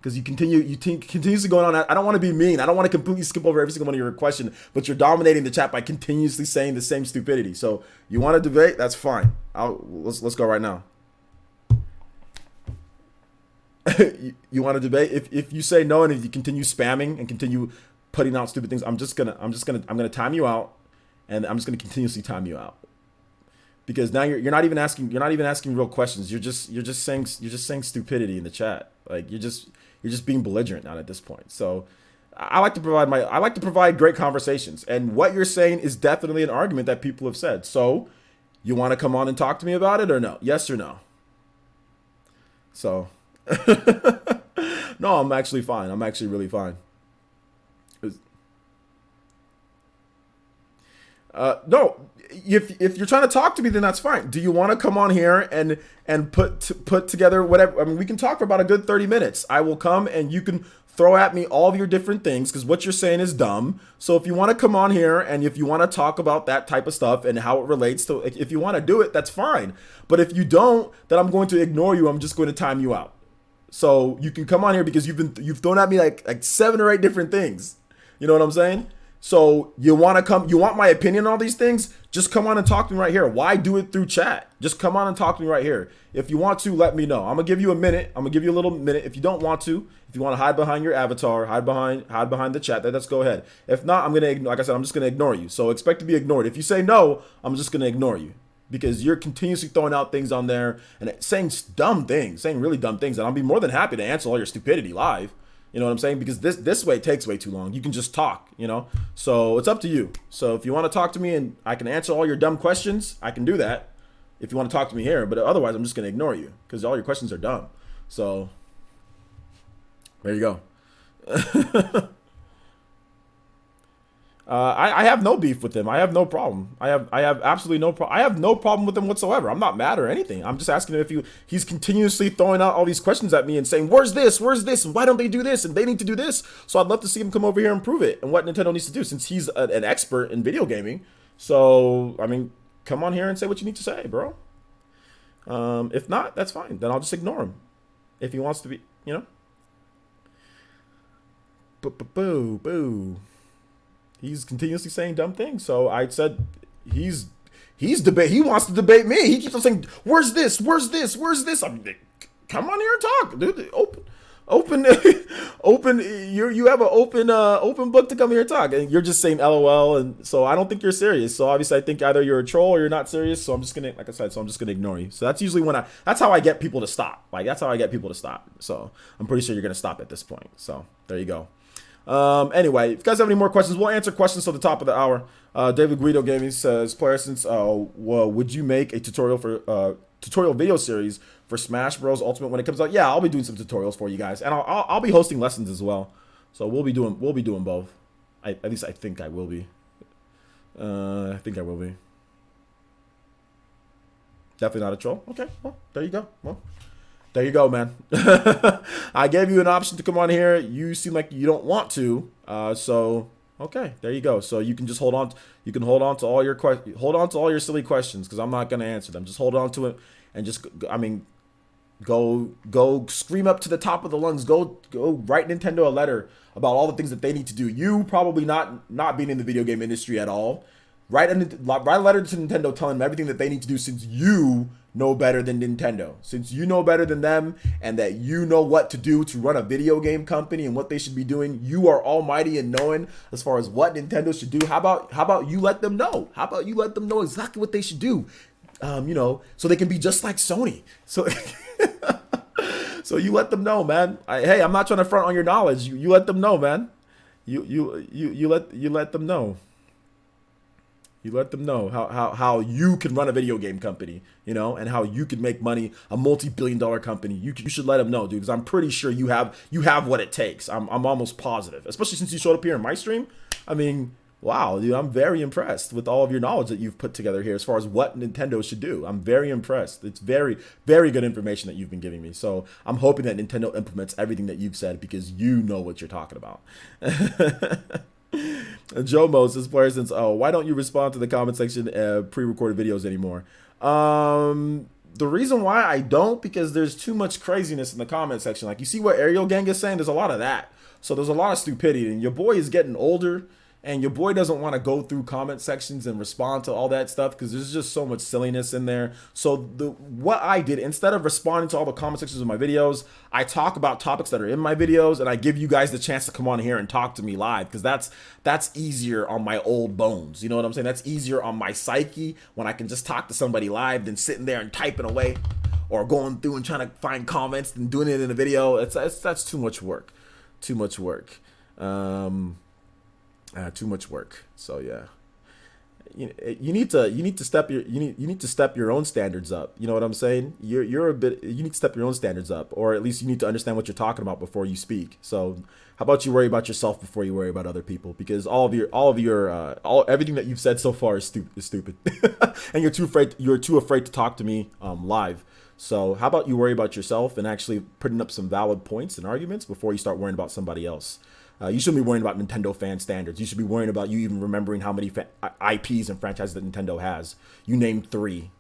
because you continuously going on. I don't want to be mean. I don't want to completely skip over every single one of your question, but you're dominating the chat by continuously saying the same stupidity. So you want to debate? That's fine. Let's go right now. You want to debate? If you say no and if you continue spamming and continue putting out stupid things, I'm gonna time you out, and I'm just gonna continuously time you out, because now you're not even asking real questions. You're just saying stupidity in the chat. Like you're just being belligerent now at this point. So I like to provide great conversations, and what you're saying is definitely an argument that people have said. So you want to come on and talk to me about it or no? Yes or no? So no, I'm actually fine. I'm actually really fine. No, if you're trying to talk to me, then that's fine. Do you want to come on here and put together whatever? I mean, we can talk for about a good 30 minutes. I will come and you can throw at me all of your different things, because what you're saying is dumb. So if you want to come on here and if you want to talk about that type of stuff and how it relates to, if you want to do it, that's fine. But if you don't, then I'm going to ignore you. I'm just going to time you out. So you can come on here because you've thrown at me like 7 or 8 different things. You know what I'm saying? So you want my opinion on all these things? Just come on and talk to me right here. Why do it through chat? Just come on and talk to me right here. If you want to, let me know. I'm gonna give you a minute. I'm gonna give you a little minute. If you don't want to, if you want to hide behind your avatar, hide behind the chat, then let's go ahead. If not, like I said, I'm just gonna ignore you. So expect to be ignored. If you say no, I'm just gonna ignore you, because you're continuously throwing out things on there and saying really dumb things, and I'll be more than happy to answer all your stupidity live. You know what I'm saying? Because this way takes way too long. You can just talk, you know? So it's up to you. So if you want to talk to me and I can answer all your dumb questions, I can do that if you want to talk to me here. But otherwise, I'm just going to ignore you because all your questions are dumb. So there you go. I have no beef with him. I have no problem. I have absolutely no problem. I have no problem with him whatsoever. I'm not mad or anything. I'm just asking him if he's continuously throwing out all these questions at me and saying, where's this, and why don't they do this, and they need to do this. So I'd love to see him come over here and prove it, and what Nintendo needs to do, since he's an expert in video gaming. So I mean, come on here and say what you need to say, bro. If not, that's fine. Then I'll just ignore him if he wants to be, you know. Boo boo. He's continuously saying dumb things. So I said he wants to debate me. He keeps on saying, where's this? I'm like, come on here and talk, dude. Open. You have an open book to come here and talk, and you're just saying LOL. And so I don't think you're serious. So obviously I think either you're a troll or you're not serious. So I'm just gonna, like I said, ignore you. So that's usually that's how I get people to stop. So I'm pretty sure you're gonna stop at this point. So there you go. Anyway, if you guys have any more questions, we'll answer questions till the top of the hour. David Guido Gaming says, Player Essence, would you make a tutorial video series for Smash Bros. Ultimate when it comes out? Yeah, I'll be doing some tutorials for you guys, and I'll be hosting lessons as well. So we'll be doing both. At least I think I will be. Definitely not a troll. Okay, well, there you go. Well, there you go, man. I gave you an option to come on here. You seem like you don't want to. So okay, there you go. So you can just hold on. You can hold on to all your silly questions, because I'm not gonna answer them. Just hold on to it and just, go scream up to the top of the lungs. Go write Nintendo a letter about all the things that they need to do. You probably not being in the video game industry at all. Write a letter to Nintendo telling them everything that they need to do, since you know better than Nintendo. Since you know better than them, and that you know what to do to run a video game company and what they should be doing. You are almighty in knowing as far as what Nintendo should do. How about you let them know? How about you let them know exactly what they should do? So they can be just like Sony. So so you let them know, man. Hey, I'm not trying to front on your knowledge. You let them know, man. You let them know. You let them know how you can run a video game company, and how you can make money, a multi-billion-dollar company. You should let them know, dude, because I'm pretty sure you have what it takes. I'm almost positive, especially since you showed up here in my stream. I mean, wow, dude, I'm very impressed with all of your knowledge that you've put together here as far as what Nintendo should do. I'm very impressed. It's very, very good information that you've been giving me. So I'm hoping that Nintendo implements everything that you've said, because you know what you're talking about. Joe Mo says, Player Essence, why don't you respond to the comment section pre-recorded videos anymore? The reason why I don't, because there's too much craziness in the comment section. Like, you see what Ariel Gang is saying? There's a lot of that. So there's a lot of stupidity, and your boy is getting older, and your boy doesn't want to go through comment sections and respond to all that stuff because there's just so much silliness in there. So what I did, instead of responding to all the comment sections of my videos, I talk about topics that are in my videos, and I give you guys the chance to come on here and talk to me live, because that's easier on my old bones. You know what I'm saying? That's easier on my psyche when I can just talk to somebody live than sitting there and typing away or going through and trying to find comments and doing it in a video. That's too much work. Too much work. Too much work. So yeah, you need to step your own standards up. You know what I'm saying? You need to step your own standards up, or at least you need to understand what you're talking about before you speak. So how about you worry about yourself before you worry about other people? Because everything that you've said so far is stupid, and you're too afraid to talk to me live. So how about you worry about yourself and actually putting up some valid points and arguments before you start worrying about somebody else. You shouldn't be worrying about Nintendo fan standards. You should be worrying about you even remembering how many IPs and franchises that Nintendo has. You named 3.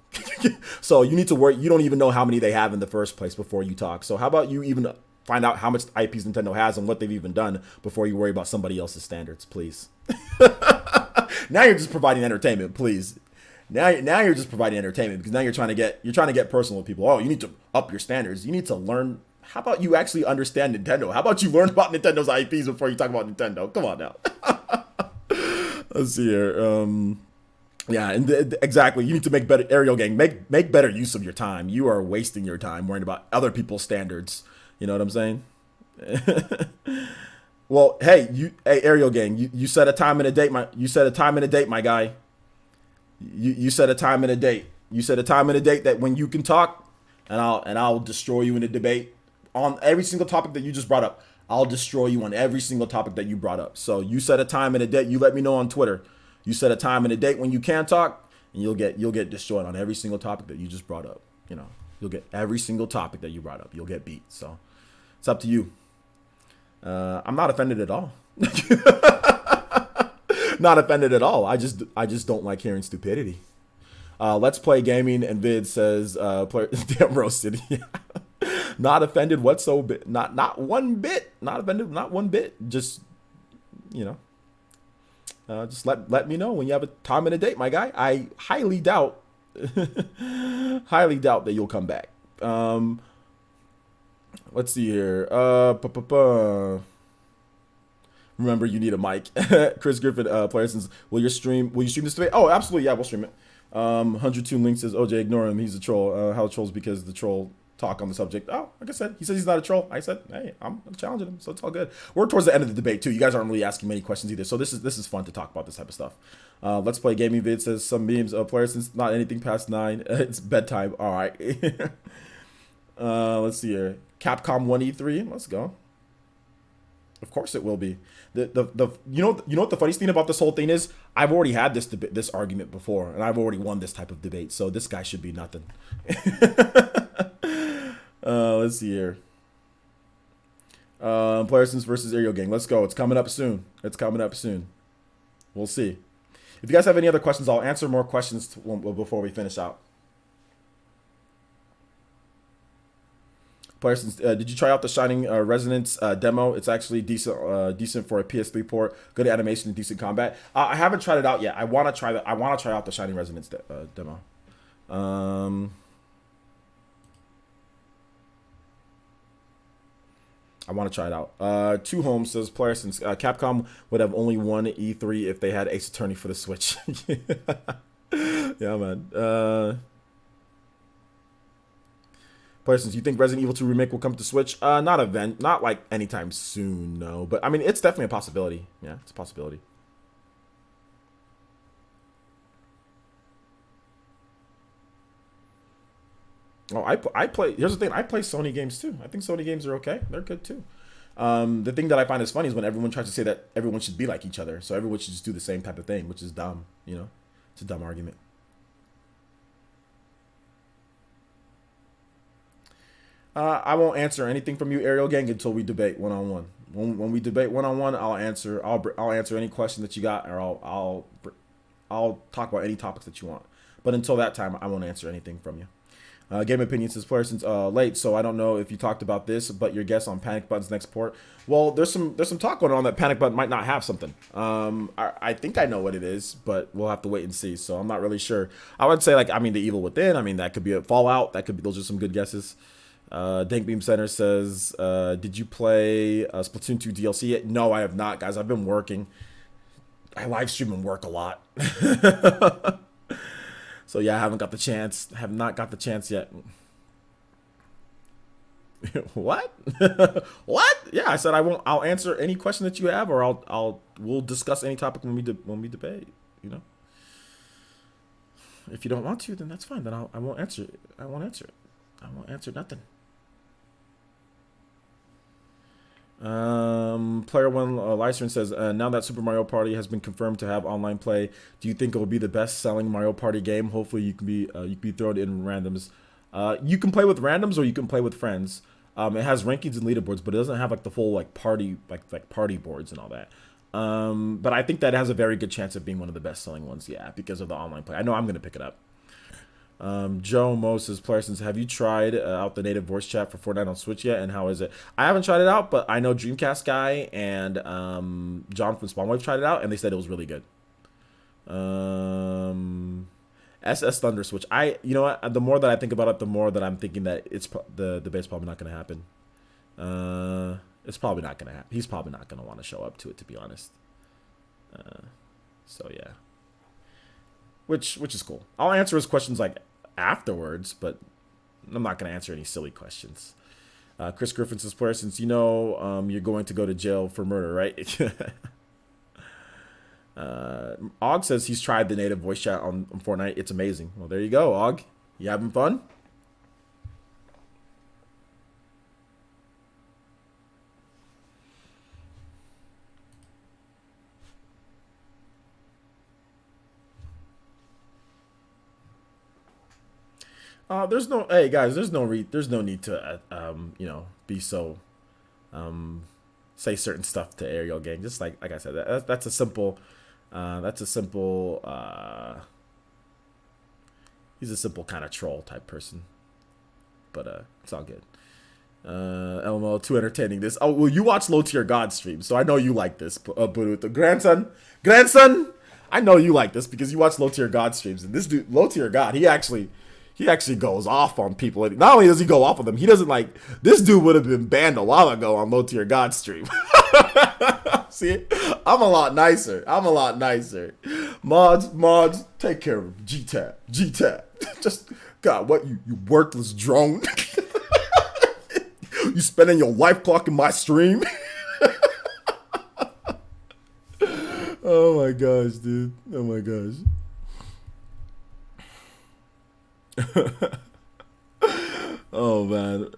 So you need to worry. You don't even know how many they have in the first place before you talk. So how about you even find out how much IPs Nintendo has and what they've even done before you worry about somebody else's standards, please. Now you're just providing entertainment, please. Now you're just providing entertainment, because now you're trying to get personal with people. Oh, you need to up your standards. You need to learn. How about you actually understand Nintendo? How about you learn about Nintendo's IPs before you talk about Nintendo? Come on now. Let's see here. Yeah, and exactly. You need to make better, Ariel Gang. Make better use of your time. You are wasting your time worrying about other people's standards. You know what I'm saying? Well, hey, Ariel Gang. You set a time and a date, my guy. You set a time and a date. You set a time and a date that when you can talk, and I'll destroy you in a debate on every single topic that you just brought up. I'll destroy you on every single topic that you brought up. So you set a time and a date. You let me know on Twitter. You set a time and a date when you can talk, and you'll get destroyed on every single topic that you just brought up. You know, you'll get every single topic that you brought up. You'll get beat. So it's up to you. I'm not offended at all. Not offended at all. I just don't like hearing stupidity. Let's Play Gaming and Vid says, damn roasted. Not offended whatsoever. Not one bit. Not offended. Not one bit. Just, just let me know when you have a time and a date, my guy. I highly doubt that you'll come back. Let's see here. Remember, you need a mic. Chris Griffin, player says, will you stream this today? Oh, absolutely, yeah, we'll stream it. 102 Link says, OJ, ignore him, he's a troll. How trolls because the troll talk on the subject. Oh, like I said, he says he's not a troll. I said, hey, I'm challenging him, so it's all good. We're towards the end of the debate too. You guys aren't really asking many questions either, so this is fun to talk about this type of stuff. Let's Play Gaming Vid says, some memes, player since not anything past 9. It's bedtime. All right. Let's see here. Capcom 1E3. Let's go. Of course it will be. You know what the funniest thing about this whole thing is? I've already had this argument before, and I've already won this type of debate. So this guy should be nothing. Let's see here. Playersons versus Ariel Gang. Let's go. It's coming up soon. We'll see. If you guys have any other questions, I'll answer more questions before we finish out. Playersons, did you try out the Shining Resonance demo? It's actually decent for a PS3 port. Good animation and decent combat. I haven't tried it out yet. I want to try that. I want to try out the Shining Resonance demo. I want to try it out. Two Home says, Playersons, Capcom would have only won E3 if they had Ace Attorney for the Switch. Yeah, man. Playersons, you think Resident Evil 2 Remake will come to Switch? Not like anytime soon, no. But I mean, it's definitely a possibility. Yeah, it's a possibility. Oh, I play. Here's the thing. I play Sony games too. I think Sony games are okay. They're good too. The thing that I find is funny is when everyone tries to say that everyone should be like each other, so everyone should just do the same type of thing, which is dumb. You know, it's a dumb argument. I won't answer anything from you, Ariel Gang, until we debate one-on-one. When we debate one-on-one, I'll answer any question that you got, or I'll talk about any topics that you want. But until that time, I won't answer anything from you. Game opinion says player since late, so I don't know if you talked about this, but your guess on Panic Button's next port. Well, there's some talk going on that Panic Button might not have something. I think I know what it is, but we'll have to wait and see. So I'm not really sure. I would say the Evil Within. I mean, that could be a Fallout. That could be. Those are some good guesses. Dank Beam Center says, did you play Splatoon 2 DLC yet? No, I have not, guys. I've been working. I live stream and work a lot. So yeah, I haven't got the chance. Have not got the chance yet. What? What? Yeah, I said I won't. I'll answer any question that you have, or we'll discuss any topic when we debate. You know. If you don't want to, then that's fine. Then I won't answer it. I won't answer it. I won't answer nothing. Player one Lysern says, now that Super Mario Party has been confirmed to have online play, do you think it will be the best selling Mario Party game? Hopefully you can be thrown in randoms. You can play with randoms or you can play with friends. It has rankings and leaderboards, but it doesn't have the full party party boards and all that. But I think that has a very good chance of being one of the best selling ones, yeah, because of the online play. I know I'm gonna pick it up. Joe Moses Plarsons, have you tried out the native voice chat for Fortnite on Switch yet, and how is it? I haven't tried it out, but I know Dreamcast guy and John from Spawnwave tried it out, and they said it was really good. SS Thunder Switch. You know what? The more that I think about it, the more that I'm thinking that it's the debate's probably not going to happen. It's probably not going to happen. He's probably not going to want to show up to it, to be honest. So yeah. Which is cool. I'll answer his questions afterwards, but I'm not going to answer any silly questions. Chris Griffin says, player, since you know you're going to go to jail for murder, right? Og says he's tried the native voice chat on Fortnite. It's amazing. Well, there you go, Og. You having fun? Hey guys, there's no need to be so say certain stuff to Ariel Gang. Just like I said, that's a simple he's a simple kind of troll type person, but it's all good. LML, too entertaining this. Oh well, you watch Low Tier God stream, so I know you like this. But the grandson, I know you like this because you watch Low Tier God streams, and this dude, Low Tier God, he actually goes off on people. Not only does he go off on them, he doesn't this dude would have been banned a while ago on Low Tier God stream. See, I'm a lot nicer. Mods, take care of him. G-Tap. Just, God, what, you worthless drone. You spending your life clock in my stream. Oh my gosh, dude. Oh my gosh. Oh man.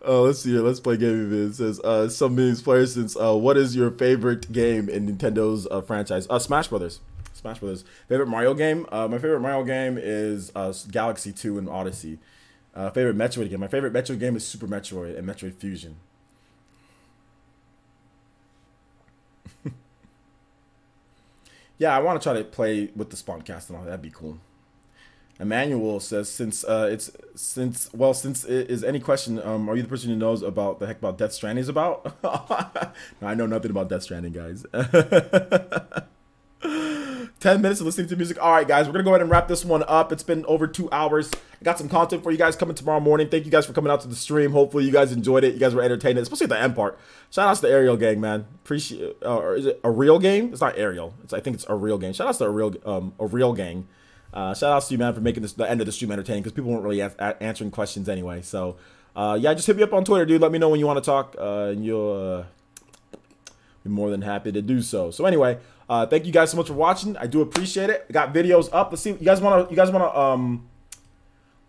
Oh, let's see here. Let's play gaming vid. It says some memes player since what is your favorite game in Nintendo's franchise? Smash Brothers. Favorite Mario game? My favorite Mario game is Galaxy 2 and Odyssey. Favorite Metroid game? My favorite Metroid game is Super Metroid and Metroid Fusion. Yeah, I want to try to play with the Spawncast and all that. That'd be cool. Emmanuel says, since it is any question, are you the person who knows about the heck about Death Stranding is about? No, I know nothing about Death Stranding, guys. 10 minutes of listening to music. All right, guys, we're going to go ahead and wrap this one up. It's been over 2 hours. I got some content for you guys coming tomorrow morning. Thank you guys for coming out to the stream. Hopefully you guys enjoyed it. You guys were entertained, especially the end part. Shout outs to Ariel Gang, man. Appreciate or is it a real game? It's not Ariel. I think it's a real game. Shout outs to a real gang. Shout outs to you, man, for making the end of the stream entertaining because people weren't really answering questions anyway. So, yeah, just hit me up on Twitter, dude. Let me know when you want to talk, and you'll be more than happy to do so. So anyway, thank you guys so much for watching. I do appreciate it. I got videos up. Let's see. You guys wanna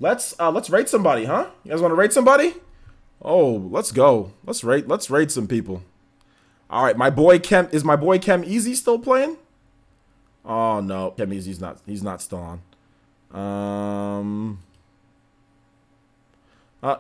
let's rate somebody, huh? You guys wanna rate somebody? Oh, let's go. Let's rate some people. All right, my boy Chem Easy still playing? Oh no, Chem Easy's not. He's not still on.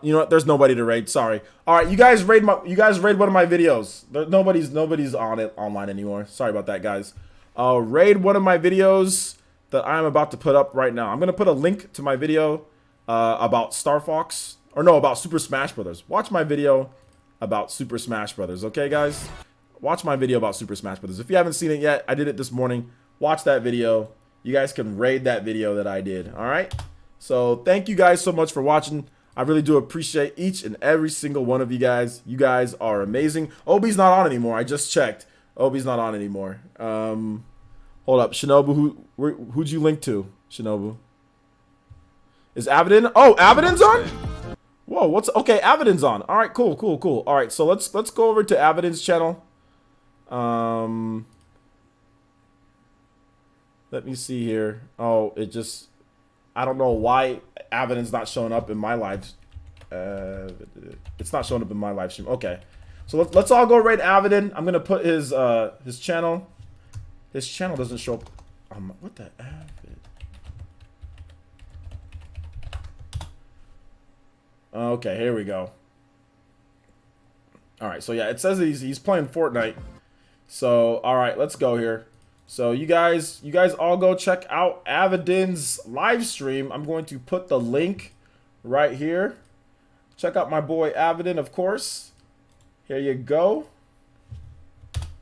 You know what? There's nobody to raid. Sorry. All right, you guys raid one of my videos. Nobody's on it online anymore. Sorry about that, guys. Raid one of my videos. that I'm about to put up right now. I'm gonna put a link to my video about Star Fox, or no, about Super Smash Brothers. Watch my video about Super Smash Brothers, okay, guys? Watch my video about Super Smash Brothers. If you haven't seen it yet, I did it this morning. Watch that video. You guys can raid that video that I did, all right? So thank you guys so much for watching. I really do appreciate each and every single one of you guys. You guys are amazing. Obi's not on anymore. I just checked. Obi's not on anymore. Hold up, Shinobu. Who'd you link to, Shinobu? Is Avidin? Oh, Avidin's on. Whoa, what's okay? Avidin's on. All right, cool. All right, so let's go over to Avidin's channel. Let me see here. Oh, it just, I don't know why Avidin's not showing up in my live. It's not showing up in my live stream. Okay, so let's all go raid Avidin. I'm gonna put his channel. His channel doesn't show up. What the Avid? Okay, here we go. All right, so yeah, it says he's playing Fortnite. So all right, let's go here. So you guys all go check out Avidin's live stream. I'm going to put the link right here. Check out my boy Avidin, of course. Here you go.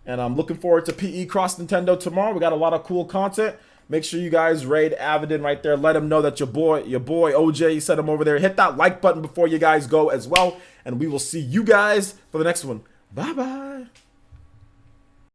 And I'm looking forward to PE Cross Nintendo tomorrow. We got a lot of cool content. Make sure you guys raid Avidin right there. Let him know that your boy OJ sent him over there. Hit that like button before you guys go as well. And we will see you guys for the next one. Bye-bye.